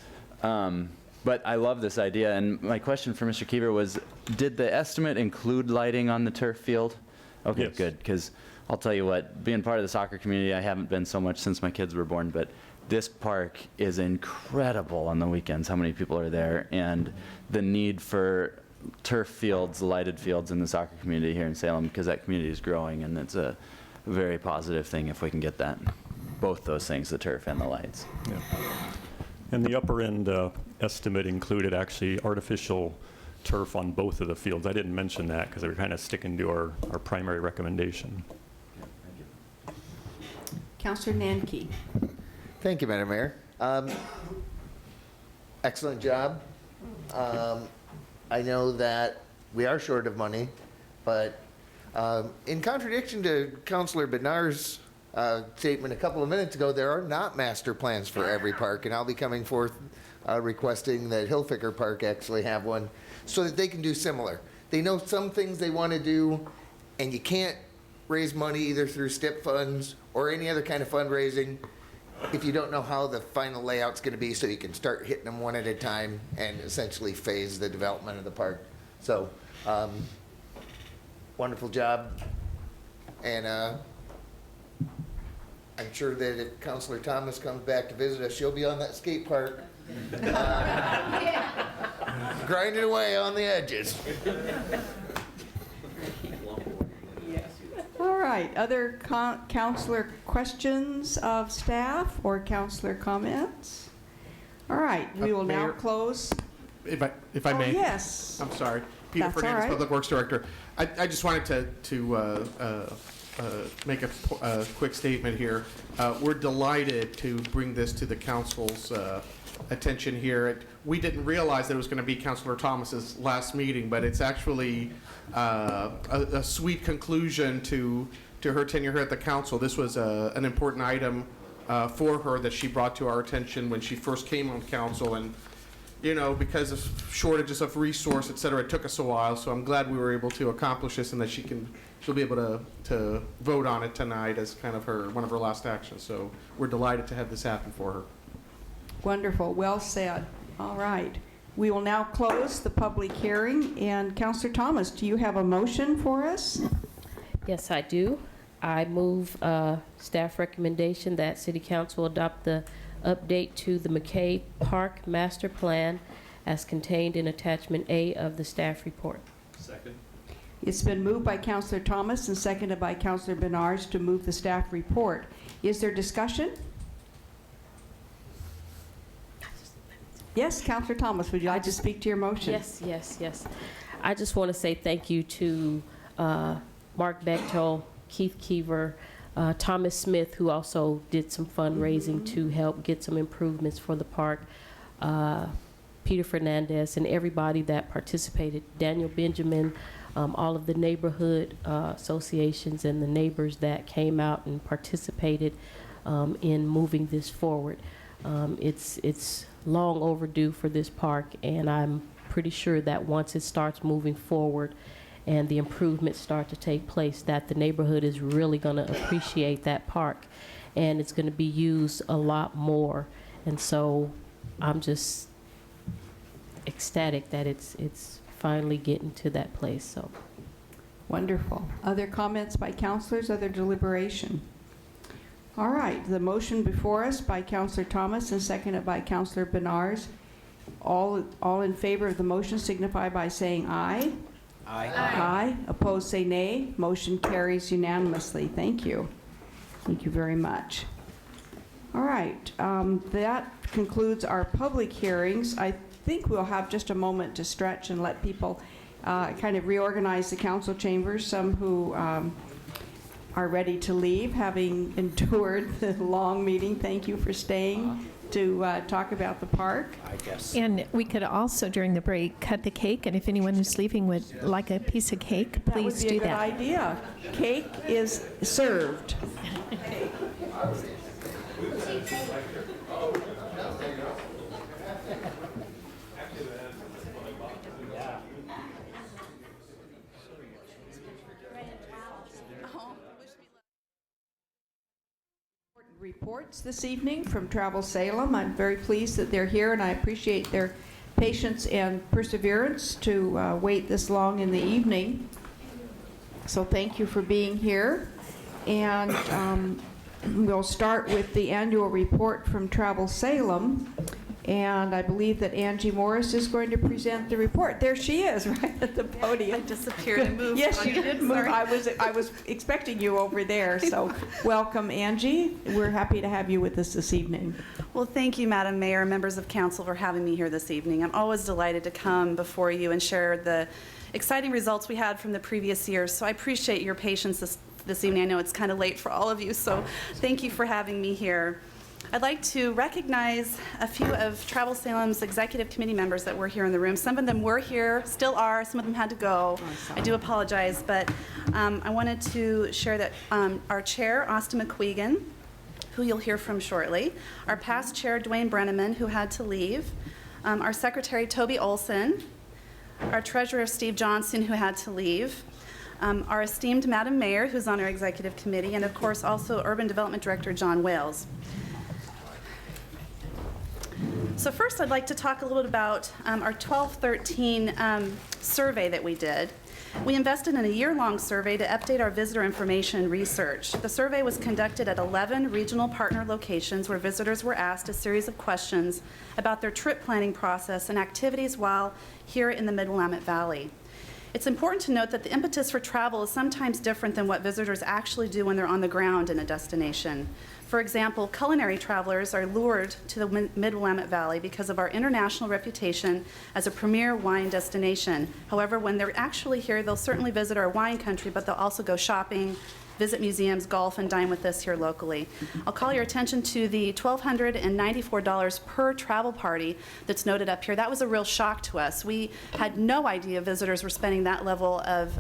But I love this idea, and my question for Mr. Keever was, did the estimate include lighting on the turf field? Okay, Yes. good, because I'll tell you what, being part of the soccer community, I haven't been so much since my kids were born, but this park is incredible on the weekends, how many people are there, and the need for turf fields, lighted fields in the soccer community here in Salem, because that community is growing, and it's a very positive thing if we can get that, both those things, the turf and the lights. Yeah. And the upper end estimate included actually artificial turf on both of the fields. I didn't mention that because they were kind of sticking to our primary recommendation. Counselor Nanki. Thank you, Madam Mayor. Excellent job. I know that we are short of money, but in contradiction to Councilor Bednar's statement a couple of minutes ago, there are not master plans for every park, and I'll be coming forth requesting that Hillficker Park actually have one so that they can do similar. They know some things they want to do, and you can't raise money either through STIP funds or any other kind of fundraising if you don't know how the final layout's going to be, so you can start hitting them one at a time and essentially phase the development of the park. So, wonderful job. And I'm sure that if Councilor Thomas comes back to visit us, she'll be on that skate park, grinding away on the edges. All right, other counselor questions of staff or counselor comments? All right, we will now Mayor, close. If I may. Yes. I'm sorry. Peter That's all Fernandez, right. Public Works Director. I just wanted to make a quick statement here. We're delighted to bring this to the council's attention here. We didn't realize that it was going to be Councilor Thomas's last meeting, but it's actually a sweet conclusion to her tenure here at the council. This was an important item for her that she brought to our attention when she first came on council, and you know, because of shortages of resource, et cetera, it took us a while. So I'm glad we were able to accomplish this, and that she'll be able to vote on it tonight as kind of one of her last actions. So we're delighted to have this happen for her. Wonderful, well said. All right, we will now close the public hearing. And Counselor Thomas, do you have a motion for us? Yes, I do. I move staff recommendation that City Council adopt the update to the McKay Park Master Plan as contained in Attachment A of the staff report. Second. It's been moved by Counselor Thomas and seconded by Counselor Benars to move the staff report. Is there discussion? Yes, Counselor Thomas, would you like to speak to your motion? Yes. I just want to say thank you to Mark Bechtel, Keith Keever, Thomas Smith, who also did some fundraising to help get some improvements for the park, Peter Fernandez, and everybody that participated, Daniel Benjamin, all of the neighborhood associations and the neighbors that came out and participated in moving this forward. It's long overdue for this park, and I'm pretty sure that once it starts moving forward and the improvements start to take place, that the neighborhood is really going to appreciate that park, and it's going to be used a lot more. And so I'm just ecstatic that it's finally getting to that place. So wonderful. Other comments by counselors, other deliberation? All right, the motion before us by Counselor Thomas and seconded by Counselor Benars. All in favor of the motion signify by saying aye. Aye. Opposed, say nay. Motion carries unanimously. Thank you. Thank you very much. All right, that concludes our public hearings. I think we'll have just a moment to stretch and let people kind of reorganize the council chambers. Some who are ready to leave, having endured the long meeting. Thank you for staying to talk about the park. I guess. And we could also, during the break, cut the cake, and if anyone who's leaving would like a piece of cake, please do that. That would be a good idea. Cake is served. Reports this evening from Travel Salem. I'm very pleased that they're here, and I appreciate their patience and perseverance to wait this long in the evening. So thank you for being here. And we'll start with the annual report from Travel Salem. And I believe that Angie Morris is going to present the report. There she is, right at the podium. I disappeared and moved. Yes, you did move. I was expecting you over there. So welcome, Angie. We're happy to have you with us this evening. Well, thank you, Madam Mayor, members of council, for having me here this evening. I'm always delighted to come before you and share the exciting results we had from the previous year. So I appreciate your patience this evening. I know it's kind of late for all of you, so thank you for having me here. I'd like to recognize a few of Travel Salem's executive committee members that were here in the room. Some of them were here, still are, some of them had to go. I do apologize, but I wanted to share that our chair, Austin McQuegan, who you'll hear from shortly, our past chair, Dwayne Brenneman, who had to leave, our secretary, Toby Olson, our treasurer, Steve Johnson, who had to leave, our esteemed Madam Mayor, who's on our executive committee, and of course also Urban Development Director, John Wales. So first, I'd like to talk a little bit about our 12-13 survey that we did. We invested in a year-long survey to update our visitor information research. The survey was conducted at 11 regional partner locations where visitors were asked a series of questions about their trip planning process and activities while here in the Mid-Willamette Valley. It's important to note that the impetus for travel is sometimes different than what visitors actually do when they're on the ground in a destination. For example, culinary travelers are lured to the Mid-Willamette Valley because of our international reputation as a premier wine destination. However, when they're actually here, they'll certainly visit our wine country, but they'll also go shopping, visit museums, golf, and dine with us here locally. I'll call your attention to the $1,294 per travel party that's noted up here. That was a real shock to us. We had no idea visitors were spending that level of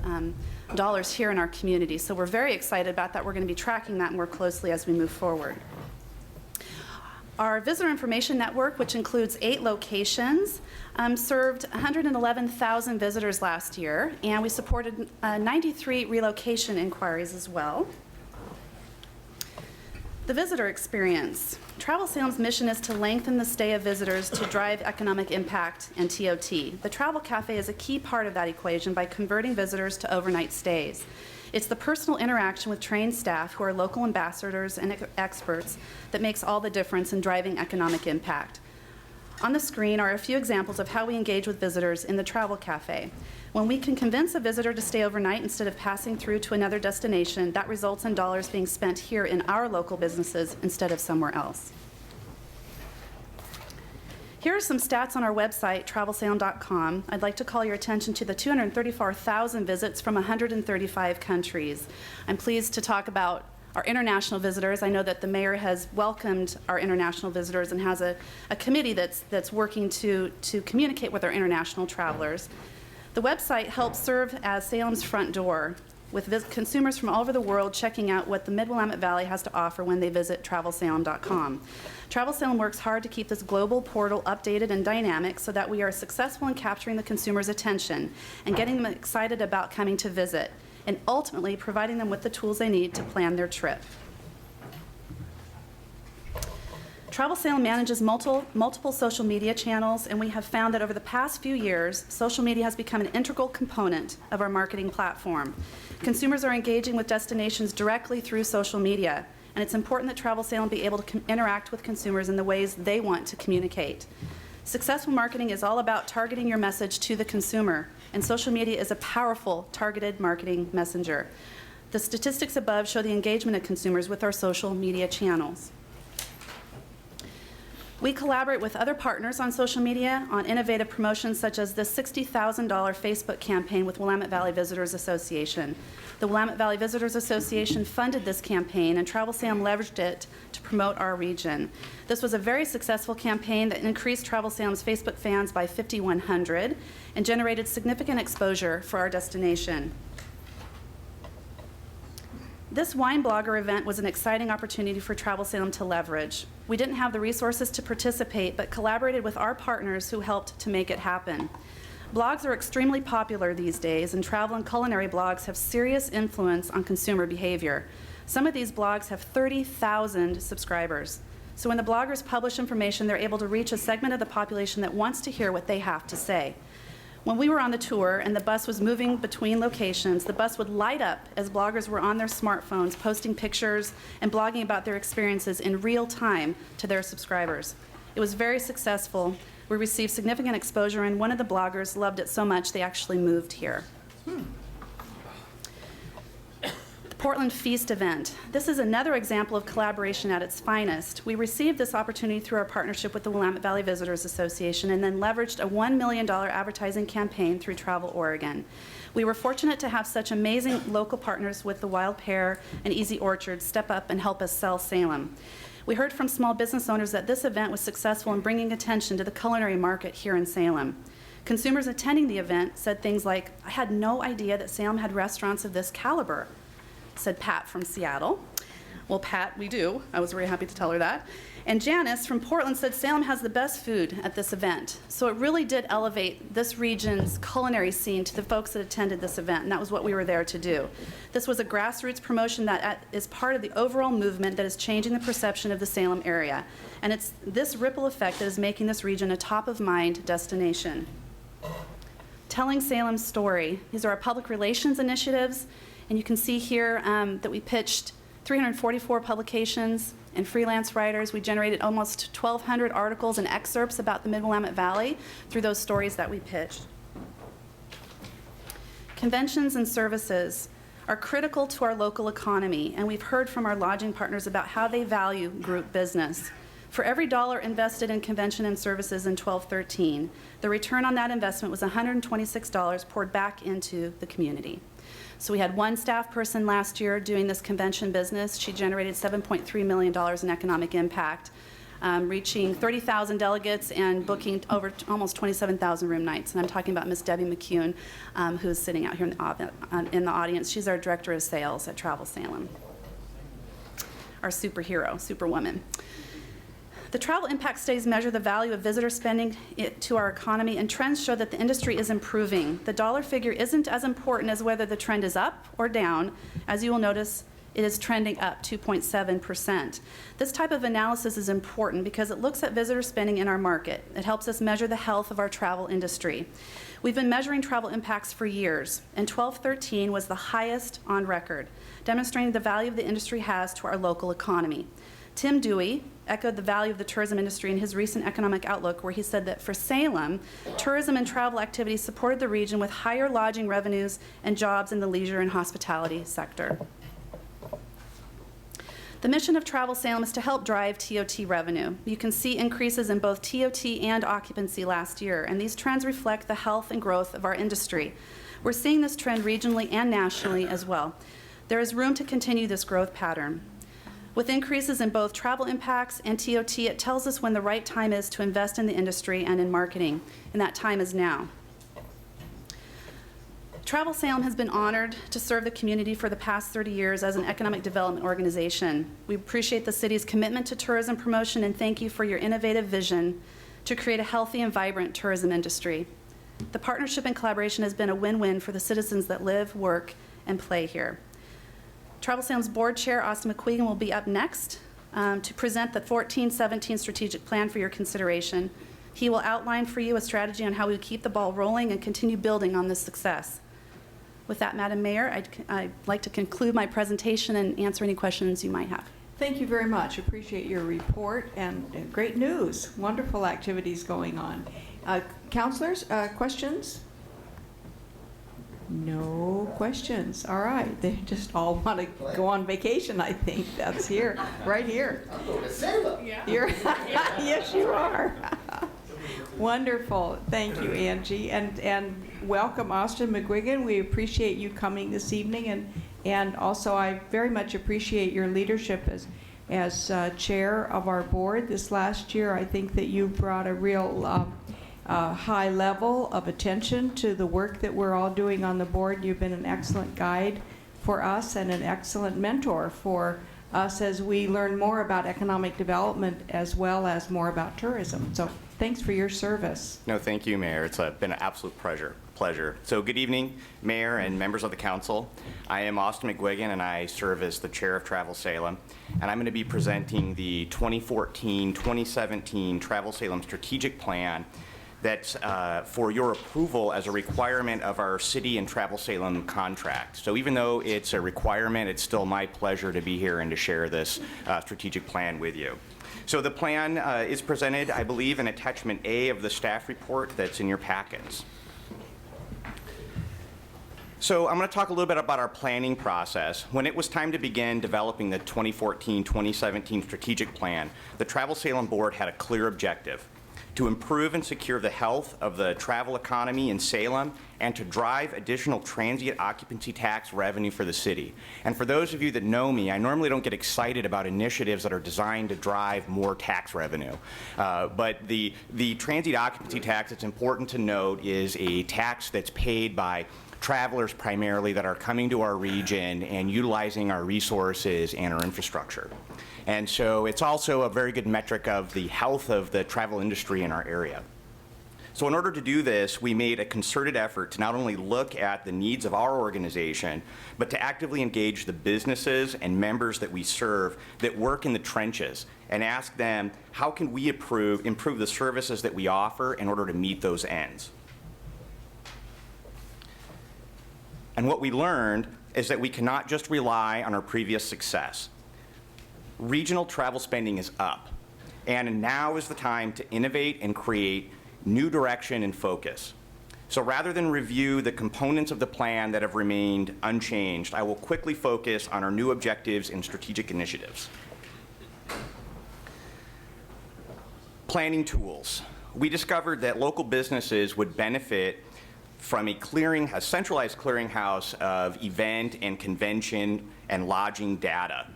dollars here in our community. So we're very excited about that. We're going to be tracking that more closely as we move forward. Our visitor information network, which includes 8 locations, served 111,000 visitors last year, and we supported 93 relocation inquiries as well. The visitor experience. Travel Salem's mission is to lengthen the stay of visitors to drive economic impact and TOT. The Travel Cafe is a key part of that equation by converting visitors to overnight stays. It's the personal interaction with trained staff who are local ambassadors and experts that makes all the difference in driving economic impact. On the screen are a few examples of how we engage with visitors in the Travel Cafe. When we can convince a visitor to stay overnight instead of passing through to another destination, that results in dollars being spent here in our local businesses instead of somewhere else. Here are some stats on our website, travelsalem.com. I'd like to call your attention to the 234,000 visits from 135 countries. I'm pleased to talk about our international visitors. I know that the mayor has welcomed our international visitors and has a committee that's working to communicate with our international travelers. The website helps serve as Salem's front door, with consumers from all over the world checking out what the Mid-Willamette Valley has to offer when they visit travelsalem.com. Travel Salem works hard to keep this global portal updated and dynamic so that we are successful in capturing the consumer's attention and getting them excited about coming to visit, and ultimately providing them with the tools they need to plan their trip. Travel Salem manages multiple social media channels, and we have found that over the past few years, social media has become an integral component of our marketing platform. Consumers are engaging with destinations directly through social media, and it's important that Travel Salem be able to interact with consumers in the ways they want to communicate. Successful marketing is all about targeting your message to the consumer, and social media is a powerful targeted marketing messenger. The statistics above show the engagement of consumers with our social media channels. We collaborate with other partners on social media on innovative promotions such as the $60,000 Facebook campaign with Willamette Valley Visitors Association. The Willamette Valley Visitors Association funded this campaign, and Travel Salem leveraged it to promote our region. This was a very successful campaign that increased Travel Salem's Facebook fans by 5,100 and generated significant exposure for our destination. This wine blogger event was an exciting opportunity for Travel Salem to leverage. We didn't have the resources to participate, but collaborated with our partners who helped to make it happen. Blogs are extremely popular these days, and travel and culinary blogs have serious influence on consumer behavior. Some of these blogs have 30,000 subscribers. So when the bloggers publish information, they're able to reach a segment of the population that wants to hear what they have to say. When we were on the tour and the bus was moving between locations, the bus would light up as bloggers were on their smartphones posting pictures and blogging about their experiences in real time to their subscribers. It was very successful. We received significant exposure, and one of the bloggers loved it so much they actually moved here. The Portland Feast event. This is another example of collaboration at its finest. We received this opportunity through our partnership with the Willamette Valley Visitors Association and then leveraged a $1 million advertising campaign through Travel Oregon. We were fortunate to have such amazing local partners with the Wild Pear and Easy Orchard step up and help us sell Salem. We heard from small business owners that this event was successful in bringing attention to the culinary market here in Salem. Consumers attending the event said things like, "I had no idea that Salem had restaurants of this caliber," said Pat from Seattle. Well, Pat, we do. I was very happy to tell her that. And Janice from Portland said Salem has the best food at this event. So it really did elevate this region's culinary scene to the folks that attended this event, and that was what we were there to do. This was a grassroots promotion that is part of the overall movement that is changing the perception of the Salem area. And it's this ripple effect that is making this region a top-of-mind destination. Telling Salem's story. These are our public relations initiatives. And you can see here that we pitched 344 publications and freelance writers. We generated almost 1,200 articles and excerpts about the Mid-Willamette Valley through those stories that we pitched. Conventions and services are critical to our local economy, and we've heard from our lodging partners about how they value group business. For every dollar invested in convention and services in 12-13, the return on that investment was $126 poured back into the community. So we had one staff person last year doing this convention business. She generated $7.3 million in economic impact, reaching 30,000 delegates and booking over almost 27,000 room nights. And I'm talking about Miss Debbie McCune, who's sitting out here in the audience. She's our director of sales at Travel Salem. Our superhero, superwoman. The travel impact studies measure the value of visitor spending to our economy, and trends show that the industry is improving. The dollar figure isn't as important as whether the trend is up or down. As you will notice, it is trending up 2.7%. This type of analysis is important because it looks at visitor spending in our market. It helps us measure the health of our travel industry. We've been measuring travel impacts for years, and 12-13 was the highest on record, demonstrating the value the industry has to our local economy. Tim Dewey echoed the value of the tourism industry in his recent economic outlook, where he said that for Salem, tourism and travel activities supported the region with higher lodging revenues and jobs in the leisure and hospitality sector. The mission of Travel Salem is to help drive TOT revenue. You can see increases in both TOT and occupancy last year, and these trends reflect the health and growth of our industry. We're seeing this trend regionally and nationally as well. There is room to continue this growth pattern. With increases in both travel impacts and TOT, it tells us when the right time is to invest in the industry and in marketing, and that time is now. Travel Salem has been honored to serve the community for the past 30 years as an economic development organization. We appreciate the city's commitment to tourism promotion and thank you for your innovative vision to create a healthy and vibrant tourism industry. The partnership and collaboration has been a win-win for the citizens that live, work, and play here. Travel Salem's board chair, Austin McQueen, will be up next to present the 14-17 strategic plan for your consideration. He will outline for you a strategy on how we keep the ball rolling and continue building on this success. With that, Madam Mayor, I'd like to conclude my presentation and answer any questions you might have. Thank you very much. Appreciate your report and great news. Wonderful activities going on. Counselors, questions? No questions. All right. They just all want to go on vacation, I think. That's here, right here. I'm going to Salem. Yeah. Yes, you are. Wonderful. Thank you, Angie. And welcome, Austin McGuigan. We appreciate you coming this evening. And also, I very much appreciate your leadership as chair of our board this last year. I think that you brought a real high level of attention to the work that we're all doing on the board. You've been an excellent guide for us and an excellent mentor for us as we learn more about economic development as well as more about tourism. So thanks for your service. No, thank you, Mayor. It's been an absolute pleasure. So good evening, Mayor and members of the council. I am Austin McGuigan, and I serve as the chair of Travel Salem. And I'm going to be presenting the 2014-2017 Travel Salem strategic plan that's for your approval as a requirement of our city and Travel Salem contract. So even though it's a requirement, it's still my pleasure to be here and to share this strategic plan with you. So the plan is presented, I believe, in attachment A of the staff report that's in your packets. So I'm going to talk a little bit about our planning process. When it was time to begin developing the 2014-2017 strategic plan, the Travel Salem Board had a clear objective: to improve and secure the health of the travel economy in Salem and to drive additional transient occupancy tax revenue for the city. And for those of you that know me, I normally don't get excited about initiatives that are designed to drive more tax revenue. But the transient occupancy tax, it's important to note, is a tax that's paid by travelers primarily that are coming to our region and utilizing our resources and our infrastructure. And so it's also a very good metric of the health of the travel industry in our area. So in order to do this, we made a concerted effort to not only look at the needs of our organization, but to actively engage the businesses and members that we serve that work in the trenches and ask them, how can we improve the services that we offer in order to meet those ends? And what we learned is that we cannot just rely on our previous success. Regional travel spending is up, and now is the time to innovate and create new direction and focus. So rather than review the components of the plan that have remained unchanged, I will quickly focus on our new objectives and strategic initiatives. Planning tools. We discovered that local businesses would benefit from a centralized clearinghouse of event and convention and lodging data.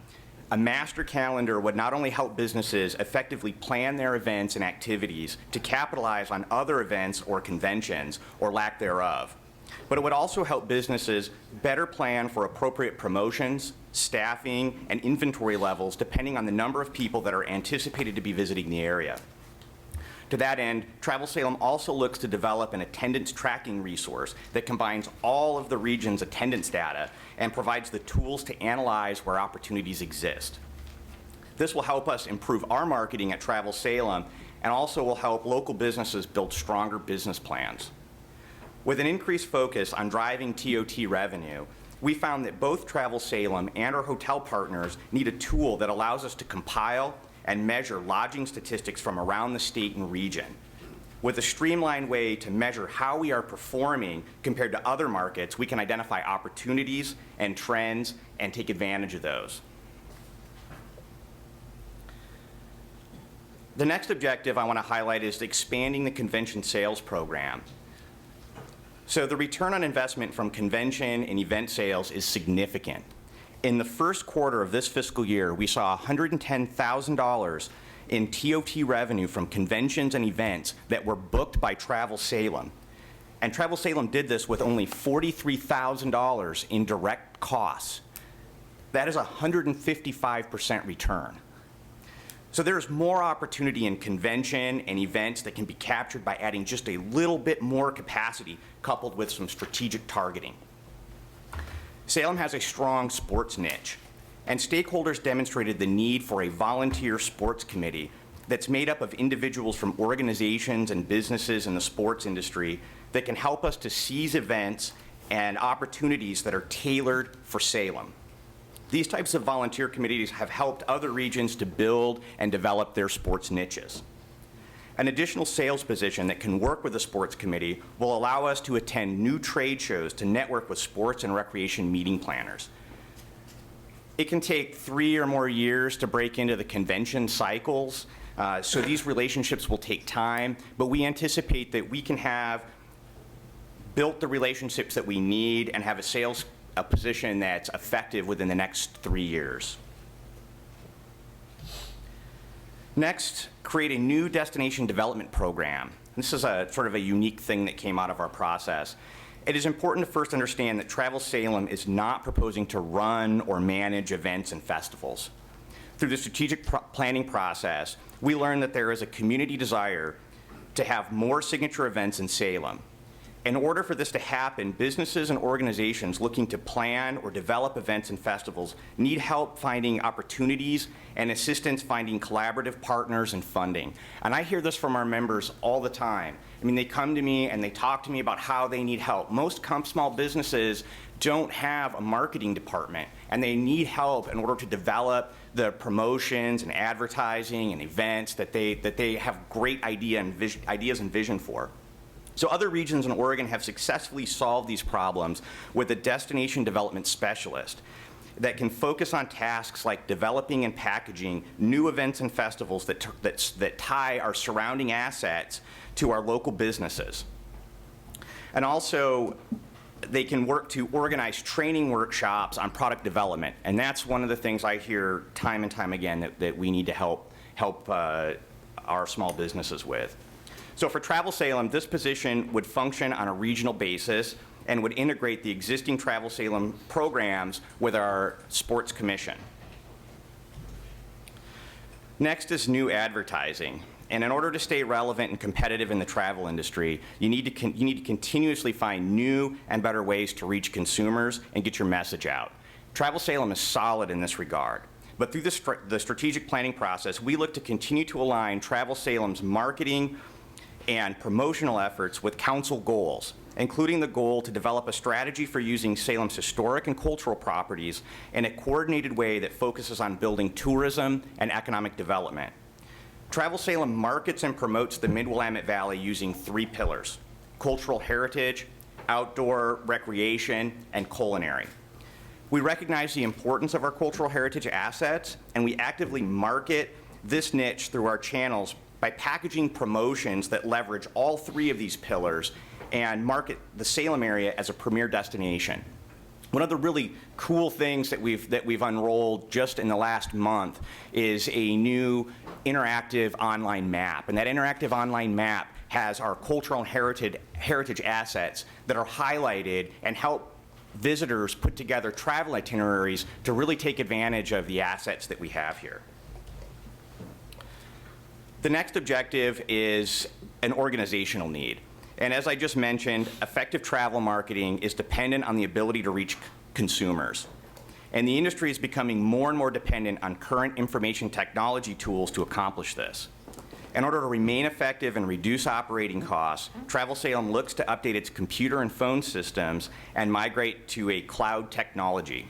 A master calendar would not only help businesses effectively plan their events and activities to capitalize on other events or conventions or lack thereof, but it would also help businesses better plan for appropriate promotions, staffing, and inventory levels depending on the number of people that are anticipated to be visiting the area. To that end, Travel Salem also looks to develop an attendance tracking resource that combines all of the region's attendance data and provides the tools to analyze where opportunities exist. This will help us improve our marketing at Travel Salem and also will help local businesses build stronger business plans. With an increased focus on driving TOT revenue, we found that both Travel Salem and our hotel partners need a tool that allows us to compile and measure lodging statistics from around the state and region, with a streamlined way to measure how we are performing compared to other markets. We can identify opportunities and trends and take advantage of those. The next objective I want to highlight is expanding the convention sales program. So the return on investment from convention and event sales is significant. In the first quarter of this fiscal year, we saw $110,000 in TOT revenue from conventions and events that were booked by Travel Salem. And Travel Salem did this with only $43,000 in direct costs. That is a 155% return. So there's more opportunity in convention and events that can be captured by adding just a little bit more capacity coupled with some strategic targeting. Salem has a strong sports niche, and stakeholders demonstrated the need for a volunteer sports committee that's made up of individuals from organizations and businesses in the sports industry that can help us to seize events and opportunities that are tailored for Salem. These types of volunteer committees have helped other regions to build and develop their sports niches. An additional sales position that can work with the sports committee will allow us to attend new trade shows to network with sports and recreation meeting planners. It can take 3 or more years to break into the convention cycles, so these relationships will take time, but we anticipate that we can have built the relationships that we need and have a position that's effective within the next 3 years. Next, create a new destination development program. This is a sort of a unique thing that came out of our process. It is important to first understand that Travel Salem is not proposing to run or manage events and festivals. Through the strategic planning process, we learned that there is a community desire to have more signature events in Salem. In order for this to happen, businesses and organizations looking to plan or develop events and festivals need help finding opportunities and assistance finding collaborative partners and funding. And I hear this from our members all the time. I mean, they come to me and they talk to me about how they need help. Most small businesses don't have a marketing department, and they need help in order to develop the promotions and advertising and events that they have great ideas and vision for. So other regions in Oregon have successfully solved these problems with a destination development specialist that can focus on tasks like developing and packaging new events and festivals that tie our surrounding assets to our local businesses. And also, they can work to organize training workshops on product development. And that's one of the things I hear time and time again that we need to help our small businesses with. So for Travel Salem, this position would function on a regional basis and would integrate the existing Travel Salem programs with our sports commission. Next is new advertising. And in order to stay relevant and competitive in the travel industry, you need to continuously find new and better ways to reach consumers and get your message out. Travel Salem is solid in this regard. But through the strategic planning process, we look to continue to align Travel Salem's marketing and promotional efforts with council goals, including the goal to develop a strategy for using Salem's historic and cultural properties in a coordinated way that focuses on building tourism and economic development. Travel Salem markets and promotes the Mid-Willamette Valley using 3 pillars: cultural heritage, outdoor recreation, and culinary. We recognize the importance of our cultural heritage assets, and we actively market this niche through our channels by packaging promotions that leverage all 3 of these pillars and market the Salem area as a premier destination. One of the really cool things that we've unrolled just in the last month is a new interactive online map. And that interactive online map has our cultural and heritage assets that are highlighted and help visitors put together travel itineraries to really take advantage of the assets that we have here. The next objective is an organizational need. And as I just mentioned, effective travel marketing is dependent on the ability to reach consumers. And the industry is becoming more and more dependent on current information technology tools to accomplish this. In order to remain effective and reduce operating costs, Travel Salem looks to update its computer and phone systems and migrate to a cloud technology.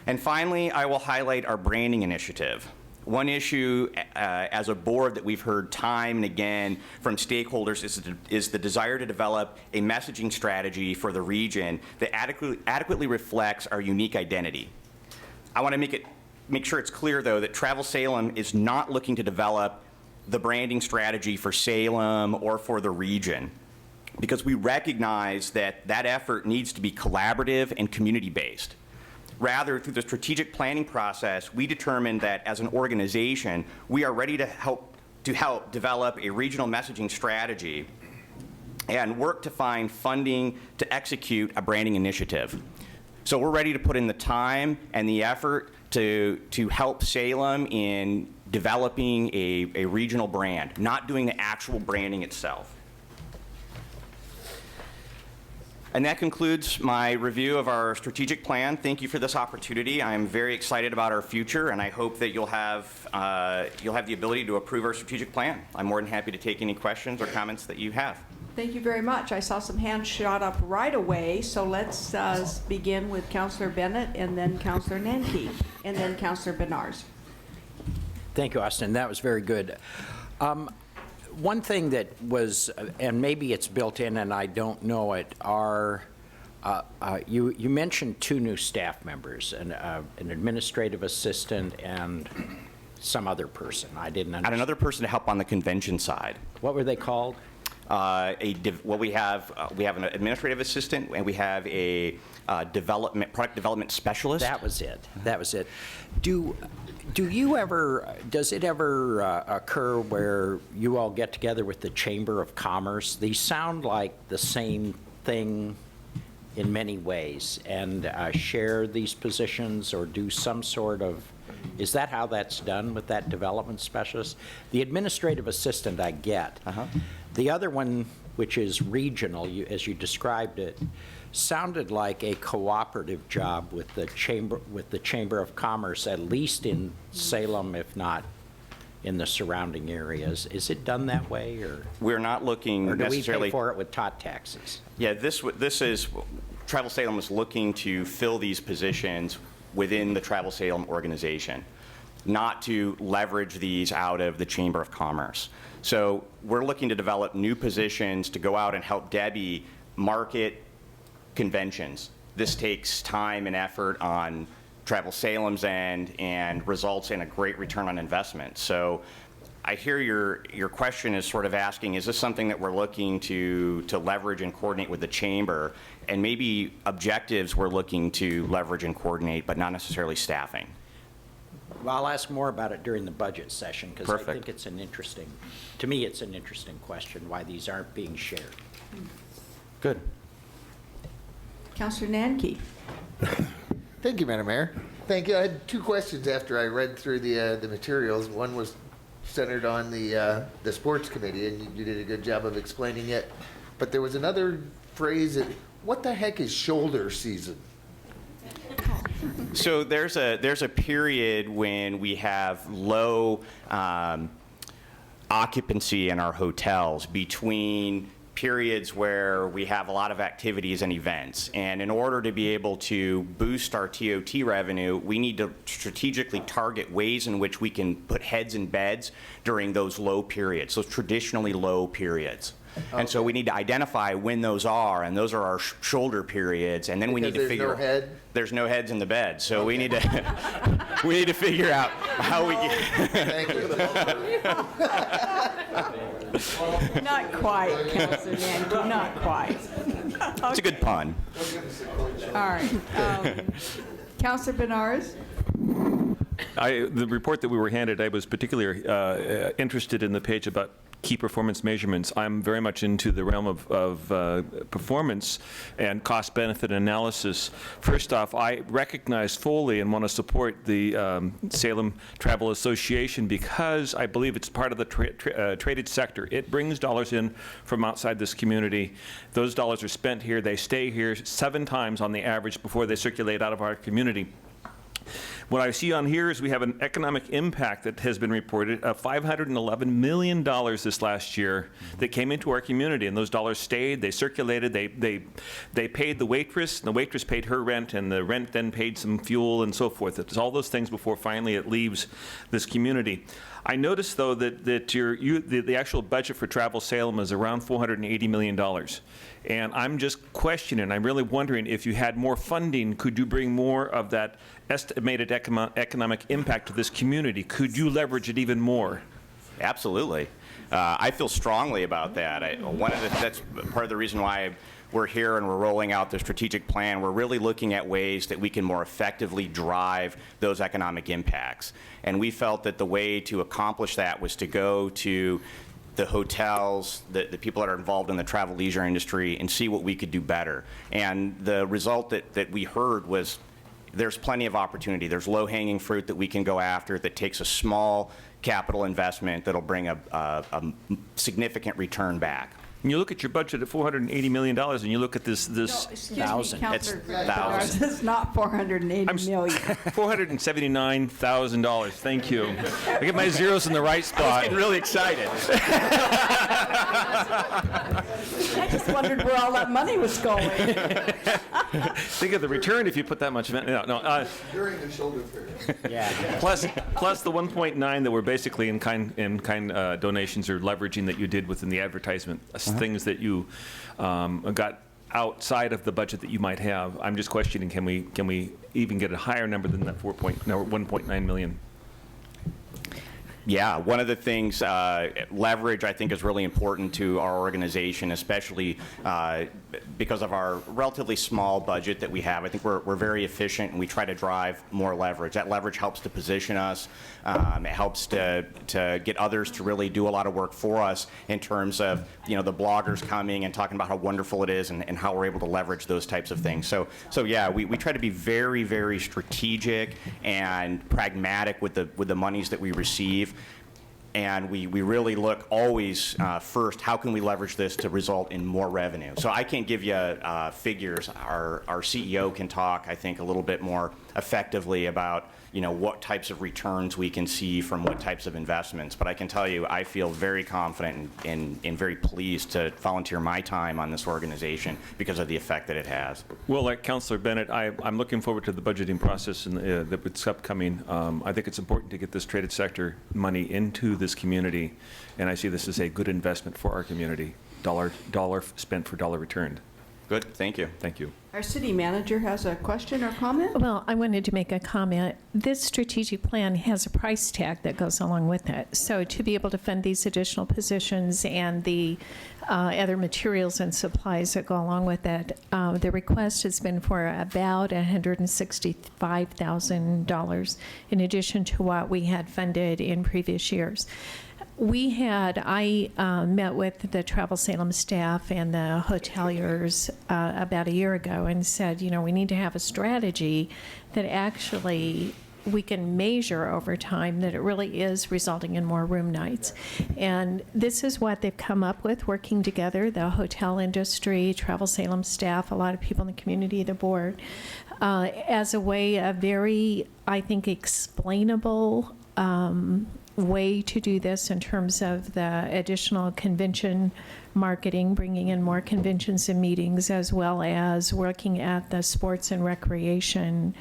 And finally, I will highlight our branding initiative. One issue as a board that we've heard time and again from stakeholders is the desire to develop a messaging strategy for the region that adequately reflects our unique identity. I want to make sure it's clear, though, that Travel Salem is not looking to develop the branding strategy for Salem or for the region, because we recognize that that effort needs to be collaborative and community-based. Rather, through the strategic planning process, we determined that as an organization, we are ready to help develop a regional messaging strategy and work to find funding to execute a branding initiative. So we're ready to put in the time and the effort to help Salem in developing a regional brand, not doing the actual branding itself. And that concludes my review of our strategic plan. Thank you for this opportunity. I'm very excited about our future, and I hope that you'll have the ability to approve our strategic plan. I'm more than happy to take any questions or comments that you have. Thank you very much. I saw some hands shot up right away, so let's begin with Councillor Bennett, and then Councillor Nanke, and then Councillor Benars. Thank you, Austin. That was very good. One thing that was, and maybe it's built in and I don't know it, you mentioned 2 new staff members, an administrative assistant and some other person. I didn't understand. And another person to help on the convention side. What were they called? We have an administrative assistant, and we have a product development specialist. That was it. That was it. Does it ever occur where you all get together with the Chamber of Commerce? These sound like the same thing in many ways, and share these positions or do some sort of, is that how that's done with that development specialist? The administrative assistant I get. The other one, which is regional, as you described it, sounded like a cooperative job with the Chamber of Commerce, at least in Salem, if not in the surrounding areas. Is it done that way, or we're not looking or do necessarily we pay for it with tot taxes? Yeah, this is Travel Salem is looking to fill these positions within the Travel Salem organization. not to leverage these out of the Chamber of Commerce. So we're looking to develop new positions to go out and help Debbie market conventions. This takes time and effort on Travel Salem's end and results in a great return on investment. So I hear your question is sort of asking, is this something that we're looking to leverage and coordinate with the chamber? And maybe objectives we're looking to leverage and coordinate, but not necessarily staffing. Well, I'll ask more about it during the budget session, because I Perfect. think it's an interesting, to me, it's an interesting question, why these aren't being shared. Good. Councillor Nanki. Thank you, Madam Mayor. Thank you. I had two questions after I read through the materials. One was centered on the sports committee, and you did a good job of explaining it. But there was another phrase that, what the heck is shoulder season? So there's a period when we have low occupancy in our hotels between periods where we have a lot of activities and events. And in order to be able to boost our TOT revenue, we need to strategically target ways in which we can put heads in beds during those low periods, those traditionally low periods. And so we need to identify when those are, and those are our shoulder periods, and then we need to figure There's no head? There's no heads in the bed, so we need to figure out how we Thank you. Not quite, Councillor Nanki, not quite. It's a good pun. All right. Councillor Benares? The report that we were handed, I was particularly interested in the page about key performance measurements. I'm very much into the realm of performance and cost-benefit analysis. First off, I recognize fully and want to support the Salem Travel Association because I believe it's part of the traded sector. It brings dollars in from outside this community. Those dollars are spent here. They stay here 7 times on the average before they circulate out of our community. What I see on here is we have an economic impact that has been reported of $511 million this last year that came into our community, and those dollars stayed, they circulated, they paid the waitress, and the waitress paid her rent, and the rent then paid some fuel and so forth. It's all those things before finally it leaves this community. I noticed, though, that the actual budget for Travel Salem is around $480 million. And I'm just questioning, I'm really wondering if you had more funding, could you bring more of that estimated economic impact to this community? Could you leverage it even more? Absolutely. I feel strongly about that. That's part of the reason why we're here and we're rolling out the strategic plan. We're really looking at ways that we can more effectively drive those economic impacts. And we felt that the way to accomplish that was to go to the hotels, the people that are involved in the travel leisure industry, and see what we could do better. And the result that we heard was there's plenty of opportunity. There's low-hanging fruit that we can go after that takes a small capital investment that'll bring a significant return back. And you look at your budget at $480 million, and you look at this Excuse me, Thousand. Councillor It's Benares, thousand. it's not $480 million. $479,000. Thank you. I get my zeros in the right I was spot. getting really excited. I just wondered where all that money was going. Think of the return if you put that much. No. During the shoulder period. Yeah. Plus the 1.9 that were basically in kind donations or leveraging that you did within the advertisement, things that you got outside of the budget that you might have. I'm just questioning, can we even get a higher number than that 1.9 million? Yeah, one of the things, leverage I think is really important to our organization, especially because of our relatively small budget that we have. I think we're very efficient and we try to drive more leverage. That leverage helps to position us. It helps to get others to really do a lot of work for us in terms of, the bloggers coming and talking about how wonderful it is and how we're able to leverage those types of things. So yeah, we try to be very, very strategic and pragmatic with the monies that we receive. And we really look always first, how can we leverage this to result in more revenue? So I can't give you figures. Our CEO can talk, I think, a little bit more effectively about, what types of returns we can see from what types of investments. But I can tell you, I feel very confident and very pleased to volunteer my time on this organization because of the effect that it has. Well, like Councilor Bennett, I'm looking forward to the budgeting process that's upcoming. I think it's important to get this traded sector money into this community, and I see this as a good investment for our community. Dollar spent for dollar returned. Good, thank you. Thank you. Our city manager has a question or comment? Well, I wanted to make a comment. This strategic plan has a price tag that goes along with it. So to be able to fund these additional positions and the other materials and supplies that go along with it, the request has been for about $165,000 in addition to what we had funded in previous years. I met with the Travel Salem staff and the hoteliers about a year ago and said, we need to have a strategy that actually we can measure over time that it really is resulting in more room nights. And this is what they've come up with working together, the hotel industry, Travel Salem staff, a lot of people in the community, the board, as a way of very, I think, explainable way to do this in terms of the additional convention marketing, bringing in more conventions and meetings, as well as working at the sports and recreation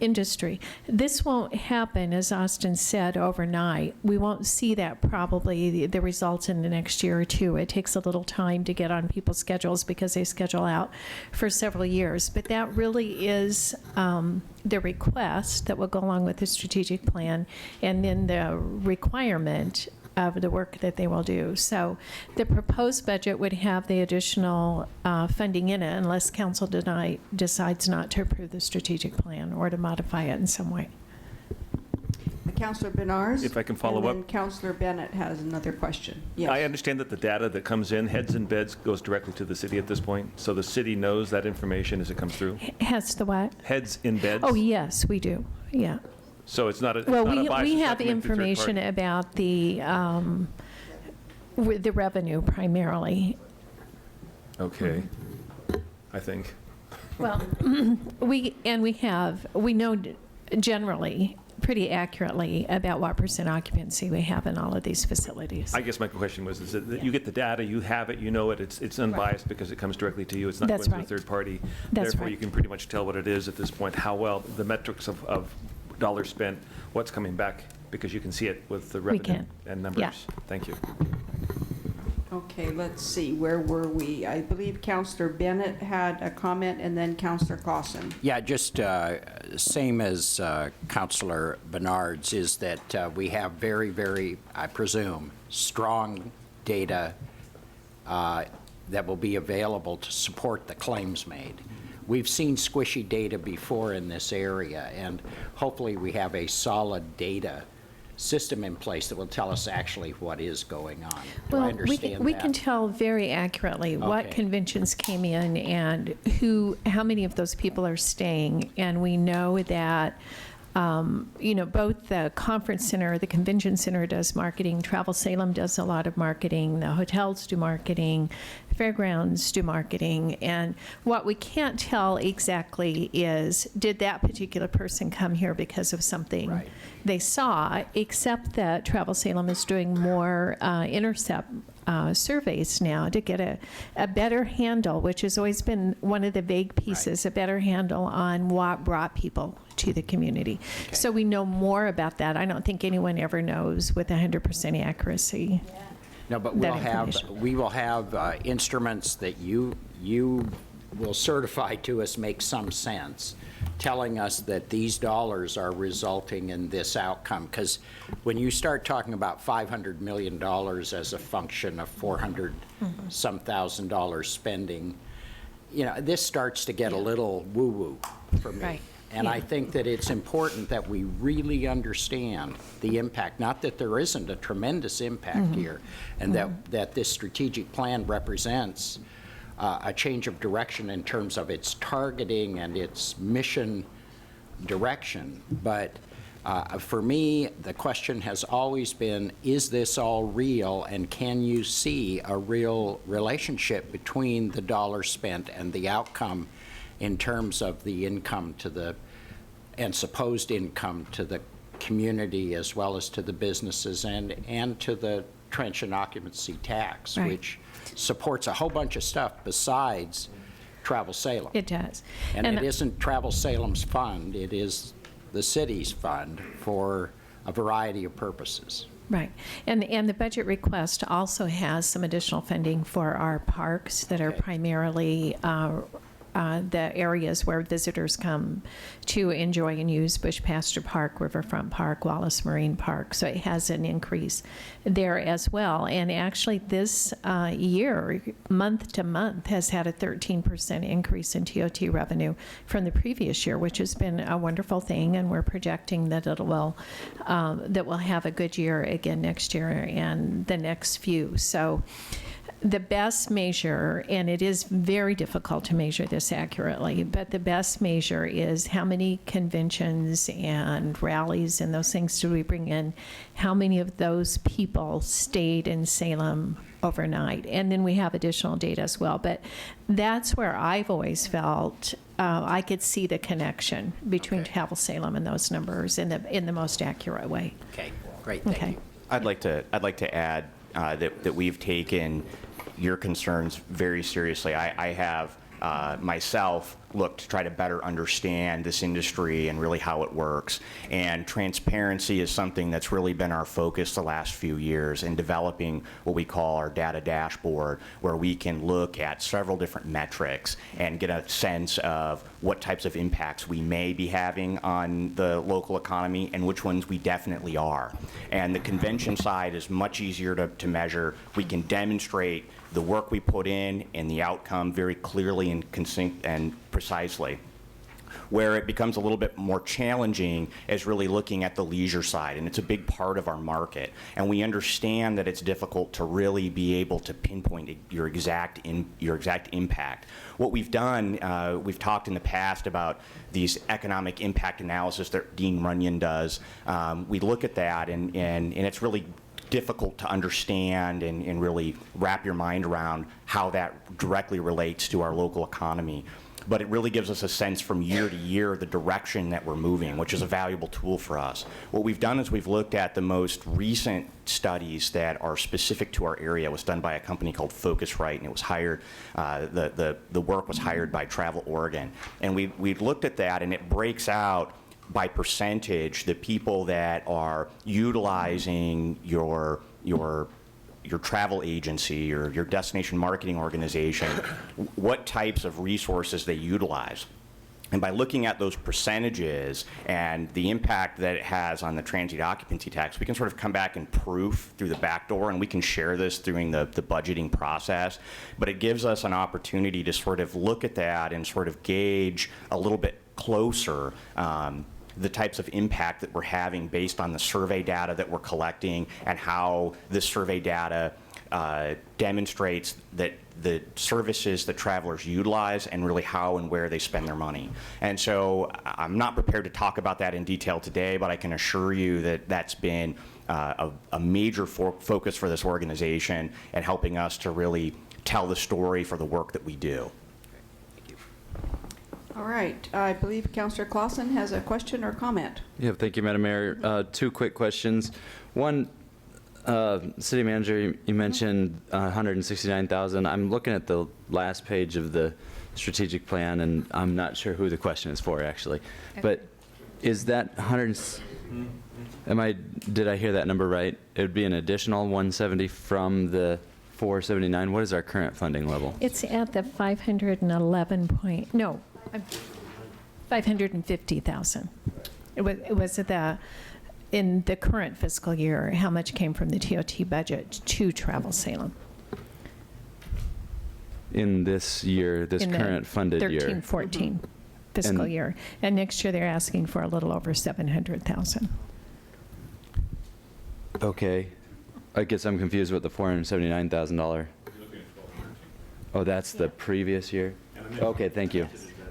industry. This won't happen, as Austin said, overnight. We won't see that probably the results in the next year or two. It takes a little time to get on people's schedules because they schedule out for several years. But that really is the request that will go along with the strategic plan, and then the requirement of the work that they will do. So the proposed budget would have the additional funding in it unless council decides not to approve the strategic plan or to modify it in some way. Councilor Benars? If I can follow and up. then Councilor Bennett has another question. Yes. I understand that the data that comes in, heads and beds, goes directly to the city at this point, so the city knows that information as it comes through? Has the what? Heads in beds? Oh, yes, we do. Yeah. So it's not a, Well, it's not a bias, we it's not have coming through third information party. about the revenue primarily. Okay, I think. Well, we know generally pretty accurately about what percent occupancy we have in all of these facilities. I guess my question was, is that you get the data, you have it, you know it, it's unbiased because it comes directly to you. It's not That's going right. to a third party. That's Therefore, right. you can pretty much tell what it is at this point, how well, the metrics of dollars spent, what's coming back, because you can see it with the revenue can. and numbers. Yeah. Thank you. Okay, let's see, where were we? I believe Councilor Bennett had a comment, and then Councilor Clausen. Yeah, just same as Councilor Bernard's, is that we have very, very, I presume, strong data that will be available to support the claims made. We've seen squishy data before in this area, and hopefully we have a solid data system in place that will tell us actually what is going on. Do I Well, understand we that? can tell very accurately what Okay. conventions came in and how many of those people are staying. And we know that, both the conference center, the convention center does marketing, Travel Salem does a lot of marketing, the hotels do marketing, fairgrounds do marketing. And what we can't tell exactly is, did that particular person come here because of something they saw, except that Travel Salem is doing more intercept surveys now to get a better handle, which has always been one of the vague pieces, a better handle on what brought people to the community. So we know more about that. I don't think anyone ever knows with 100% accuracy. No, but that we will have instruments that you will certify to us make some sense, telling us that these dollars are resulting in this outcome. Because when you start talking about $500 million as a function of 400 some thousand dollars spending, this starts to get a little woo-woo for me. Right. And I think that it's important that we really understand the impact, not that there isn't a tremendous impact here, and that this strategic plan represents a change of direction in terms of its targeting and its mission direction. But for me, the question has always been, is this all real, and can you see a real relationship between the dollars spent and the outcome in terms of the income to the and supposed income to the community as well as to the businesses and to the trench and occupancy tax, Right. which supports a whole bunch of stuff besides Travel Salem. It does. And it isn't Travel Salem's fund, it is the city's fund for a variety of purposes. Right. And the budget request also has some additional funding for our parks that are primarily the areas where visitors come to enjoy and use Bush Pasture Park, Riverfront Park, Wallace Marine Park. So it has an increase there as well. And actually this year, month to month, has had a 13% increase in TOT revenue from the previous year, which has been a wonderful thing. And we're projecting that that we'll have a good year again next year and the next few. So the best measure, and it is very difficult to measure this accurately, but the best measure is how many conventions and rallies and those things do we bring in, how many of those people stayed in Salem overnight. And then we have additional data as well. But that's where I've always felt I could see the connection between Travel Salem and those numbers in the most accurate way. Okay, great, thank you. I'd like to add that we've taken your concerns very seriously. I have myself looked to try to better understand this industry and really how it works. And transparency is something that's really been our focus the last few years in developing what we call our data dashboard, where we can look at several different metrics and get a sense of what types of impacts we may be having on the local economy and which ones we definitely are. And the convention side is much easier to measure. We can demonstrate the work we put in and the outcome very clearly and precisely. Where it becomes a little bit more challenging is really looking at the leisure side, and it's a big part of our market. And we understand that it's difficult to really be able to pinpoint your exact impact. What we've done, we've talked in the past about these economic impact analysis that Dean Runyon does. We look at that, and it's really difficult to understand and really wrap your mind around how that directly relates to our local economy. But it really gives us a sense from year to year the direction that we're moving, which is a valuable tool for us. What we've done is we've looked at the most recent studies that are specific to our area. It was done by a company called Focusrite, and it was hired, the work was hired by Travel Oregon. And we looked at that, and it breaks out by percentage the people that are utilizing your travel agency or your destination marketing organization, what types of resources they utilize. And by looking at those percentages and the impact that it has on the transient occupancy tax, we can sort of come back and proof through the back door, and we can share this during the budgeting process. But it gives us an opportunity to sort of look at that and sort of gauge a little bit closer the types of impact that we're having based on the survey data that we're collecting and how this survey data demonstrates that the services that travelers utilize and really how and where they spend their money. And so I'm not prepared to talk about that in detail today, but I can assure you that that's been a major focus for this organization and helping us to really tell the story for the work that we do. All right. I believe Councillor Clausen has a question or comment. Yeah, thank you, Madam Mayor. Two quick questions. One, City Manager, you mentioned 169,000. I'm looking at the last page of the strategic plan, and I'm not sure who the question is for, actually. Okay. But is that 100? Did I hear that number right? It would be an additional 170 from the 479. What is our current funding level? It's at the 511 no. 550,000. It was in the current fiscal year, how much came from the TOT budget to Travel Salem? In this year, this current funded year? 13-14 fiscal year. And next year, they're asking for a little over 700,000. Okay. I guess I'm confused with the $479,000. Oh, that's the previous year? Okay, thank you.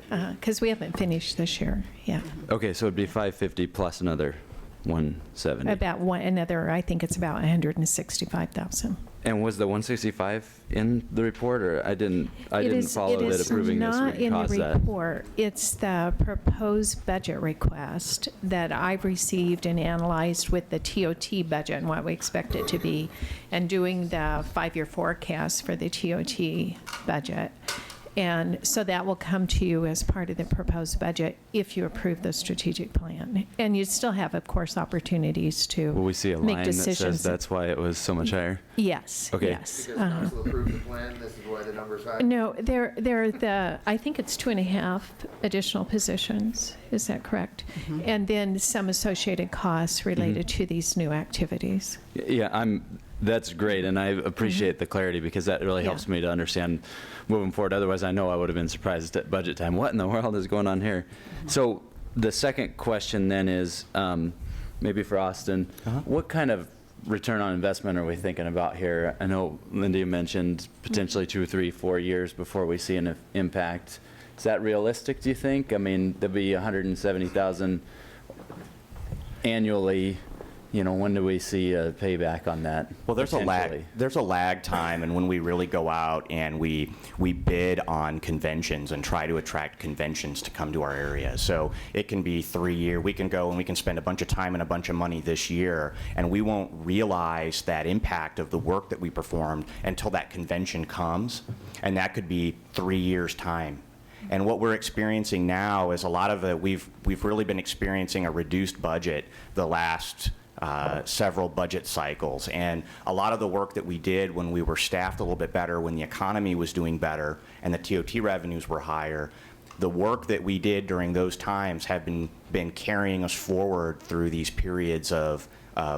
Because we haven't finished this year, yeah. Okay, so it'd be 550 plus another 170. About another, I think it's about 165,000. And was the 165 in the report, or I didn't follow that approving this would It is not in cause the that? report. It's the proposed budget request that I've received and analyzed with the TOT budget and what we expect it to be, and doing the 5-year forecast for the TOT budget. And so that will come to you as part of the proposed budget if you approve the strategic plan. And you still have, of course, opportunities to Will we see a make line that decisions. says that's why it was so much higher? Yes. Okay. Yes. Because council approved the plan, this is why the number's high? No, I think it's 2.5 additional positions. Is that correct? And then some associated costs related to these new activities. Yeah, that's great, and I appreciate the clarity because that really helps me to understand moving forward. Otherwise, I know I would have been surprised at budget time. What in the world is going on here? So the second question then is maybe for Austin. What kind of return on investment are we thinking about here? I know Lindy mentioned potentially 2, 3, 4 years before we see an impact. Is that realistic, do you think? I mean, there'll be 170,000 annually. You know, when do we see a payback on that? Well, there's a lag. potentially? There's a lag time, and when we really go out and we bid on conventions and try to attract conventions to come to our area. So it can be 3 years. We can go and we can spend a bunch of time and a bunch of money this year, and we won't realize that impact of the work that we performed until that convention comes, and that could be 3 years' time. And what we're experiencing now is a lot of it. We've really been experiencing a reduced budget the last several budget cycles, and a lot of the work that we did when we were staffed a little bit better, when the economy was doing better and the TOT revenues were higher, the work that we did during those times have been carrying us forward through these periods of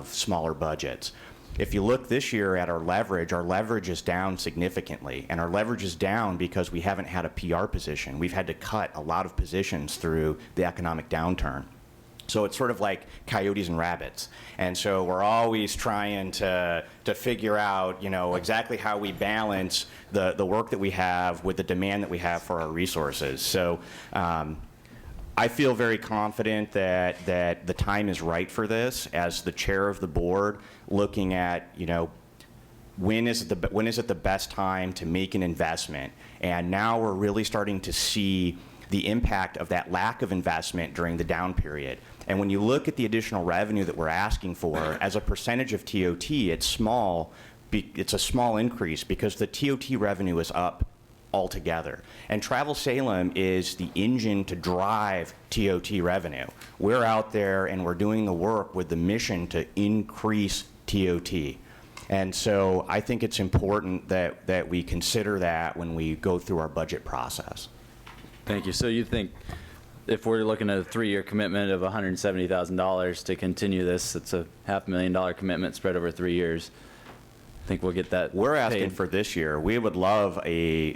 smaller budgets. If you look this year at our leverage is down significantly, and our leverage is down because we haven't had a PR position. We've had to cut a lot of positions through the economic downturn. So it's sort of like coyotes and rabbits. And so we're always trying to figure out, you know, exactly how we balance the work that we have with the demand that we have for our resources. So I feel very confident that the time is right for this as the chair of the board, looking at, you know, when is it the best time to make an investment? And now we're really starting to see the impact of that lack of investment during the down period. And when you look at the additional revenue that we're asking for, as a percentage of TOT, it's small. It's a small increase because the TOT revenue is up altogether. And Travel Salem is the engine to drive TOT revenue. We're out there and we're doing the work with the mission to increase TOT. And so I think it's important that we consider that when we go through our budget process. Thank you. So you think if we're looking at a 3-year commitment of $170,000 to continue this, it's a $500,000 commitment spread over 3 years. I think we'll get that. We're asking paid. for this year. We would love a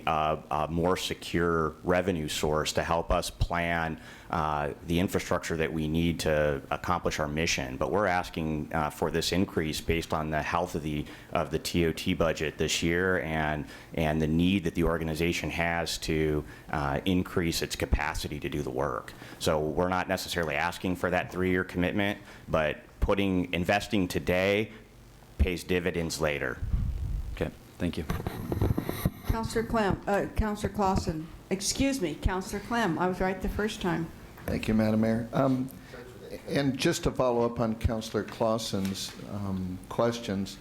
more secure revenue source to help us plan the infrastructure that we need to accomplish our mission. But we're asking for this increase based on the health of the TOT budget this year and the need that the organization has to increase its capacity to do the work. So we're not necessarily asking for that 3-year commitment, but investing today pays dividends later. Okay, thank you. Councillor Clausen. Excuse me, Councillor Clem. I was right the first time. Thank you, Madam Mayor. And just to follow up on Councillor Clausen's questions,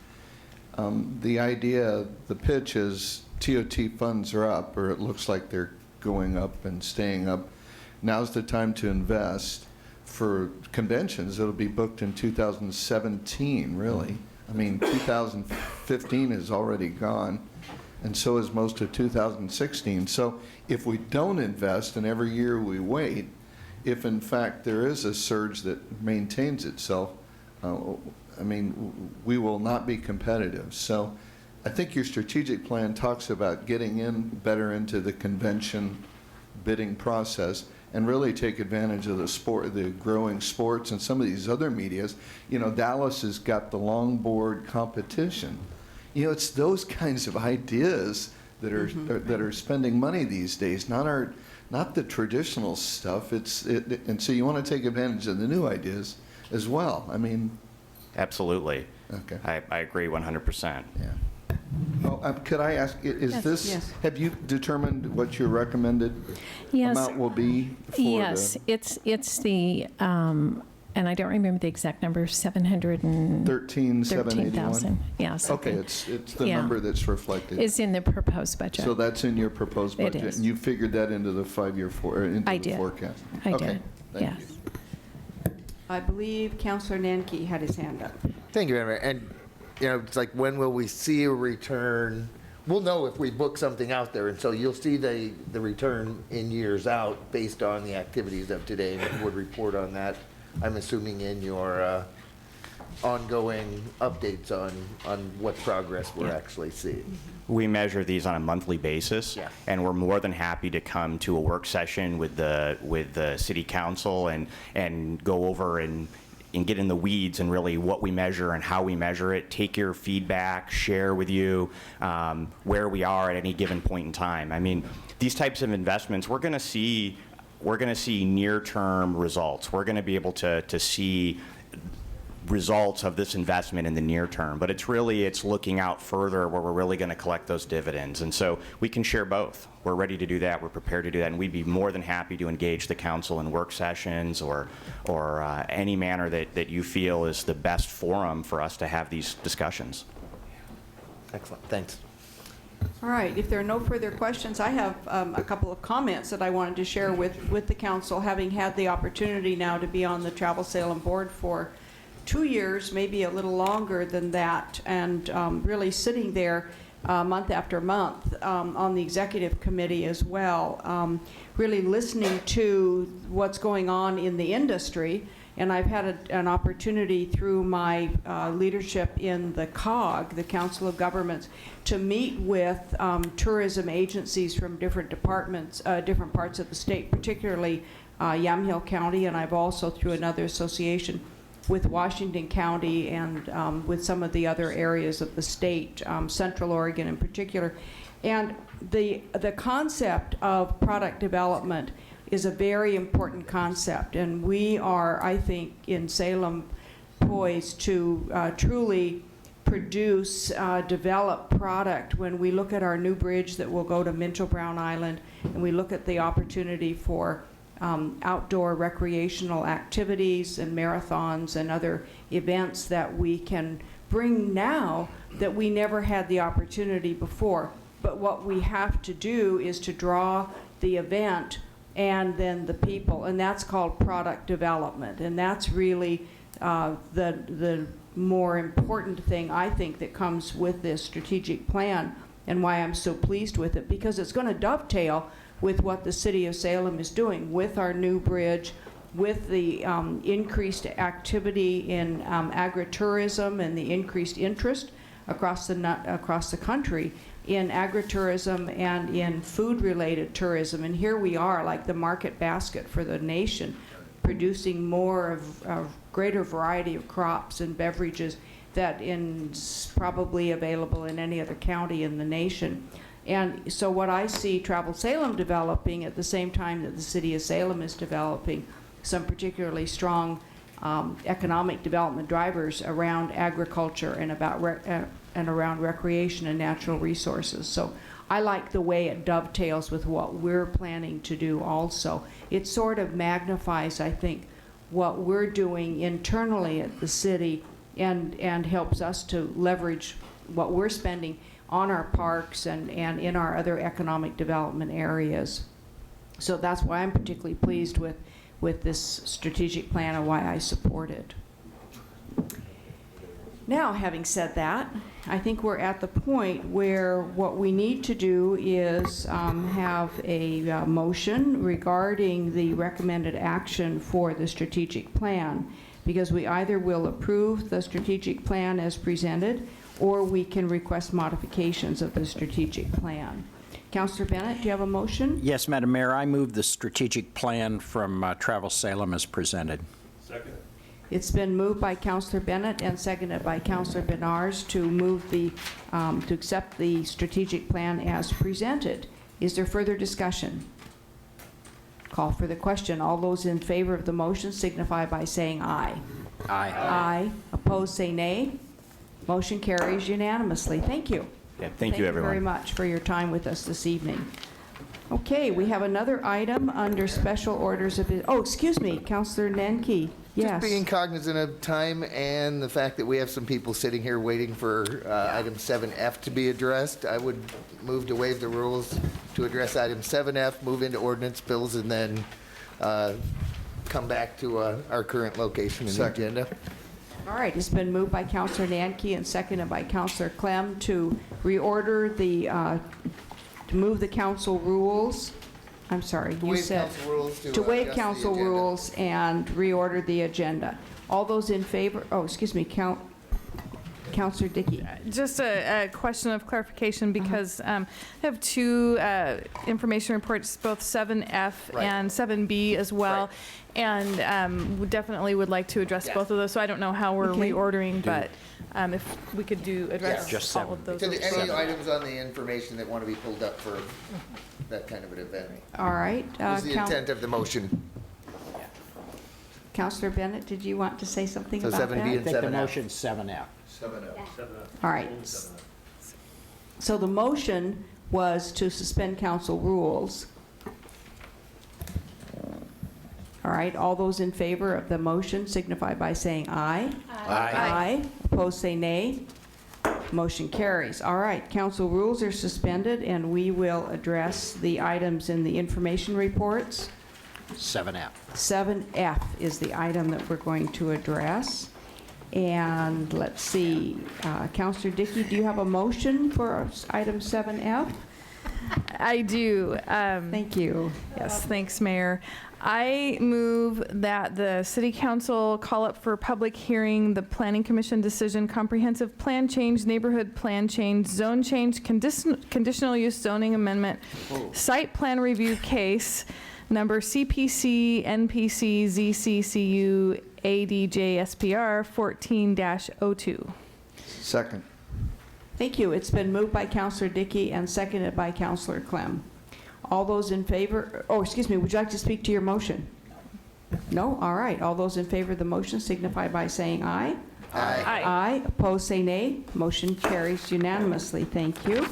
the idea, the pitch is TOT funds are up, or it looks like they're going up and staying up. Now's the time to invest. For conventions, it'll be booked in 2017, really. I mean, 2015 is already gone, and so is most of 2016. So if we don't invest and every year we wait, if in fact there is a surge that maintains itself, I mean, we will not be competitive. So I think your strategic plan talks about getting in better into the convention bidding process and really take advantage of the growing sports and some of these other medias. You know, Dallas has got the longboard competition. You know, it's those kinds of ideas that are spending money these days, not the traditional stuff. And so you want to take advantage of the new ideas as well. I mean, Absolutely. okay. I agree 100%. Yeah. Oh, could I ask, is Yes, this, yes. have you determined what your recommended Yes. amount will be for Yes, the it's the, and I don't remember the exact number, 713,000. 13,781? Yeah, Okay, something. it's the Yeah. number that's reflected. Is in the proposed budget. So that's in your proposed It budget? is. And you figured that into the 5-year, into I the did. forecast? I Okay, did, thank yes. you. I believe Counselor Nanki had his hand up. Thank you, Madam Mayor. And, it's like, when will we see a return? We'll know if we book something out there, and so you'll see the return in years out based on the activities of today, and you would report on that, I'm assuming, in your ongoing updates on what progress we're actually seeing. We measure these on a monthly basis, Yeah. and we're more than happy to come to a work session with the city council and go over and get in the weeds and really what we measure and how we measure it, take your feedback, share with you where we are at any given point in time. I mean, these types of investments, we're going to see near-term results. We're going to be able to see results of this investment in the near term, but it's looking out further where we're really going to collect those dividends. And so we can share both. We're ready to do that. We're prepared to do that, and we'd be more than happy to engage the council in work sessions or any manner that you feel is the best forum for us to have these discussions. Excellent, thanks. All right, if there are no further questions, I have a couple of comments that I wanted to share with the council, having had the opportunity now to be on the Travel Salem board for 2 years, maybe a little longer than that, and really sitting there month after month on the executive committee as well, really listening to what's going on in the industry. And I've had an opportunity through my leadership in the COG, the Council of Governments, to meet with tourism agencies from different departments, different parts of the state, particularly Yamhill County, and I've also, through another association, with Washington County and with some of the other areas of the state, Central Oregon in particular. And the concept of product development is a very important concept, and we are, I think, in Salem poised to truly produce, develop product. When we look at our new bridge that will go to Minto Brown Island, and we look at the opportunity for outdoor recreational activities and marathons and other events that we can bring now that we never had the opportunity before. But what we have to do is to draw the event and then the people, and that's called product development. And that's really the more important thing, I think, that comes with this strategic plan, and why I'm so pleased with it, because it's going to dovetail with what the city of Salem is doing with our new bridge, with the increased activity in agritourism and the increased interest across the country in agritourism and in food-related tourism. And here we are, like the market basket for the nation, producing more of a greater variety of crops and beverages that is probably available in any other county in the nation. And so what I see Travel Salem developing at the same time that the city of Salem is developing some particularly strong economic development drivers around agriculture and around recreation and natural resources. So I like the way it dovetails with what we're planning to do also. It sort of magnifies, I think, what we're doing internally at the city and helps us to leverage what we're spending on our parks and in our other economic development areas. So that's why I'm particularly pleased with this strategic plan and why I support it. Now, having said that, I think we're at the point where what we need to do is have a motion regarding the recommended action for the strategic plan, because we either will approve the strategic plan as presented, or we can request modifications of the strategic plan. Councillor Bennett, do you have a motion? Yes, Madam Mayor, I move the strategic plan from Travel Salem as presented. Second. It's been moved by Councillor Bennett and seconded by Councillor Benars to move to accept the strategic plan as presented. Is there further discussion? Call for the question. All those in favor of the motion signify by saying aye. Aye. Aye. Opposed, say nay. Motion carries unanimously. Thank you. Yeah, thank you, everyone. Very much for your time with us this evening. Okay, we have another item under special orders of, excuse me, Councillor Nanki. Yes. Just being cognizant of time and the fact that we have some people sitting here waiting for item 7F to be addressed, I would move to waive the rules to address item 7F, move into ordinance bills, and then come back to our current location in the agenda. All right, it's been moved by Councillor Nanki and seconded by Councillor Clem to reorder the, to move the council rules. I'm sorry, you said. To waive council rules and reorder the agenda. All those in favor, excuse me, Councillor Dickey. Just a question of clarification because I have two information reports, both 7F and 7B as well. And we definitely would like to address both of those. So I don't know how we're reordering, but if we could address just all of those. Any items on the information that want to be pulled up for that kind of an event? All right. Is the intent of the motion. Councillor Bennett, did you want to say something about that? 7B and 7F. I think the motion's 7F. 7F. All right. So the motion was to suspend council rules. All right, all those in favor of the motion signify by saying aye. Aye. Aye. Opposed, say nay. Motion carries. All right, council rules are suspended, and we will address the items in the information reports. 7F. 7F is the item that we're going to address. And let's see, Councillor Dickey, do you have a motion for item 7F? I do. Thank you. Yes, thanks, Mayor. I move that the City Council call up for public hearing the Planning Commission decision, comprehensive plan change, neighborhood plan change, zone change, conditional use zoning amendment, site plan review case, number CPC NPC ZCCU ADJ-SPR 14-02. Second. Thank you. It's been moved by Councillor Dickey and seconded by Councillor Clem. All those in favor, excuse me, would you like to speak to your motion? No? All right. All those in favor of the motion signify by saying aye. Aye. Aye. Aye. Opposed, say nay. Motion carries unanimously. Thank you.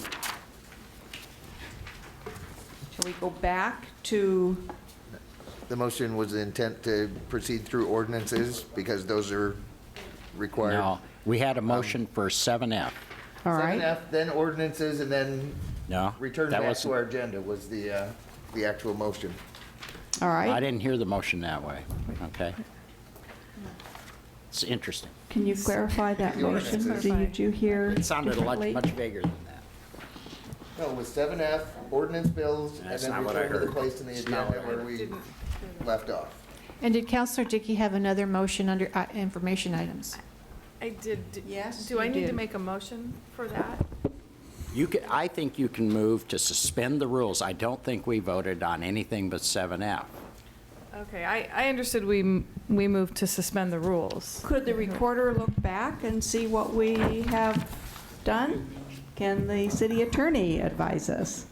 Shall we go back to... The motion was the intent to proceed through ordinances because those are required. No, we had a motion for 7F. All right. 7F, then ordinances, and then No, return that back wasn't- to our agenda was the actual motion. All I right. didn't hear the motion that way, okay? It's interesting. Can you clarify that motion? Did you hear It sounded differently? much bigger than that. No, it was 7F, ordinance bills, and That's then not what I return to the heard. place in the That's not agenda what I where we left off. And did Councillor Dickey have another motion under information items? I did. Yes, Do I you need to did. make a motion for that? I think you can move to suspend the rules. I don't think we voted on anything but 7F. Okay, I understood we moved to suspend the rules. Could the recorder look back and see what we have done? Can the city attorney advise us?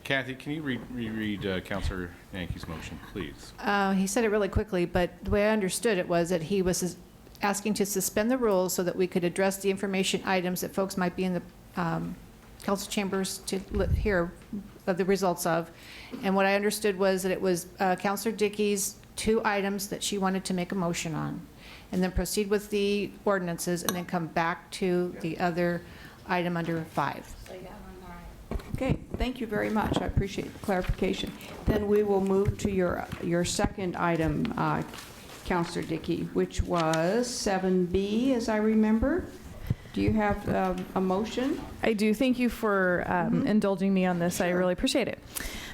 Kathy, can you reread Councillor Yankee's motion, please? He said it really quickly, but the way I understood it was that he was asking to suspend the rules so that we could address the information items that folks might be in the council chambers to hear of the results of. And what I understood was that it was Councillor Dickey's 2 items that she wanted to make a motion on, and then proceed with the ordinances, and then come back to the other item under 5. Okay, thank you very much. I appreciate the clarification. Then we will move to your second item, Councillor Dickey, which was 7B, as I remember. Do you have a motion? I do. Thank you for indulging me on this. I really appreciate it.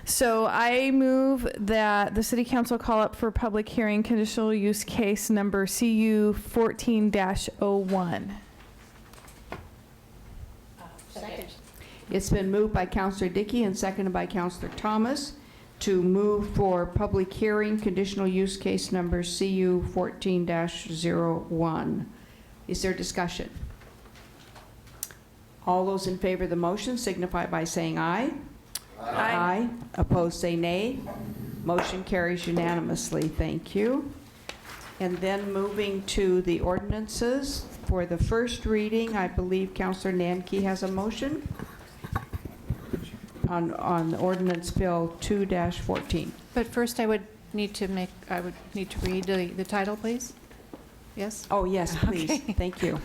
So I move that the City Council call up for public hearing conditional use case number CU 14-01. It's been moved by Councillor Dickey and seconded by Councillor Thomas to move for public hearing conditional use case number CU 14-01. Is there discussion? All those in favor of the motion signify by saying aye. Aye. Opposed, say nay. Motion carries unanimously. Thank you. And then moving to the ordinances. For the first reading, I believe Councillor Nanki has a motion on ordinance bill 2-14. But first, I would need to read the title, please. Yes? Oh, yes, please. Okay. Thank you.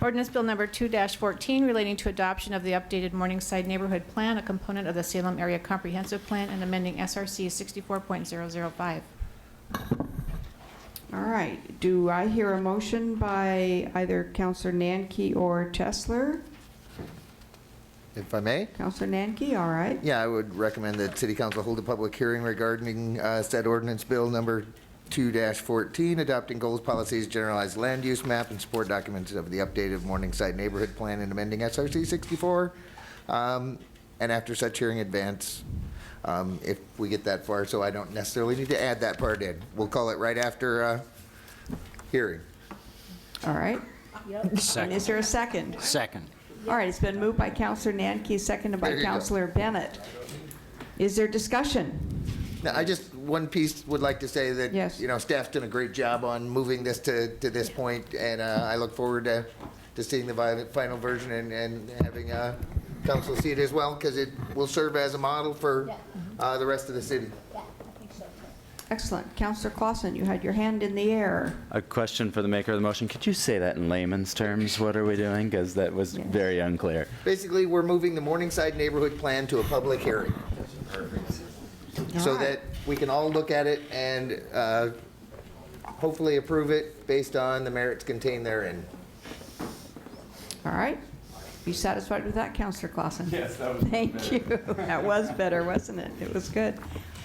Ordinance Bill Number 2-14 relating to adoption of the updated Morningside Neighborhood Plan, a component of the Salem Area Comprehensive Plan, and amending SRC 64.005. All right. Do I hear a motion by either Councillor Nanki or Chesler? If I may? Councillor Nanki, all right. Yeah, I would recommend that City Council hold a public hearing regarding said ordinance bill number 2-14, adopting goals, policies, generalized land use map, and support documents of the updated Morningside Neighborhood Plan and amending SRC 64. And after such hearing advance, if we get that far, so I don't necessarily need to add that part in. We'll call it right after hearing. All right. Second. And is there a second? Second. All right, it's been moved by Councillor Nanki, seconded by Councillor Bennett. Is there discussion? Now, I just, one piece would like to say that, Yes. you know, staff's done a great job on moving this to this point, and I look forward to seeing the final version and having council see it as well, because it will serve as a model for the rest of the city. Excellent. Councillor Clausen, you had your hand in the air. A question for the maker of the motion. Could you say that in layman's terms? What are we doing? Because that was very unclear. Basically, we're moving the Morningside Neighborhood Plan to a public hearing, so that we can all look at it and hopefully approve it based on the merits contained therein. All right. You satisfied with that, Councillor Clausen? Yes, that was Thank you. That was better, wasn't it? It was good.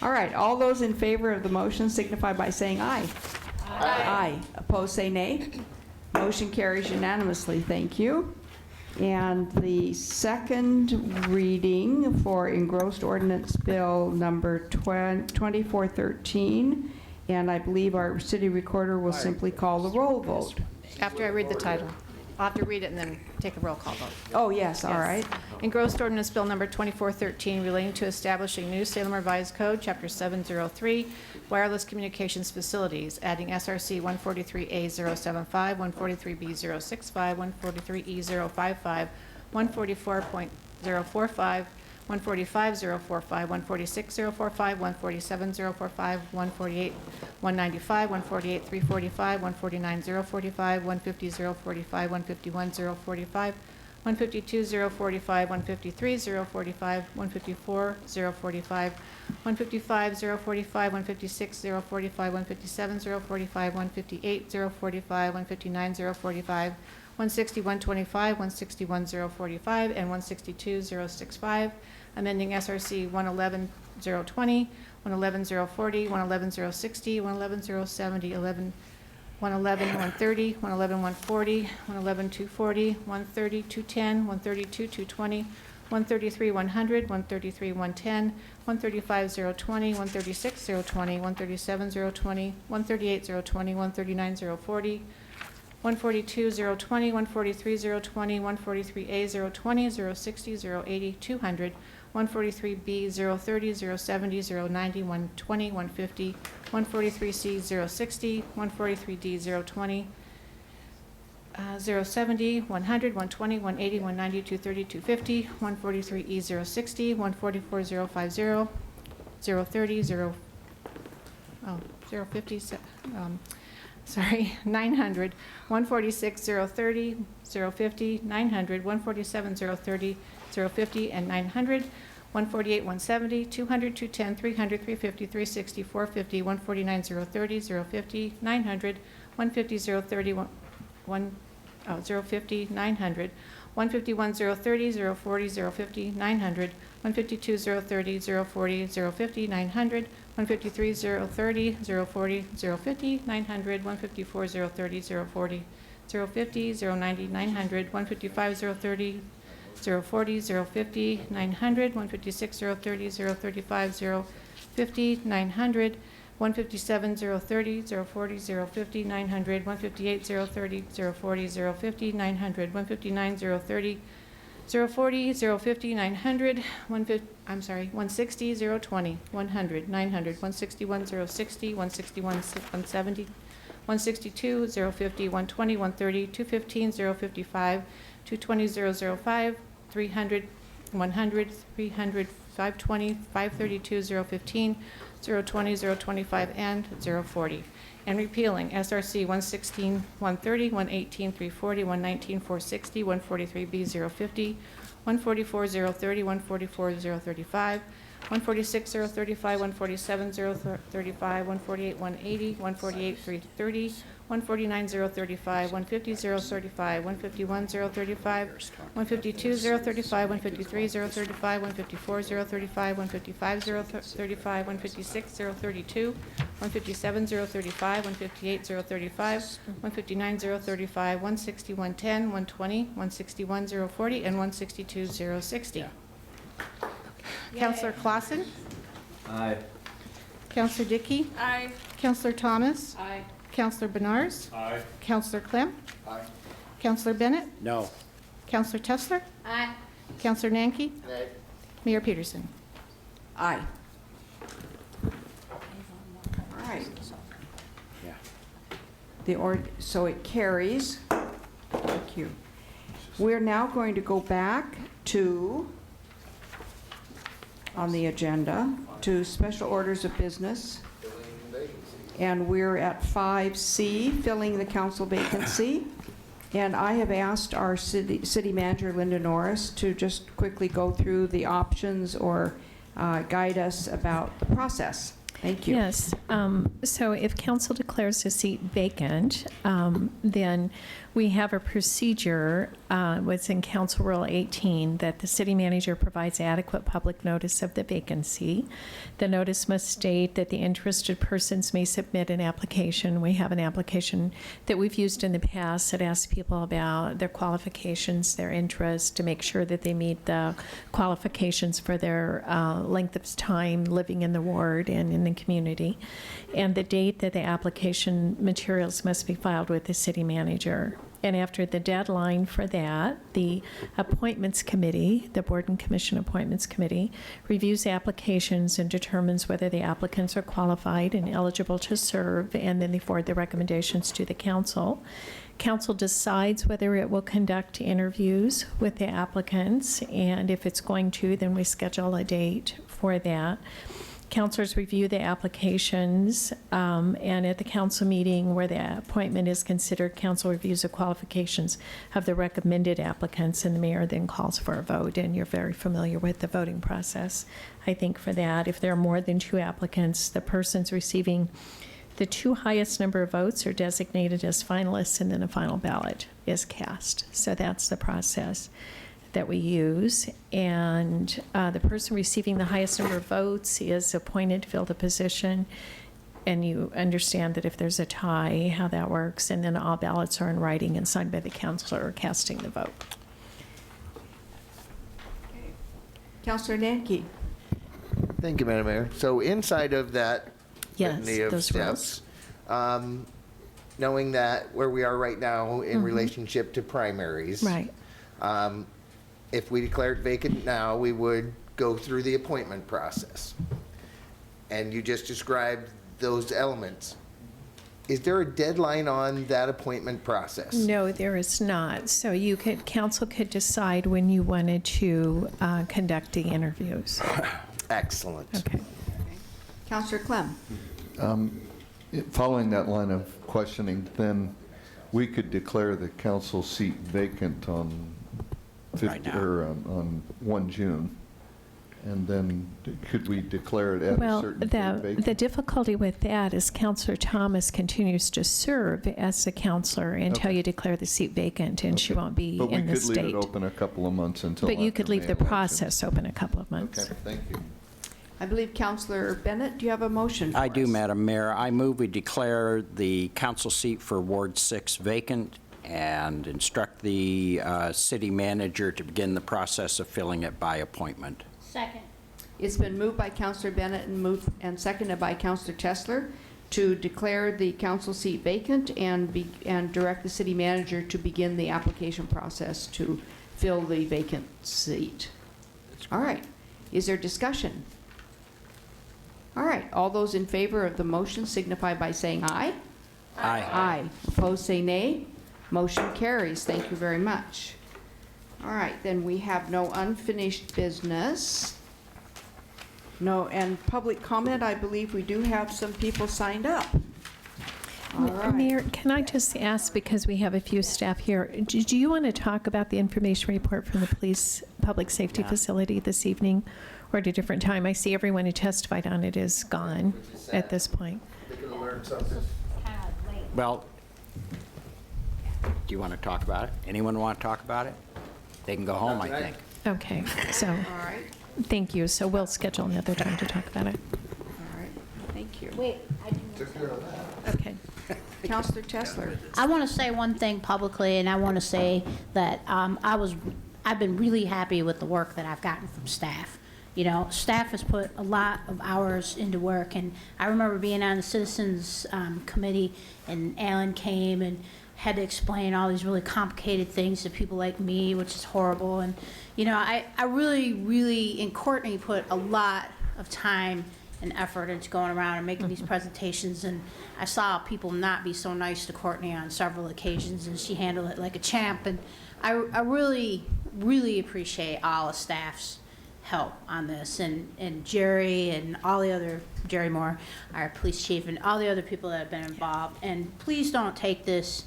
All right. All those in favor of the motion signify by saying aye. Aye. Opposed, say nay. Motion carries unanimously. Thank you. And the second reading for engrossed ordinance bill number 2413, and I believe our city recorder will simply call the roll vote. After I read the title. I'll have to read it and then take a roll call vote. Oh, yes, all right. Engrossed Ordinance Bill Number 2413 relating to establishing new Salem Revised Code, Chapter 703, wireless communications facilities, adding SRC 143A075, 143B065, 143E055, 144.045, 145.045, 146.045, 147.045, 148, 195, 148.345, 149.045, 150.045, 151.045, 152.045, 153.045, 154.045, 155.045, 156.045, 157.045, 158.045, 159.045, 160.125, 161.045, and 162.065, amending SRC 111.020, 111.040, 111.060, 111.070, 111.130, 111.140, 111.240, 130.210, 132.220, 133.100, 133.110, 135.020, 136.020, 137.020, 138.020, 139.040, 142.020, 143.020, 143A020, 060, 080, 200, 143B, 030, 070, 090, 120, 150, 143C, 060, 143D, 020, 070, 100, 120, 180, 190, 230, 250, 143E, 060, 144.050, 030, 050, 900, 146.030, 050, 900, 147.030, 050, and 900, 148.170, 200, 210, 300, 350, 360, 450, 149.030, 050, 900, 150.030, 050, 900, 151.030, 040, 050, 900, 152.030, 040, 050, 900, 153.030, 040, 050, 900, 154.030, 040, 050, 090, 900, 155.030, 040, 050, 900, 156.030, 035, 050, 900, 157.030, 040, 050, 900, 158.030, 040, 050, 900, 159.030, 040, 050, 900, 160, 020, 100, 900, 161, 060, 161, 170, 162, 050, 120, 130, 215, 055, 220, 005, 300, 100, 300, 520, 532, 015, 020, 025, and 040. And repealing SRC 116, 130, 118, 340, 119, 460, 143B, 050, 144, 030, 144, 035, 146, 035, 147, 035, 148, 180, 148, 330, 149, 035, 150, 035, 151, 035, 152, 035, 153, 035, 154, 035, 155, 035, 156, 032, 157, 035, 158, 035, 159, 035, 160, 110, 120, 161, 040, and 162, 060. Counselor Clausen? Aye. Counselor Dickey? Aye. Counselor Thomas? Aye. Counselor Benars? Aye. Counselor Clem? Aye. Counselor Bennett? No. Counselor Tessler? Aye. Counselor Nanki? Nay. Mayor Peterson? Aye. All right. Yeah. So it carries. Thank you. We're now going to go back to, on the agenda, to special orders of business. And we're at 5C, filling the council vacancy. And I have asked our city manager, Linda Norris, to just quickly go through the options or guide us about the process. Thank you. Yes. So if council declares a seat vacant, then we have a procedure, what's in Council Rule 18, that the city manager provides adequate public notice of the vacancy. The notice must state that the interested persons may submit an application. We have an application that we've used in the past that asks people about their qualifications, their interests, to make sure that they meet the qualifications for their length of time living in the ward and in the community, and the date that the application materials must be filed with the city manager. And after the deadline for that, the appointments committee, the Board and Commission Appointments Committee, reviews applications and determines whether the applicants are qualified and eligible to serve, and then they forward the recommendations to the council. Council decides whether it will conduct interviews with the applicants, and if it's going to, then we schedule a date for that. Councilors review the applications, and at the council meeting where the appointment is considered, council reviews the qualifications of the recommended applicants, and the mayor then calls for a vote, and you're very familiar with the voting process. I think for that, if there are more than 2 applicants, the persons receiving the 2 highest number of votes are designated as finalists, and then a final ballot is cast. So that's the process that we use, and the person receiving the highest number of votes is appointed to fill the position, and you understand that if there's a tie, how that works, and then all ballots are in writing and signed by the councilor casting the vote. Councilor Nanki. Thank you, Madam Mayor. So inside of that Yes, litany of those steps, knowing that where we are right now in relationship to primaries, Right. If we declared vacant now, we would go through the appointment process. And you just described those elements. Is there a deadline on that appointment process? No, there is not. So council could decide when you wanted to conduct the interviews. Excellent. Okay. Councilor Clem. Following that line of questioning, then we could declare the council seat vacant on on 1 June, and then could we declare it at a certain date vacant? The difficulty with that is Councilor Thomas continues to serve as the councilor until you declare the seat vacant, and she won't be in the state. But we could leave it open a couple of months until But you could after leave May the election. process open a couple of months. Okay, thank you. I believe Councilor Bennett, do you have a motion for I do, us? Madam Mayor. I move we declare the council seat for Ward 6 vacant and instruct the city manager to begin the process of filling it by appointment. Second. It's been moved by Councilor Bennett and seconded by Councilor Tessler to declare the council seat vacant and direct the city manager to begin the application process to fill the vacant seat. All right. Is there discussion? All right. All those in favor of the motion signify by saying aye. Aye. Aye. Opposed, say nay. Motion carries. Thank you very much. All right, then we have no unfinished business. No, and public comment, I believe we do have some people signed up. All right. Mayor, can I just ask, because we have a few staff here, do you want to talk about the information report from the police public safety facility this evening or at a different time? I see everyone who testified on it is gone at this point. Well, do you want to talk about it? Anyone want to talk about it? They can go home, I think. Okay, so, All right, thank you. So we'll schedule another time to talk about it. all right. Thank you. Wait, Okay. Counselor Chesler. I want to say one thing publicly, and I want to say that I've been really happy with the work that I've gotten from staff. You know, staff has put a lot of hours into work, and I remember being on the Citizens Committee, and Alan came and had to explain all these really complicated things to people like me, which is horrible. And, you know, I really, and Courtney put a lot of time and effort into going around and making these presentations, and I saw people not be so nice to Courtney on several occasions, and she handled it like a champ. And I really, really appreciate all the staff's help on this, and Jerry and all the other, Jerry Moore, our police chief, and all the other people that have been involved. And please don't take this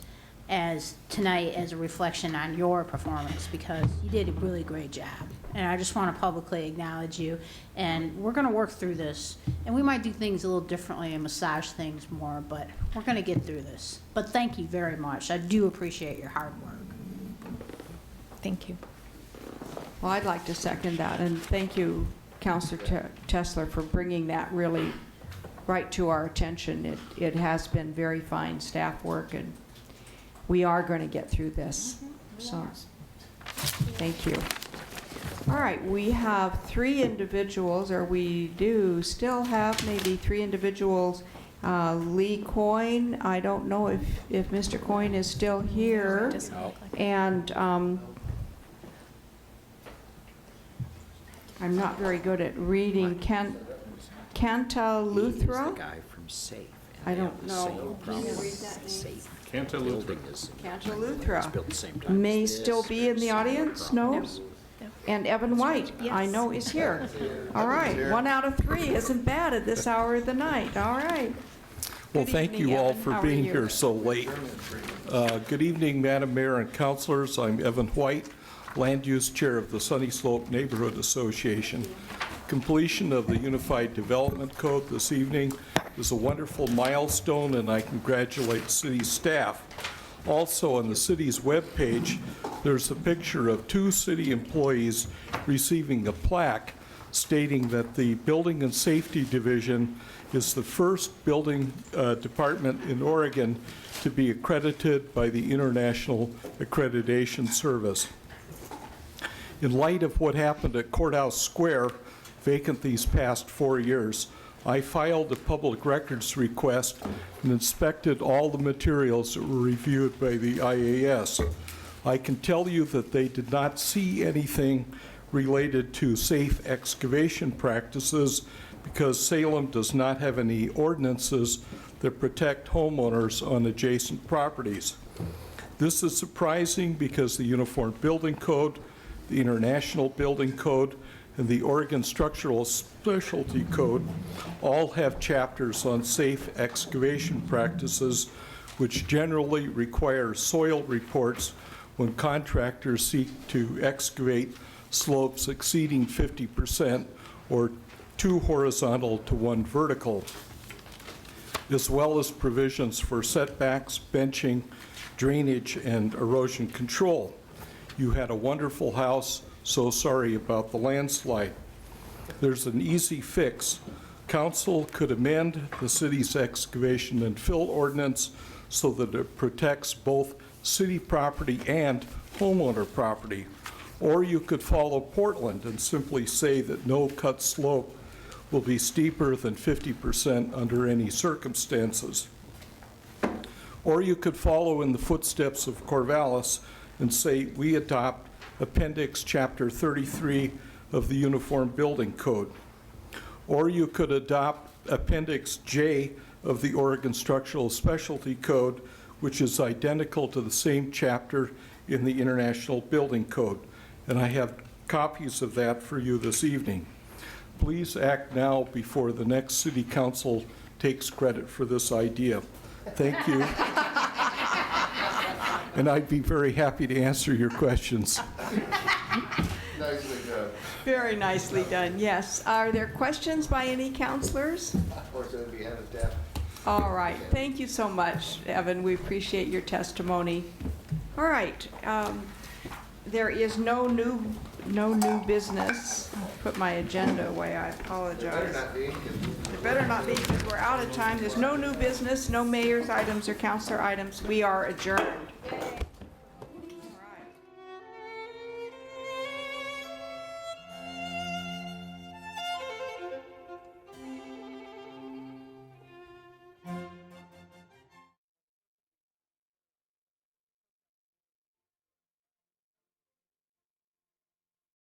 as tonight as a reflection on your performance, because you did a really great job. And I just want to publicly acknowledge you. And we're going to work through this. And we might do things a little differently and massage things more, but we're going to get through this. But thank you very much. I do appreciate your hard work. Thank you. Well, I'd like to second that, and thank you, Counselor Chesler, for bringing that really right to our attention. It has been very fine staff work, and we are going to get through this. So, thank you. All right, we have 3 individuals, or we do still have maybe 3 individuals. Lee Coyne, I don't know if Mr. Coyne is still here. And I'm not very good at reading. Canta He's the Luthra? guy from SAFE. I don't know. Can you read that name? SAFE. Canta Building is- Canta It's Luthra built the same time may as this. still be in the audience, no? No. And Evan White, I know is here. All right, 1 out of 3 isn't bad at this hour of the night. All right. Well, Good thank evening, you all Evan. for How are being you? here so late. Good evening, Madam Mayor and councilors. I'm Evan White, Land Use Chair of the Sunny Slope Neighborhood Association. Completion of the Unified Development Code this evening is a wonderful milestone, and I congratulate city staff. Also, on the city's webpage, there's a picture of 2 city employees receiving a plaque stating that the Building and Safety Division is the first building department in Oregon to be accredited by the International Accreditation Service. In light of what happened at Courthouse Square, vacant these past 4 years, I filed a public records request and inspected all the materials that were reviewed by the IAS. I can tell you that they did not see anything related to safe excavation practices because Salem does not have any ordinances that protect homeowners on adjacent properties. This is surprising because the Uniform Building Code, the International Building Code, and the Oregon Structural Specialty Code all have chapters on safe excavation practices, which generally require soil reports when contractors seek to excavate slopes exceeding 50% or 2 horizontal to 1 vertical, as well as provisions for setbacks, benching, drainage, and erosion control. You had a wonderful house. So sorry about the landslide. There's an easy fix. Council could amend the city's excavation and fill ordinance so that it protects both city property and homeowner property. Or you could follow Portland and simply say that no cut slope will be steeper than 50% under any circumstances. Or you could follow in the footsteps of Corvallis and say we adopt Appendix Chapter 33 of the Uniform Building Code. Or you could adopt Appendix J of the Oregon Structural Specialty Code, which is identical to the same chapter in the International Building Code. And I have copies of that for you this evening. Please act now before the next City Council takes credit for this idea. Thank you. And I'd be very happy to answer your questions. Nicely done. Very nicely done, yes. Are there questions by any counselors? Of course, it would be head of staff. All right, thank you so much, Evan. We appreciate your testimony. All right, there is no new business. Put my agenda away, I apologize. It better not be, because we're out of time. There's no new business, no mayor's items or counselor items. We are adjourned.